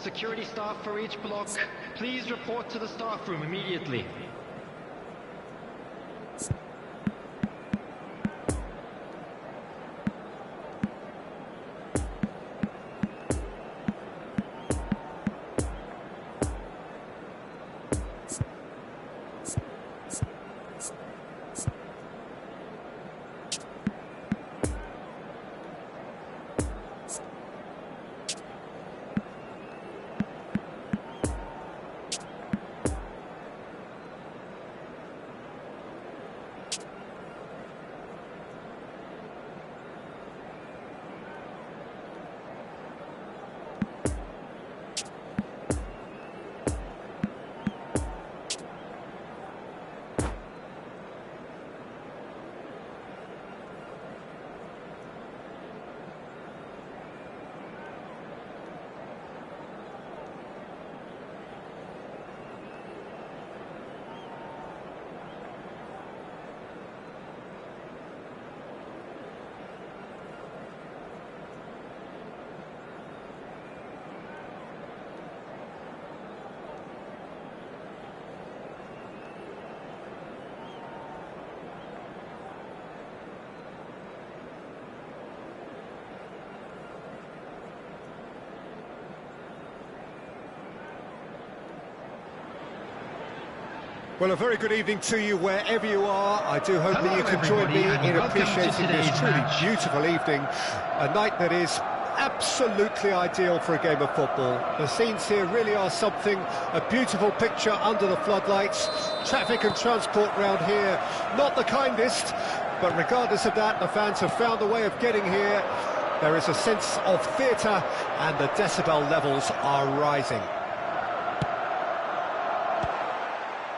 Security staff for each block, please report to the staff room immediately. Well, a very good evening to you wherever you are. I do hope that you can join me in appreciating this truly beautiful evening. A night that is absolutely ideal for a game of football. The scenes here really are something, a beautiful picture under the floodlights. Traffic and transport round here, not the kindest, but regardless of that, the fans have found a way of getting here. There is a sense of theatre and the decibel levels are rising.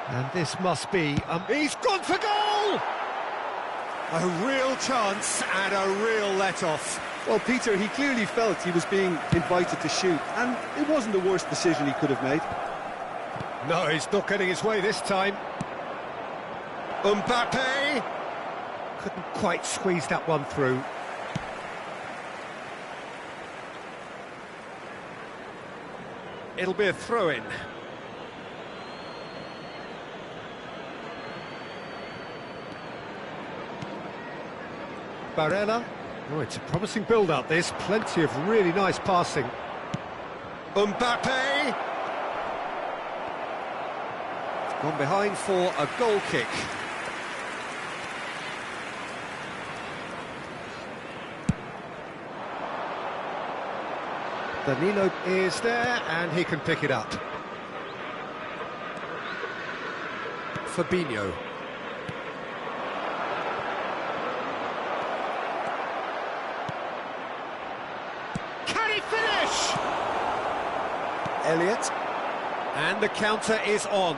And this must be... he's gone for goal! A real chance and a real let-off. Well, Peter, he clearly felt he was being invited to shoot, and it wasn't the worst decision he could have made. No, he's not getting his way this time. Mbappe! Couldn't quite squeeze that one through. It'll be a throw-in. Barella. Oh, it's a promising build-up, this. Plenty of really nice passing. Mbappe! It's gone behind for a goal kick. Danilo is there, and he can pick it up. Fabinho. Finish! Elliott, and the counter is on.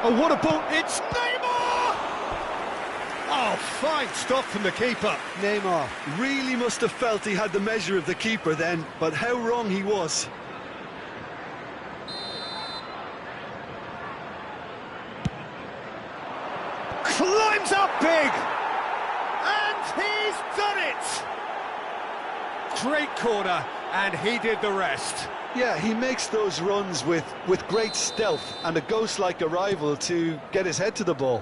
Oh, what a ball! It's Neymar! Oh, fine stop from the keeper. Neymar really must have felt he had the measure of the keeper then, but how wrong he was. Climbs up big! And he's done it! Great corner, and he did the rest. Yeah, he makes those runs with great stealth and a ghost-like arrival to get his head to the ball.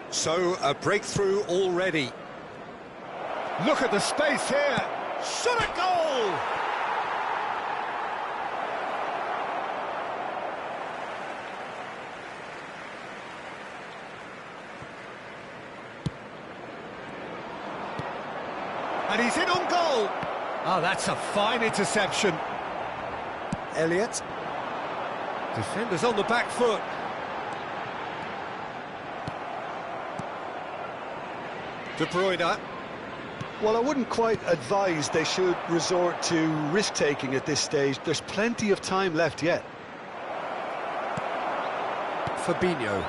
So, a breakthrough already. Look at the space here. Shot a goal! And he's in on goal. Oh, that's a fine interception. Elliott. Defenders on the back foot. De Bruyne. Well, I wouldn't quite advise they should resort to risk-taking at this stage. There's plenty of time left yet. Fabinho.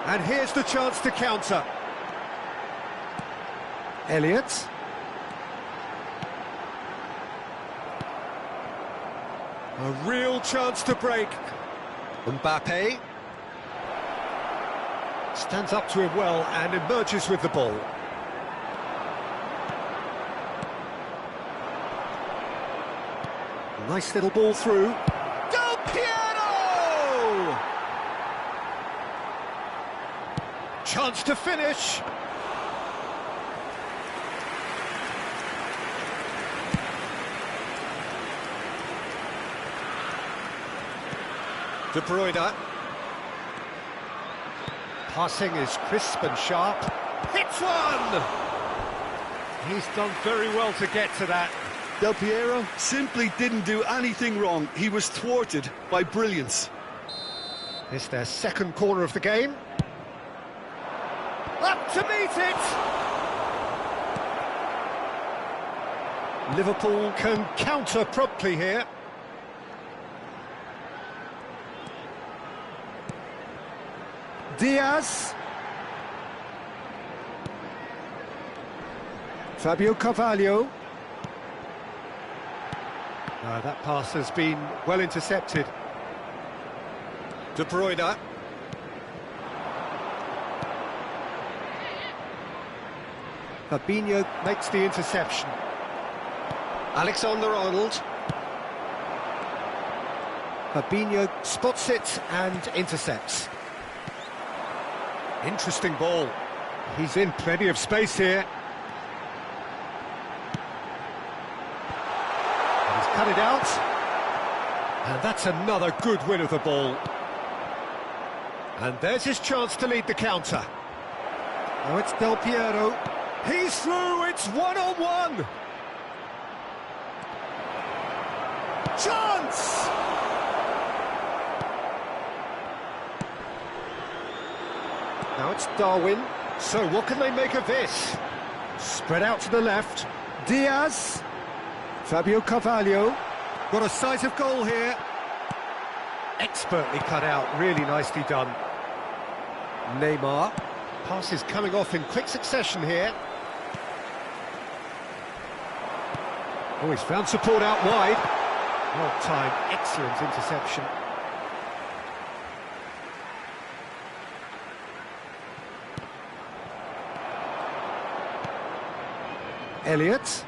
And here's the chance to counter. Elliott. A real chance to break. Mbappe stands up to him well and emerges with the ball. Nice little ball through. Del Piero! Chance to finish. De Bruyne. Passing is crisp and sharp. Hits one! He's done very well to get to that. Del Piero simply didn't do anything wrong. He was thwarted by brilliance. It's their second corner of the game. Up to meet it! Liverpool can counter promptly here. Diaz. Fabio Carvalho. That pass has been well intercepted. De Bruyne. Fabinho makes the interception. Alexander-Arnold. Fabinho spots it and intercepts. Interesting ball. He's in plenty of space here. And he's cut it out. And that's another good win of the ball. And there's his chance to lead the counter. Now it's Del Piero. He's through, it's one-on-one. Chance! Now it's Darwin. So what can they make of this? Spread out to the left. Diaz. Fabio Carvalho. Got a sight of goal here. Expertly cut out, really nicely done. Neymar. Pass is coming off in quick succession here. Oh, he's found support out wide. Well timed, excellent interception. Elliott.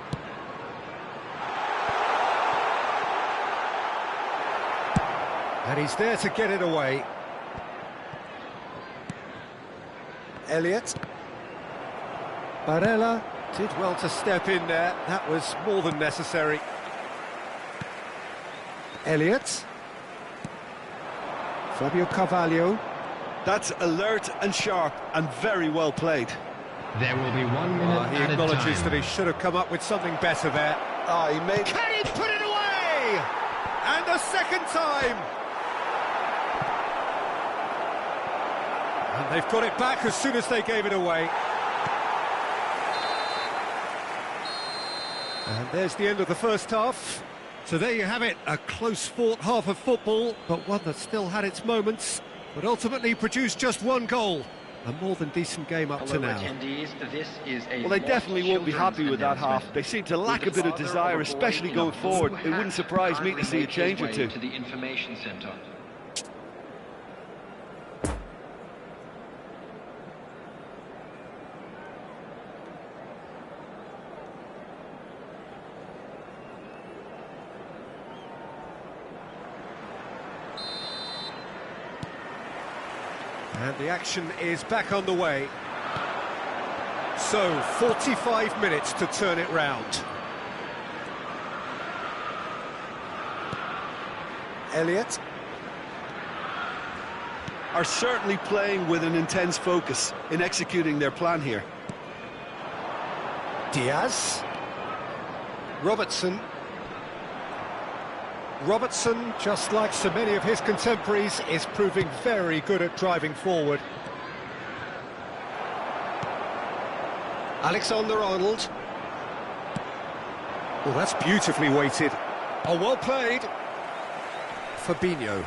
And he's there to get it away. Elliott. Barella did well to step in there. That was more than necessary. Elliott. Fabio Carvalho. That's alert and sharp and very well played. There will be 1 minute He acknowledges that he should have come up with something better there. He made... Can he put it away? And a second time! And they've got it back as soon as they gave it away. And there's the end of the first half. So there you have it, a close-fought half of football, but one that still had its moments, but ultimately produced just one goal. A more than decent game up to now. Attendees, this is a Well, they definitely won't be happy with that half. They seem to lack a bit of desire, especially going forward. It wouldn't surprise me to see a change or two. To the information centre. And the action is back on the way. So, 45 minutes to turn it round. Elliott. Are certainly playing with an intense focus in executing their plan here. Diaz. Robertson. Robertson, just like so many of his contemporaries, is proving very good at driving forward. Alexander-Arnold. Oh, that's beautifully weighted. Oh, well played. Fabinho.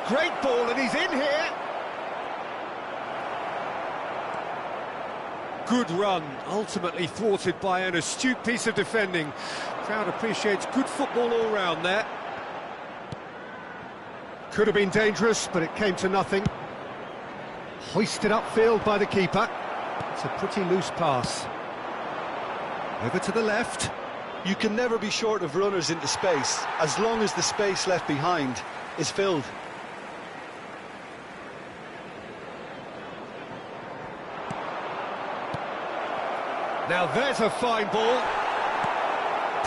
Great ball, and he's in here. Good run, ultimately thwarted by an astute piece of defending. Crowd appreciates good football all round there. Could have been dangerous, but it came to nothing. Hoisted upfield by the keeper. It's a pretty loose pass. Over to the left. You can never be short of runners into space, as long as the space left behind is filled. Now there's a fine ball.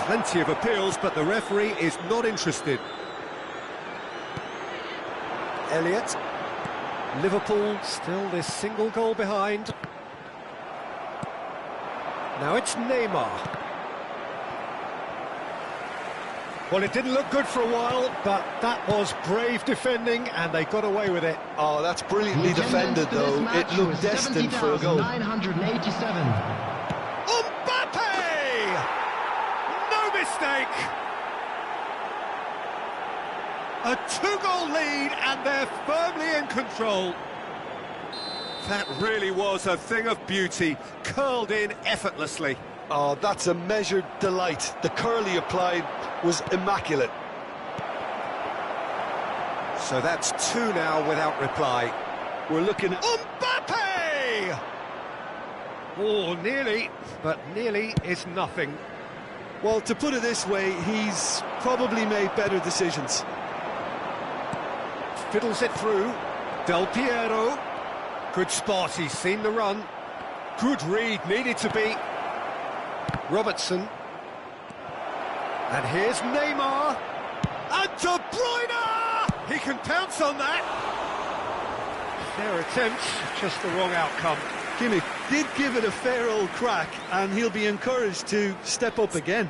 Plenty of appeals, but the referee is not interested. Elliott. Liverpool still this single goal behind. Now it's Neymar. Well, it didn't look good for a while, but that was brave defending, and they got away with it. Oh, that's brilliantly defended, though. It looked destined for a goal. 987. Mbappe! No mistake! A two-goal lead, and they're firmly in control. That really was a thing of beauty, curled in effortlessly. Oh, that's a measured delight. The curl he applied was immaculate. So that's two now without reply. We're looking at... Mbappe! Oh, nearly, but nearly is nothing. Well, to put it this way, he's probably made better decisions. Fiddles it through. Del Piero. Good spot, he's seen the run. Good read, needed to be. Robertson. And here's Neymar. And De Bruyne! He can pounce on that. Fair attempt, just the wrong outcome. Kimmich did give it a fair old crack, and he'll be encouraged to step up again.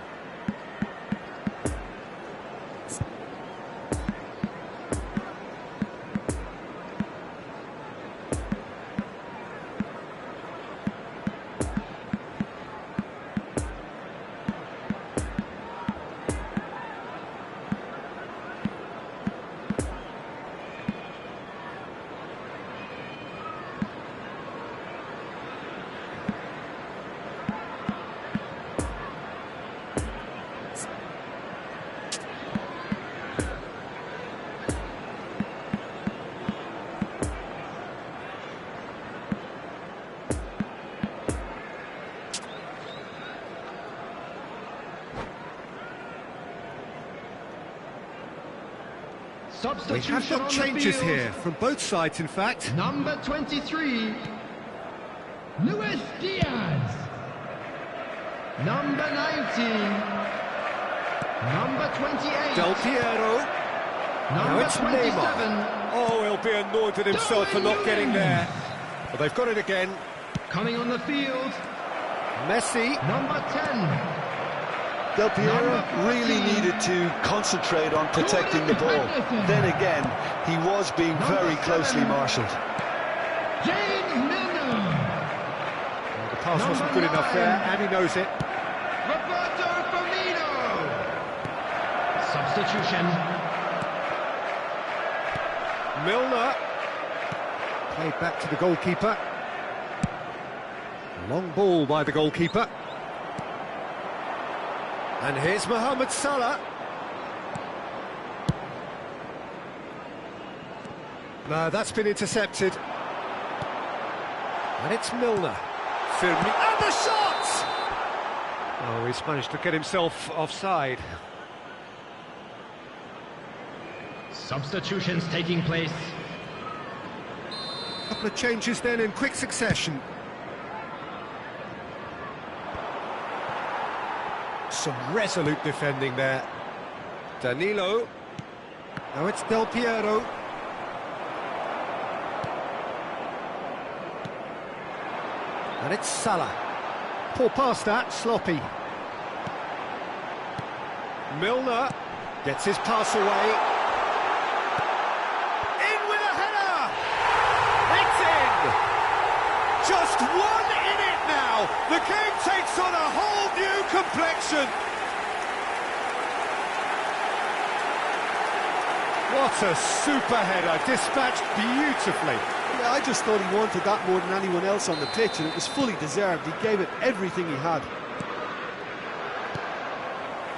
We have got changes here, from both sides in fact. Number 23, Luis Diaz. Number 19, number 28, Del Piero. Now number it's 27. Neymar. Oh, he'll be annoyed with himself for not getting there. But they've got it again. Coming on the field, Messi. number 10. Del Piero really needed to concentrate on protecting the ball. Then again, he was being very closely marshalled. James Milner. The pass wasn't good enough there, and he knows it. Roberto Firmino. Substitution. Milner. Played back to the goalkeeper. Long ball by the goalkeeper. And here's Mohamed Salah. No, that's been intercepted. And it's Milner. And the shot! Oh, he's managed to get himself offside. Substitutions taking place. A couple of changes then in quick succession. Some resolute defending there. Danilo. Now it's Del Piero. And it's Salah. Poor pass that, sloppy. Milner gets his pass away. In with a header! It's in! Just one in it now! The game takes on a whole new complexion! What a super header, dispatched beautifully. Yeah, I just thought he wanted that more than anyone else on the pitch, and it was fully deserved. He gave it everything he had.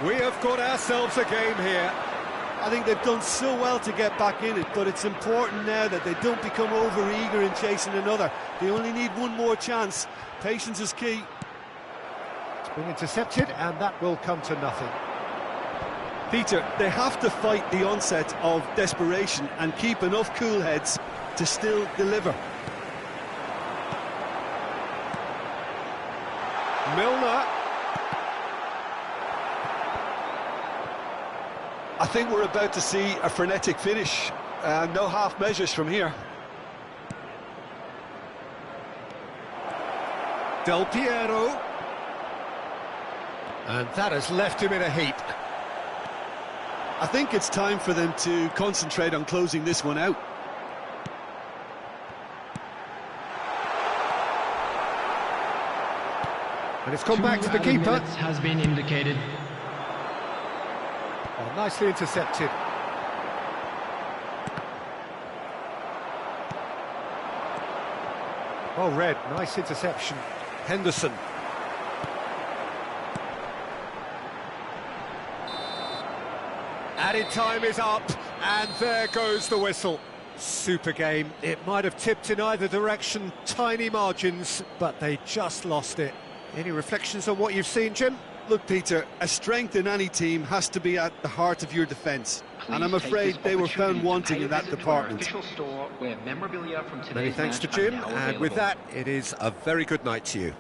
We have got ourselves a game here. I think they've done so well to get back in it, but it's important now that they don't become over-eager in chasing another. They only need one more chance. Patience is key. Been intercepted, and that will come to nothing. Peter, they have to fight the onset of desperation and keep enough cool heads to still deliver. Milner. I think we're about to see a frenetic finish. No half measures from here. Del Piero. And that has left him in a heap. I think it's time for them to concentrate on closing this one out. And it's come back to the keeper. Has been indicated. Oh, nicely intercepted. Well read, nice interception. Henderson. Added time is up, and there goes the whistle. Super game. It might have tipped in either direction, tiny margins, but they just lost it. Any reflections on what you've seen, Jim? Look, Peter, a strength in any team has to be at the heart of your defence. And I'm afraid they were found wanting in that department. Store where memorabilia from Many thanks to Jim, and with that, it is a very good night to you.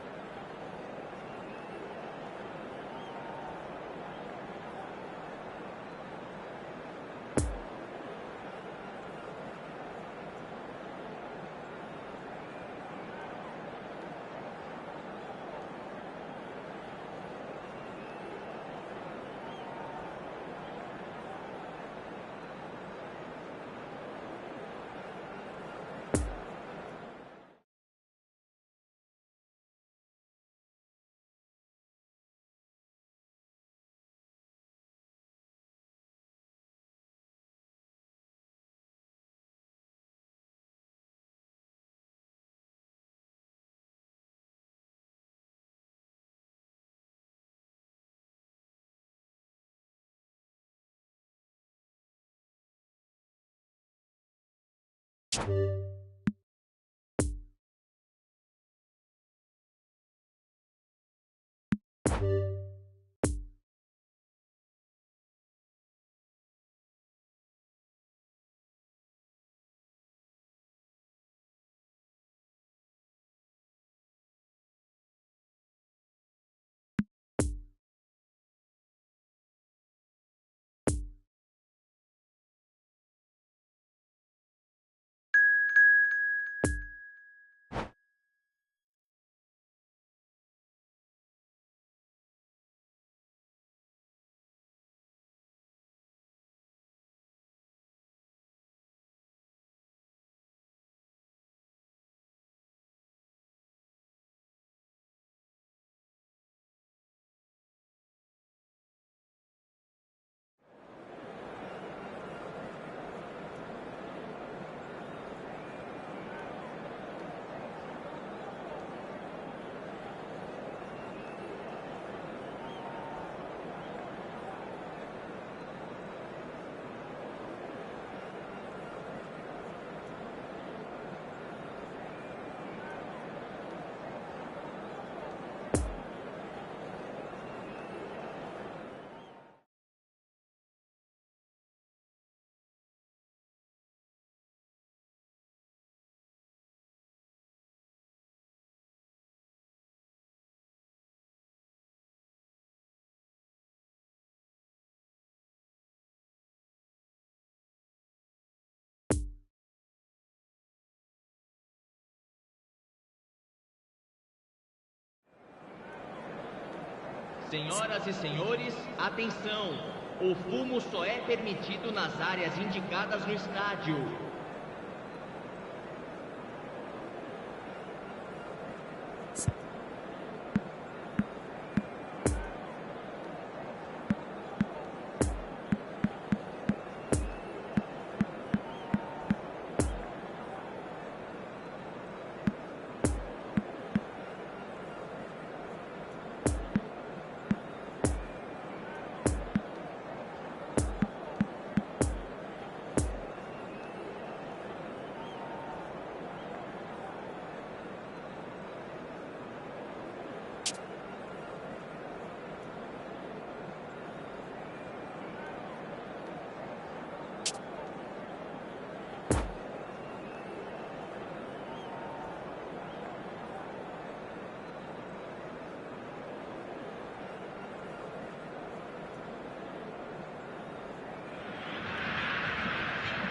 Senhoras e senhores, atenção! O fumo só é permitido nas áreas indicadas no estádio.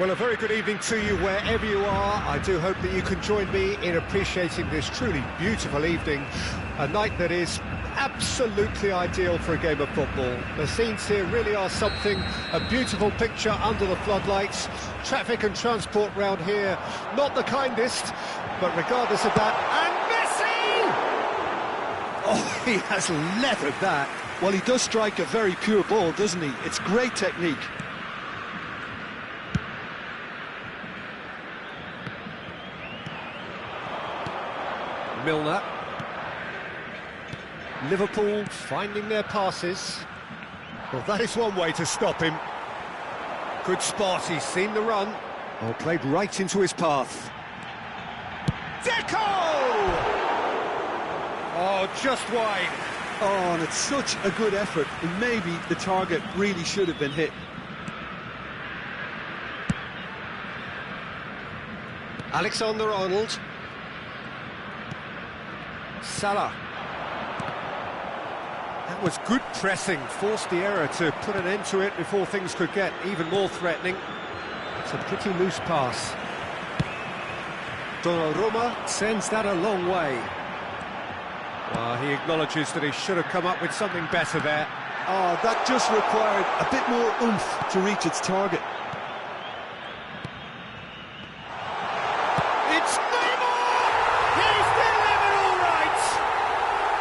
Well, a very good evening to you wherever you are. I do hope that you can join me in appreciating this truly beautiful evening. A night that is absolutely ideal for a game of football. The scenes here really are something. A beautiful picture under the floodlights. Traffic and transport round here, not the kindest, but regardless of that, and Messi! Oh, he has leathered that. Well, he does strike a very pure ball, doesn't he? It's great technique. Milner. Liverpool finding their passes. Well, that is one way to stop him. Good spot, he's seen the run. Oh, played right into his path. Deco! Oh, just wide. Oh, and it's such a good effort. And maybe the target really should have been hit. Alexander-Arnold. Salah. That was good pressing, forced the error to put an end to it before things could get even more threatening. It's a pretty loose pass. Donnarumma sends that a long way. He acknowledges that he should have come up with something better there. Oh, that just required a bit more oomph to reach its target. It's Neymar! He's delivered all right!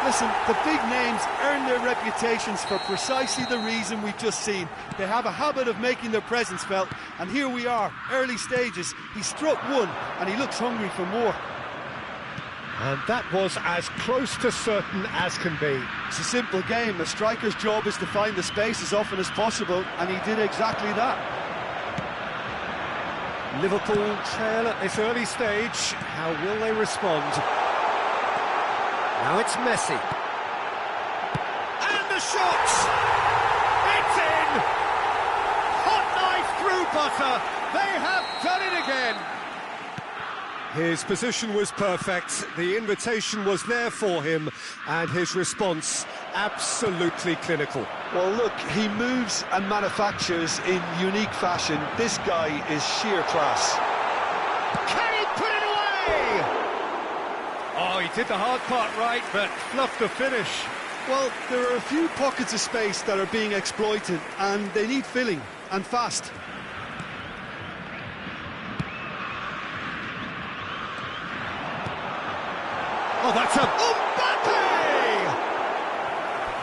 Listen, the big names earn their reputations for precisely the reason we've just seen. They have a habit of making their presence felt, and here we are, early stages. He struck one, and he looks hungry for more. And that was as close to certain as can be. It's a simple game. A striker's job is to find the space as often as possible, and he did exactly that. Liverpool trail at this early stage. How will they respond? Now it's Messi. And the shot! It's in! Hot knife through butter. They have done it again. His position was perfect, the invitation was there for him, and his response absolutely clinical. Well, look, he moves and manufactures in unique fashion. This guy is sheer class. Can he put it away? Oh, he did the hard part right, but fluffed the finish. Well, there are a few pockets of space that are being exploited, and they need filling, and fast. Oh, that's a Mbappe!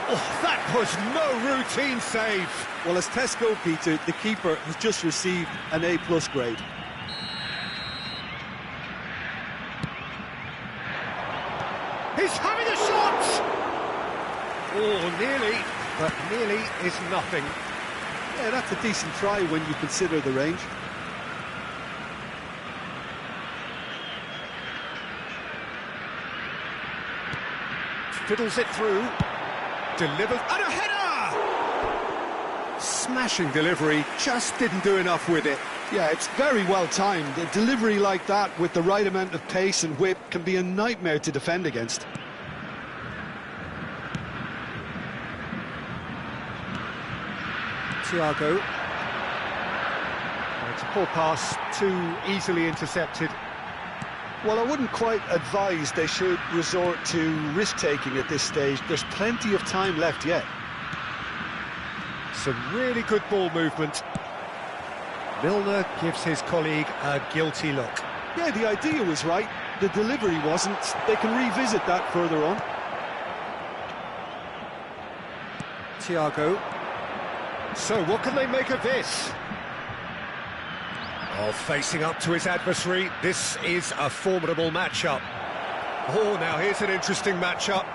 Oh, that was no routine save. Well, as Tesco, Peter, the keeper has just received an A+ grade. He's having a shot! Oh, nearly, but nearly is nothing. Yeah, that's a decent try when you consider the range. Fiddles it through, delivers, and a header! Smashing delivery, just didn't do enough with it. Yeah, it's very well timed. A delivery like that with the right amount of pace and whip can be a nightmare to defend against. Thiago. It's a poor pass, too easily intercepted. Well, I wouldn't quite advise they should resort to risk-taking at this stage. There's plenty of time left yet. Some really good ball movement. Milner gives his colleague a guilty look. Yeah, the idea was right. The delivery wasn't. They can revisit that further on. Thiago. So, what can they make of this? Oh, facing up to his adversary, this is a formidable matchup. Oh, now here's an interesting matchup.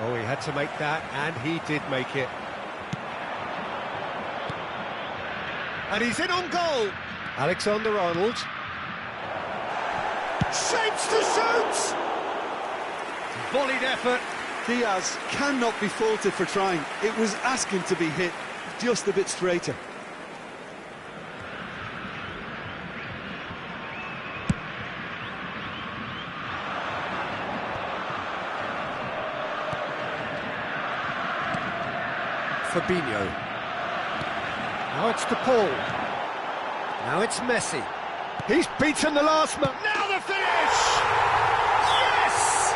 Oh, he had to make that, and he did make it. And he's in on goal. Alexander-Arnold. Shapes to shoot! Volleyed effort. Diaz cannot be faulted for trying. It was asking to be hit just a bit straighter. Fabinho. Now it's to Paul. Now it's Messi. He's beaten the last man. Now the finish! Yes!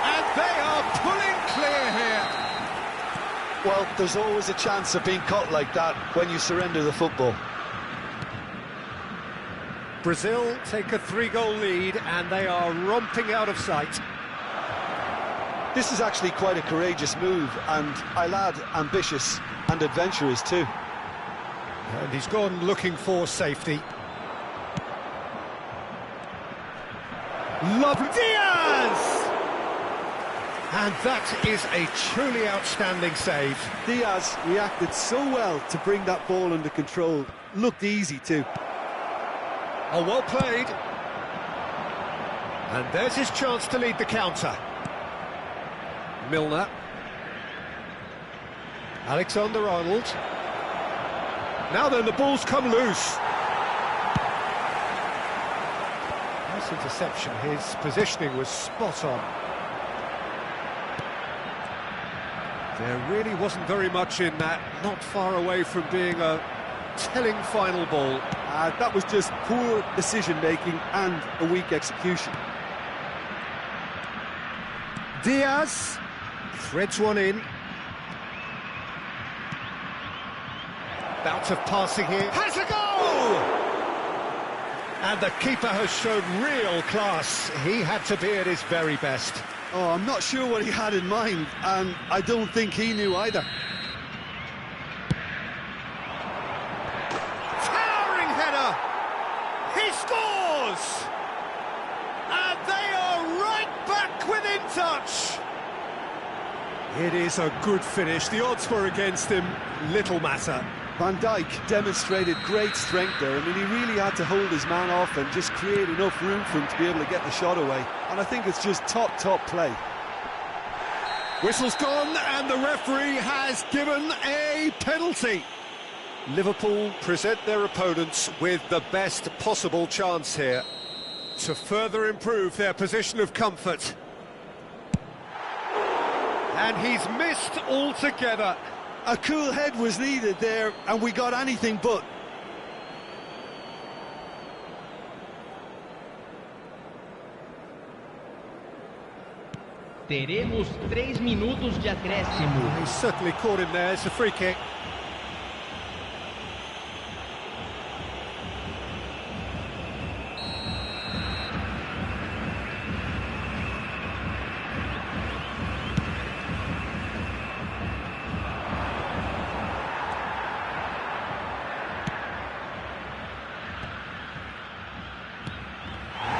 And they are pulling clear here. Well, there's always a chance of being caught like that when you surrender the football. Brazil take a 3-goal lead and they are romping out of sight. This is actually quite a courageous move, and I'll add ambitious and adventurous too. And he's gone looking for safety. Lovely Diaz! And that is a truly outstanding save. Diaz reacted so well to bring that ball under control. Looked easy too. Oh, well played. And there's his chance to lead the counter. Milner. Alexander-Arnold. Now then, the ball's come loose. Nice interception. His positioning was spot on. There really wasn't very much in that, not far away from being a telling final ball. That was just poor decision-making and a weak execution. Diaz threads one in. Bout of passing here. Has a goal! And the keeper has shown real class. He had to be at his very best. Oh, I'm not sure what he had in mind, and I don't think he knew either. Towering header! He scores! And they are right back within touch! It is a good finish. The odds were against him. Little matter. Van Dijk demonstrated great strength there. I mean, he really had to hold his man off and just create enough room for him to be able to get the shot away. And I think it's just top play. Whistle's gone and the referee has given a penalty. Liverpool present their opponents with the best possible chance here to further improve their position of comfort. And he's missed altogether. A cool head was needed there, and we got anything but. Teremos 3 minutos de acréscimo. He certainly caught him there. It's a free kick.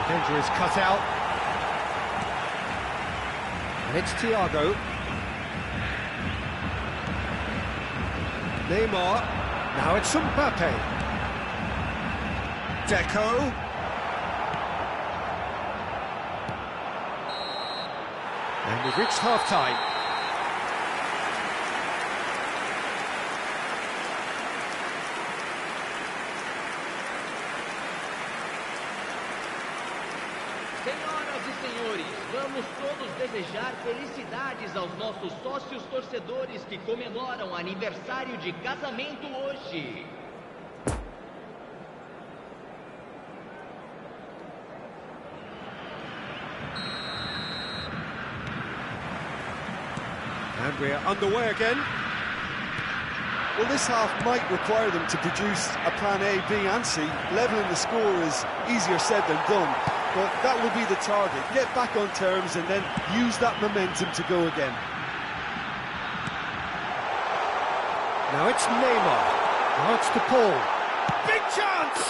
Danger is cut out. And it's Thiago. Neymar. Now it's Mbappe. Deco. And we've reached half-time. Senhoras e senhores, vamos todos desejar felicidades aos nossos sócios torcedores que comemoram aniversário de casamento hoje. And we're underway again. Well, this half might require them to produce a plan A, B and C. Levelling the score is easier said than done, but that will be the target. Get back on terms and then use that momentum to go again. Now it's Neymar. Now it's DePaul. Big chance!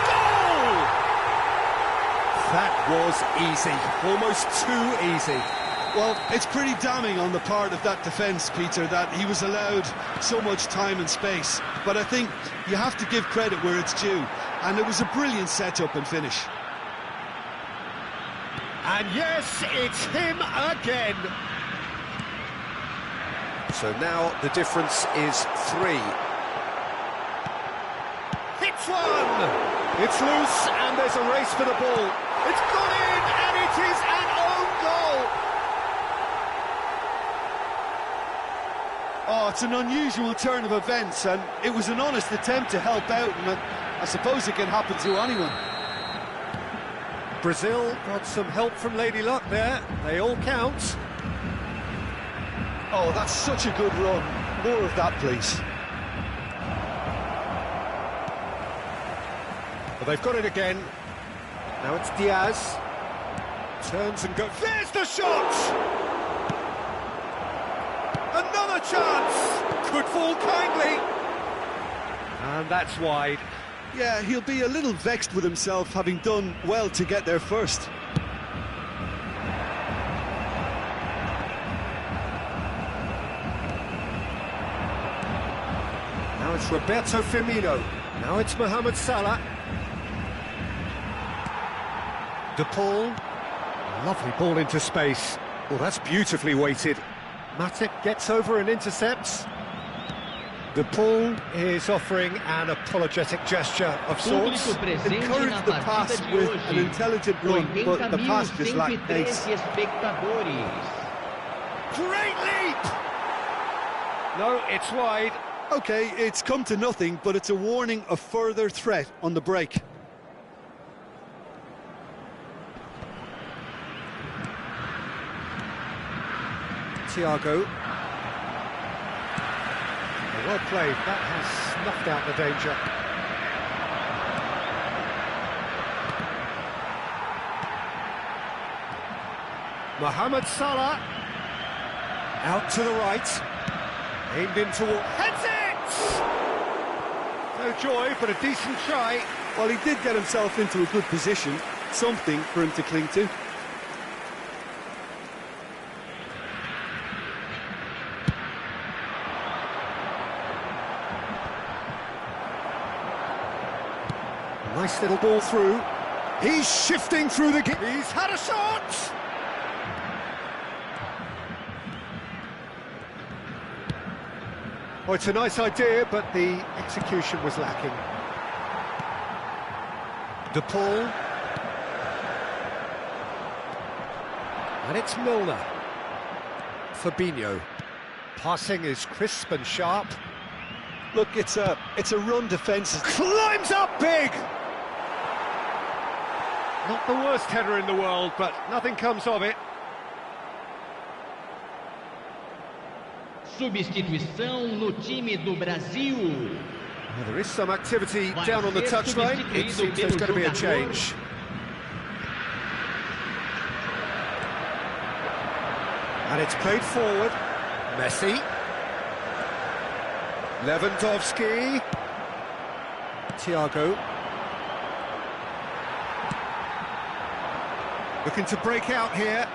Goal! That was easy. Almost too easy. Well, it's pretty damning on the part of that defence, Peter, that he was allowed so much time and space. But I think you have to give credit where it's due. And it was a brilliant set-up and finish. And yes, it's him again. So now the difference is 3. Hits one! It's loose and there's a race for the ball. It's gone in and it is an own goal. Oh, it's an unusual turn of events, and it was an honest attempt to help out, and I suppose it can happen to anyone. Brazil got some help from Lady Luck there. They all count. Oh, that's such a good run. More of that, please. Well, they've got it again. Now it's Diaz. Turns and goes. There's the shot! Another chance! Could fall kindly. And that's wide. Yeah, he'll be a little vexed with himself, having done well to get there first. Now it's Roberto Firmino. Now it's Mohamed Salah. De Paul. Lovely ball into space. Well, that's beautifully weighted. Matip gets over and intercepts. De Paul is offering an apologetic gesture of sorts. Encouraged the pass with an intelligent run, but the pass just lacked pace. Great leap! No, it's wide. OK, it's come to nothing, but it's a warning of further threat on the break. Thiago. Well played, that has snuffed out the danger. Mohamed Salah. Out to the right. Aimed in toward... Heads it! No joy, but a decent try. Well, he did get himself into a good position. Something for him to cling to. Nice little ball through. He's shifting through the... He's had a shot! Oh, it's a nice idea, but the execution was lacking. De Paul. And it's Milner. Fabinho. Passing is crisp and sharp. Look, it's a run defence. Climbs up big! Not the worst header in the world, but nothing comes of it. Substituição no time do Brasil. Well, there is some activity down on the touchline. It seems there's going to be a change. And it's played forward. Messi. Lewandowski. Thiago. Looking to break out here.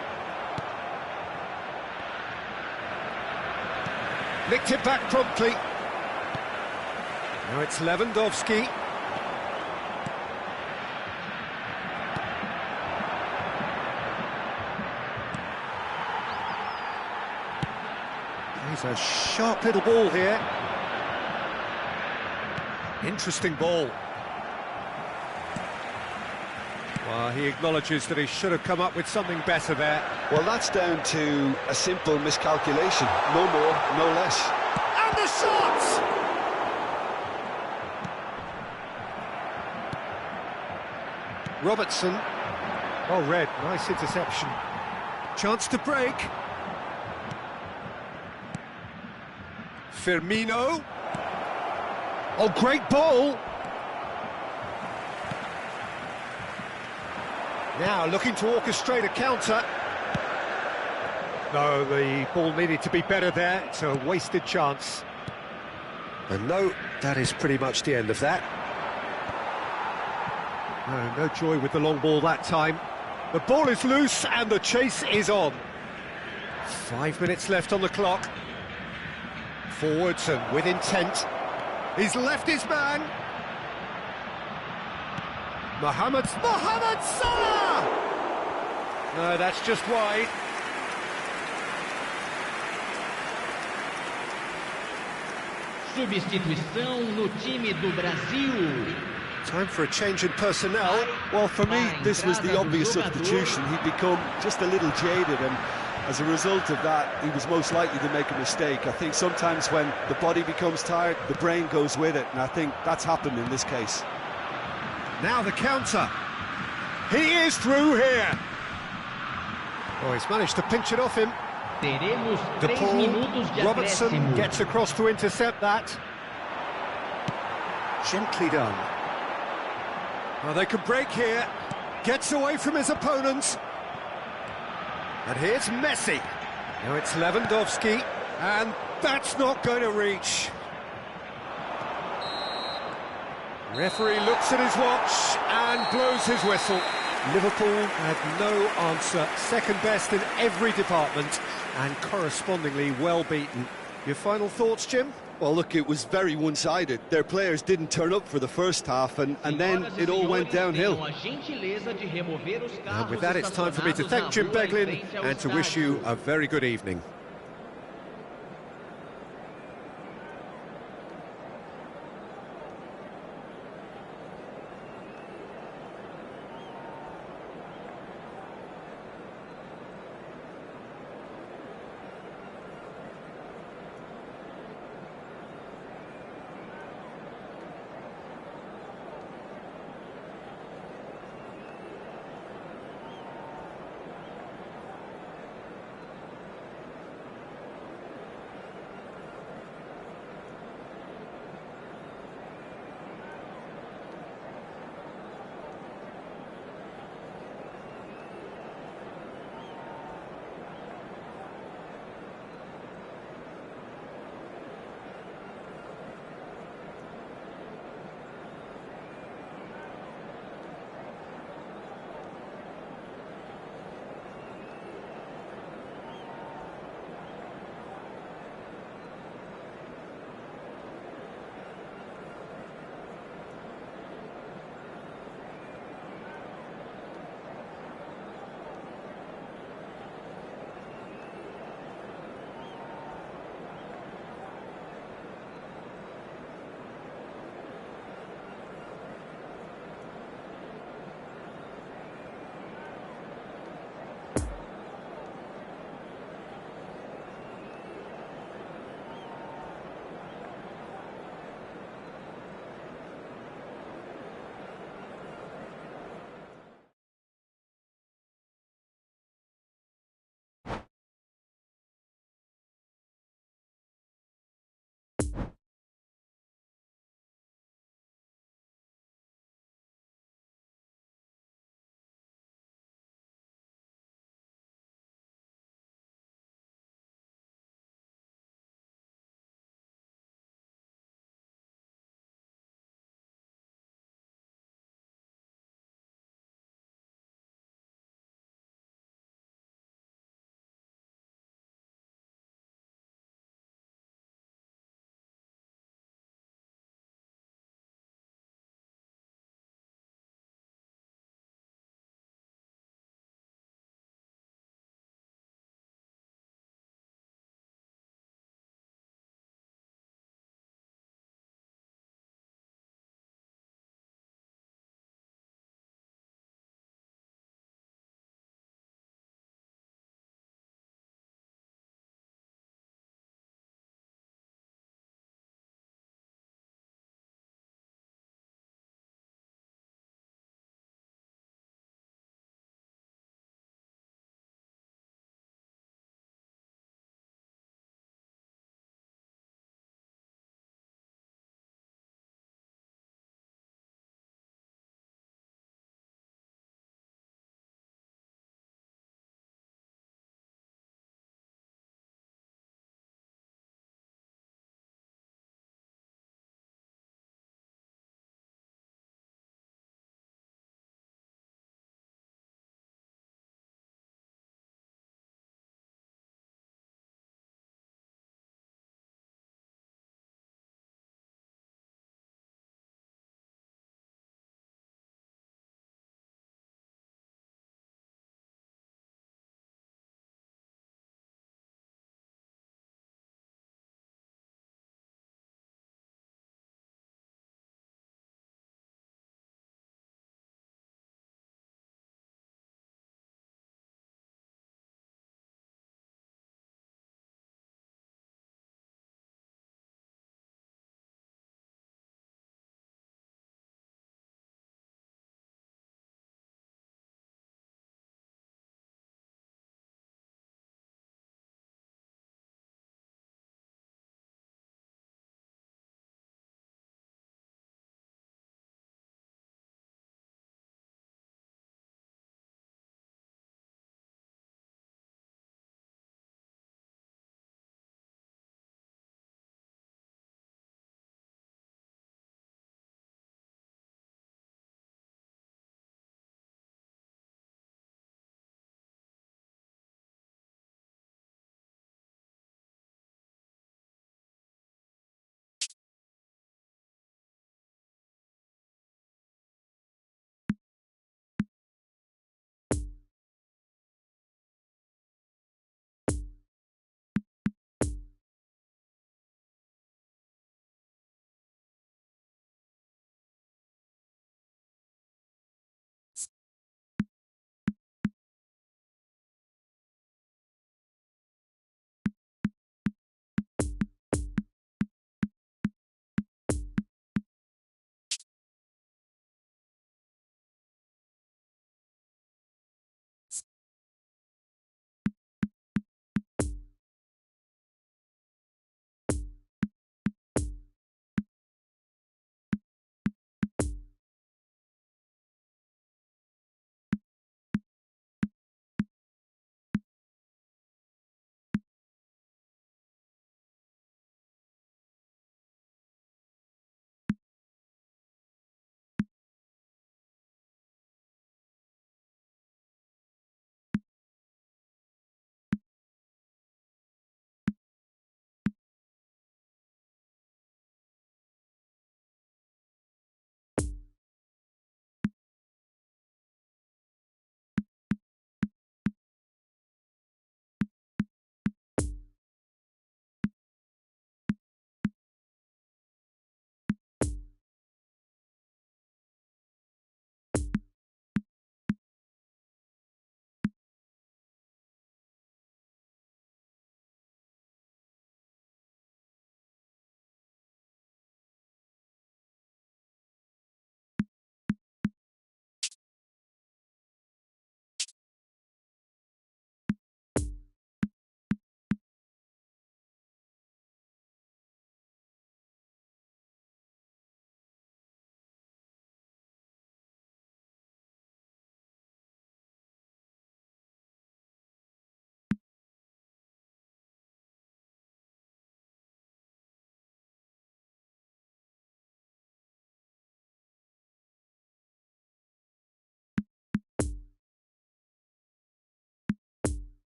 Nicked it back promptly. Now it's Lewandowski. He's a sharp little ball here. Interesting ball. Well, he acknowledges that he should have come up with something better there. Well, that's down to a simple miscalculation. No more, no less. And the shot! Robertson. Well read, nice interception. Chance to break. Firmino. Oh, great ball! Now looking to orchestrate a counter. No, the ball needed to be better there. It's a wasted chance. And no, that is pretty much the end of that. No joy with the long ball that time. The ball is loose and the chase is on. 5 minutes left on the clock. Forwards and with intent. He's left his man. Mohamed Salah! No, that's just wide. Substituição no time do Brasil. Time for a change in personnel. Well, for me, this was the obvious substitution. He'd become just a little jaded, and As a result of that, he was most likely to make a mistake. I think sometimes when the body becomes tired, the brain goes with it, and I think that's happened in this case. Now the counter. He is through here. Oh, he's managed to pinch it off him. Teremos 3 minutos de Robertson acréscimo. gets across to intercept that. Gently done. Oh, they could break here. Gets away from his opponents. And here's Messi. Now it's Lewandowski. And that's not going to reach. Referee looks at his watch and blows his whistle. Liverpool had no answer. Second best in every department and correspondingly well beaten. Your final thoughts, Jim? Well, look, it was very one-sided. Their players didn't turn up for the first half, and then it all went downhill. And with that, it's time for me to thank Jim Beglin and to wish you a very good evening.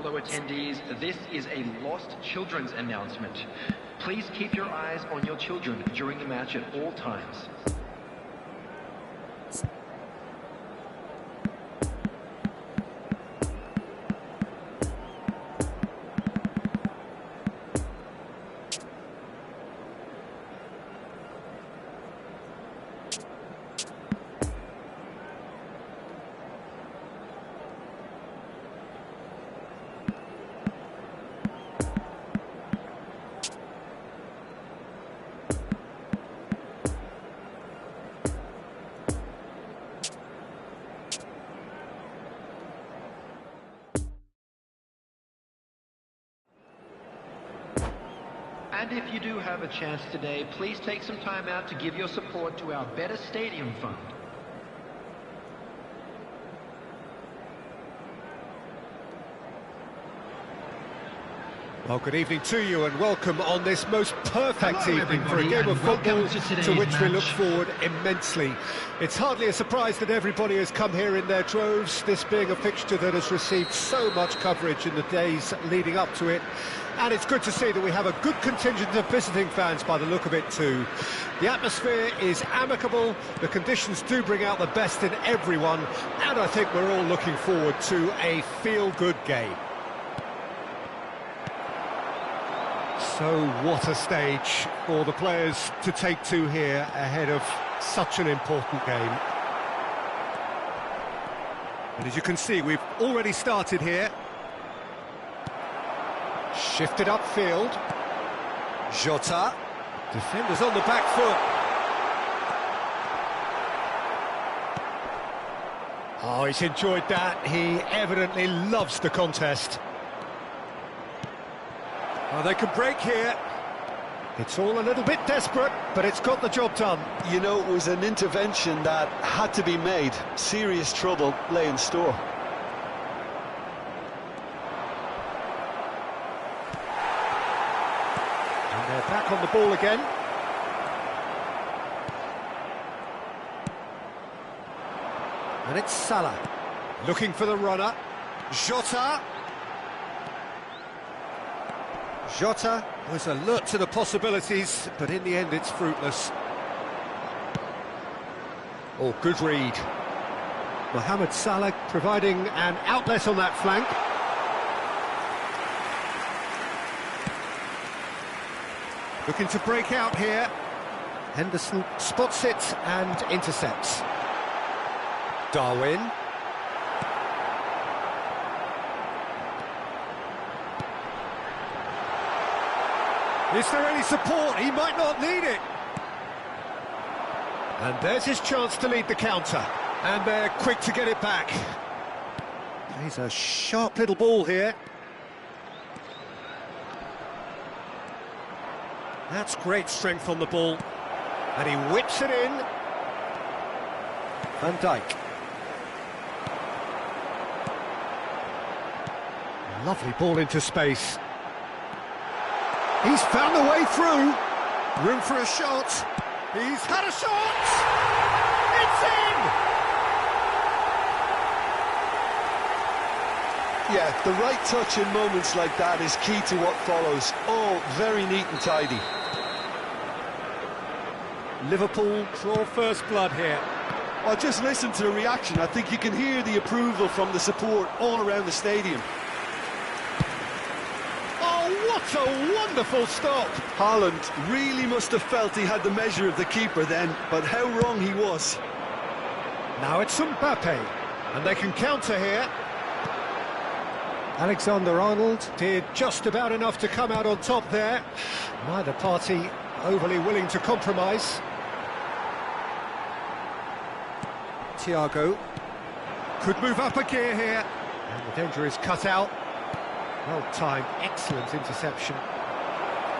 Hello attendees, this is a lost children's announcement. Please keep your eyes on your children during the match at all times. And if you do have a chance today, please take some time out to give your support to our Better Stadium Fund. Well, good evening to you and welcome on this most perfect evening for a game of football to which we look forward immensely. It's hardly a surprise that everybody has come here in their droves, this being a fixture that has received so much coverage in the days leading up to it. And it's good to see that we have a good contingent of visiting fans by the look of it too. The atmosphere is amicable, the conditions do bring out the best in everyone, and I think we're all looking forward to a feel-good game. So what a stage for the players to take to here ahead of such an important game. And as you can see, we've already started here. Shifted upfield. Jota. Defenders on the back foot. Oh, he's enjoyed that. He evidently loves the contest. Oh, they can break here. It's all a little bit desperate, but it's got the job done. You know, it was an intervention that had to be made. Serious trouble lay in store. And they're back on the ball again. And it's Salah. Looking for the runner. Jota. Jota was alert to the possibilities, but in the end it's fruitless. Oh, good read. Mohamed Salah providing an outlet on that flank. Looking to break out here. Henderson spots it and intercepts. Darwin. Is there any support? He might not need it. And there's his chance to lead the counter. And they're quick to get it back. He's a sharp little ball here. That's great strength on the ball. And he whips it in. Van Dijk. Lovely ball into space. He's found the way through. Room for a shot. He's had a shot! It's in! Yeah, the right touch in moments like that is key to what follows. All very neat and tidy. Liverpool draw first blood here. Well, just listen to the reaction. I think you can hear the approval from the support all around the stadium. What a wonderful stop! Haaland really must have felt he had the measure of the keeper then, but how wrong he was. Now it's Mbappe, and they can counter here. Alexander-Arnold did just about enough to come out on top there. Neither party overly willing to compromise. Thiago could move up a gear here, and the danger is cut out. Well timed, excellent interception.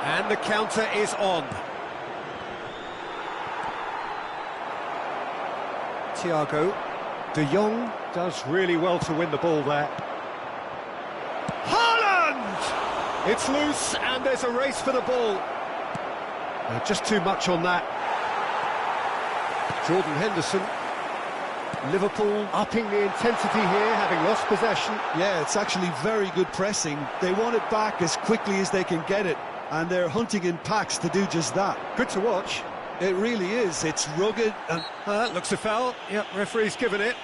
And the counter is on. Thiago. De Jong does really well to win the ball there. Haaland! It's loose and there's a race for the ball. Just too much on that. Jordan Henderson. Liverpool upping the intensity here, having lost possession. Yeah, it's actually very good pressing. They want it back as quickly as they can get it, and they're hunting in packs to do just that. Good to watch. It really is. It's rugged and... Looks a foul. Yep, referee's given it.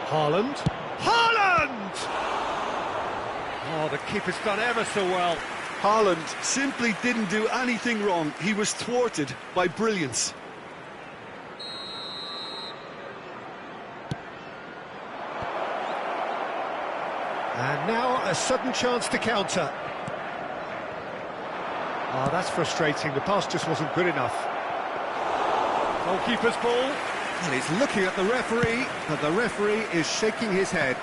Haaland. Haaland! Oh, the keeper's done ever so well. Haaland simply didn't do anything wrong. He was thwarted by brilliance. And now a sudden chance to counter. Oh, that's frustrating. The pass just wasn't good enough. Goalkeeper's ball. And he's looking at the referee, but the referee is shaking his head.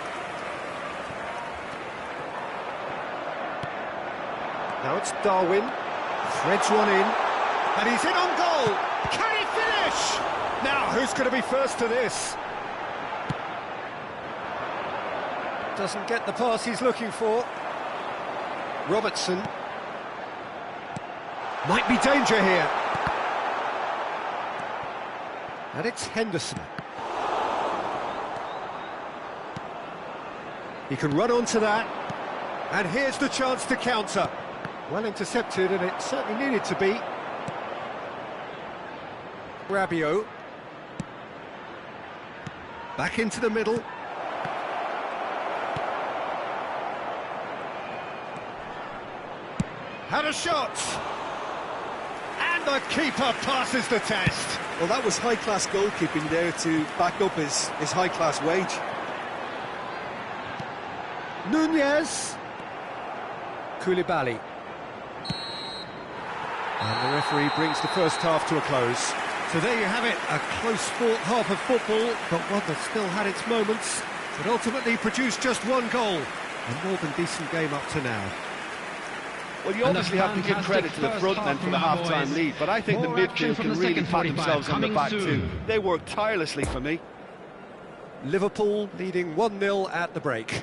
Now it's Darwin. Threads one in. And he's in on goal. Can he finish? Now, who's going to be first to this? Doesn't get the pass he's looking for. Robertson. Might be danger here. And it's Henderson. He can run onto that. And here's the chance to counter. Well intercepted, and it certainly needed to be. Rabiot. Back into the middle. Had a shot. And the keeper passes the test. Well, that was high-class goalkeeping there to back up his high-class wage. Nunez. Koulibaly. And the referee brings the first half to a close. So there you have it, a close-fought half of football, but one that still had its moments. But ultimately produced just one goal. A more than decent game up to now. Well, you obviously have to give credit to the front men for the half-time lead, but I think the midfield can really pat themselves on the back too. They worked tirelessly for me. Liverpool leading 1-0 at the break.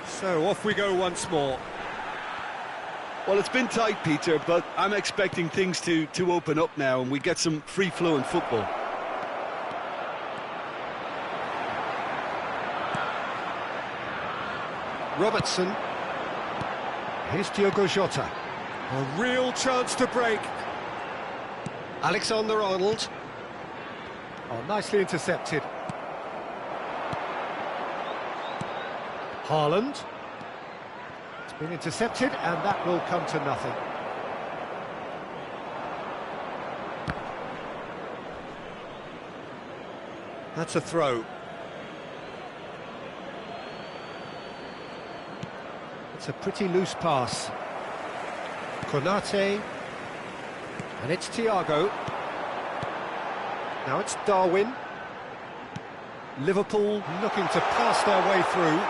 So off we go once more. Well, it's been tight, Peter, but I'm expecting things to open up now and we get some free-flowing football. Robertson. Here's Diogo Jota. A real chance to break. Alexander-Arnold. Oh, nicely intercepted. Haaland. It's been intercepted, and that will come to nothing. That's a throw. It's a pretty loose pass. Konate. And it's Thiago. Now it's Darwin. Liverpool looking to pass their way through.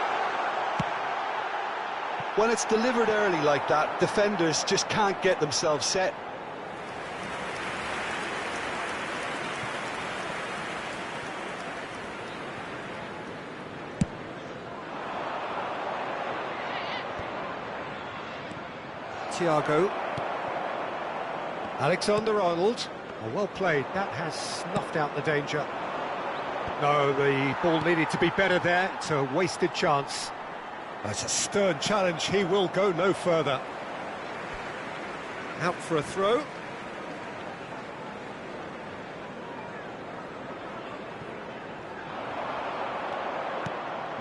When it's delivered early like that, defenders just can't get themselves set. Thiago. Alexander-Arnold. Oh, well played. That has snuffed out the danger. No, the ball needed to be better there. It's a wasted chance. That's a stern challenge. He will go no further. Out for a throw.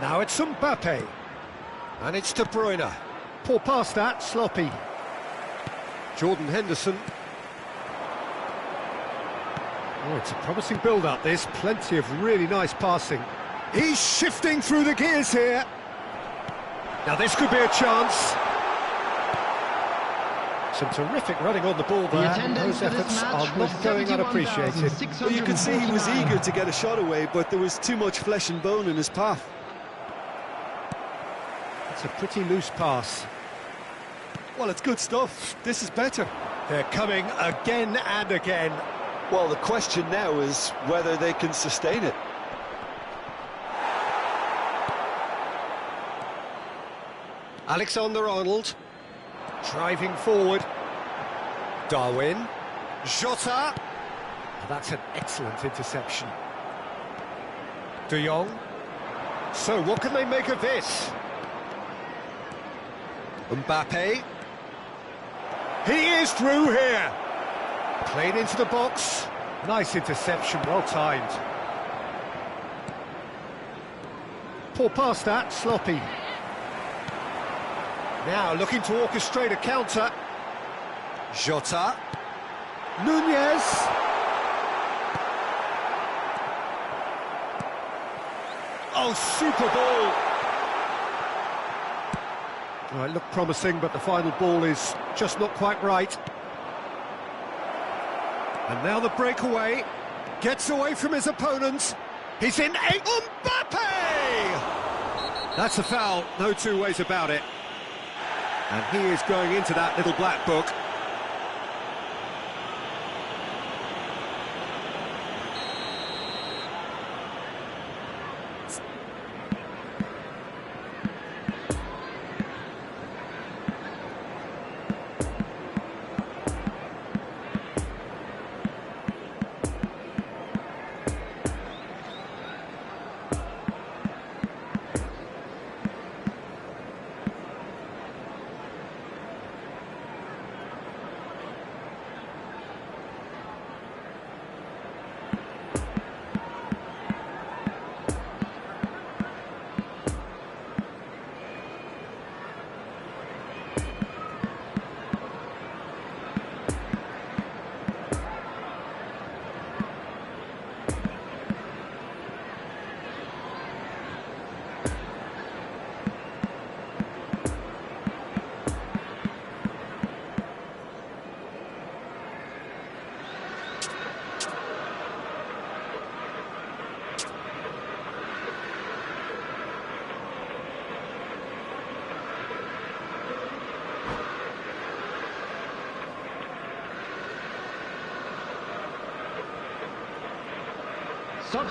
Now it's Mbappe. And it's De Bruyne. Poor pass that, sloppy. Jordan Henderson. Oh, it's a promising build-up, this. Plenty of really nice passing. He's shifting through the gears here. Now this could be a chance. Some terrific running on the ball there. Those efforts are not going unappreciated. Well, you can see he was eager to get a shot away, but there was too much flesh and bone in his path. It's a pretty loose pass. Well, it's good stuff. This is better. They're coming again and again. Well, the question now is whether they can sustain it. Alexander-Arnold. Driving forward. Darwin. Jota. That's an excellent interception. De Jong. So what can they make of this? Mbappe. He is through here. Played into the box. Nice interception, well timed. Poor pass that, sloppy. Now looking to orchestrate a counter. Jota. Nunez. Oh, super ball. Well, it looked promising, but the final ball is just not quite right. And now the breakaway. Gets away from his opponents. He's in eight. Mbappe! That's a foul, no two ways about it. And he is going into that little black book.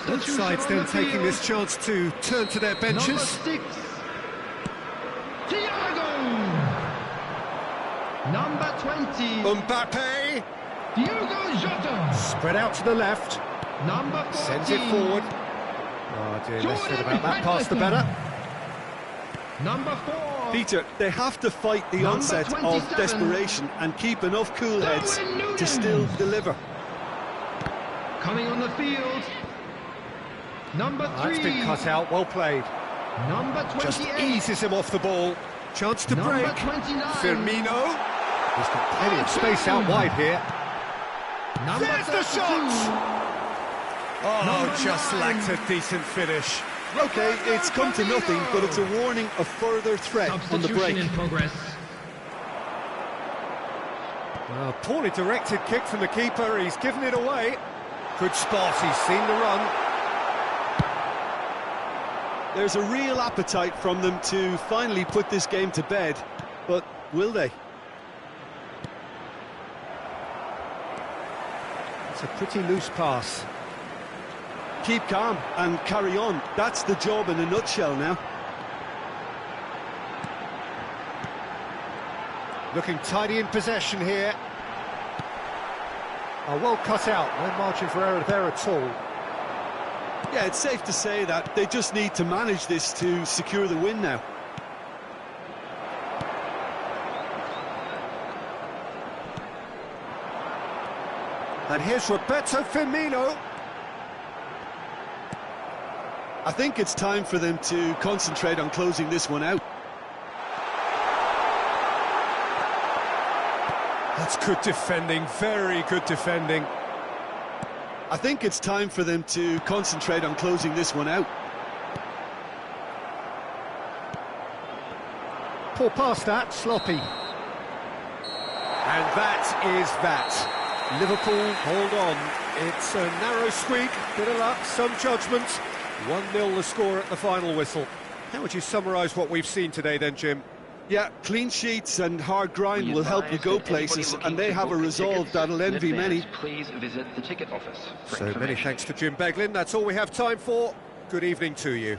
Both sides then taking this chance to turn to their benches. Number 6, Thiago. Number 20, Mbappe. Diogo Jota. Spread out to the left. Number 14, Sends it forward. Oh dear, less said about that pass the better. Number 4, Peter, they have to fight the Number onset 27, of desperation and keep enough cool heads to still deliver. coming on the field. Number 3, That's been cut out, well played. Number 28, Just eases him off the ball. Chance to Number break. 29, Firmino. He's got plenty of space out wide here. Number There's the 32, shot! Oh, Number just 9. lacked a decent finish. Okay, it's come to nothing, but it's a warning of further threat on the break. Substitution in progress. Well, poorly directed kick from the keeper. He's given it away. Good spot. He's seen the run. There's a real appetite from them to finally put this game to bed, but will they? It's a pretty loose pass. Keep calm and carry on. That's the job in a nutshell now. Looking tidy in possession here. Oh, well cut out. No margin for error there at all. Yeah, it's safe to say that they just need to manage this to secure the win now. And here's Roberto Firmino. I think it's time for them to concentrate on closing this one out. That's good defending, very good defending. I think it's time for them to concentrate on closing this one out. Poor pass that, sloppy. And that is that. Liverpool hold on. It's a narrow squeak, bit of luck, some judgment. 1-0 the score at the final whistle. How would you summarise what we've seen today then, Jim? Yeah, clean sheets and hard grind will help you go places, and they have a resolve that'll envy many. Please visit the ticket office for So many information. thanks to Jim Beglin. That's all we have time for. Good evening to you.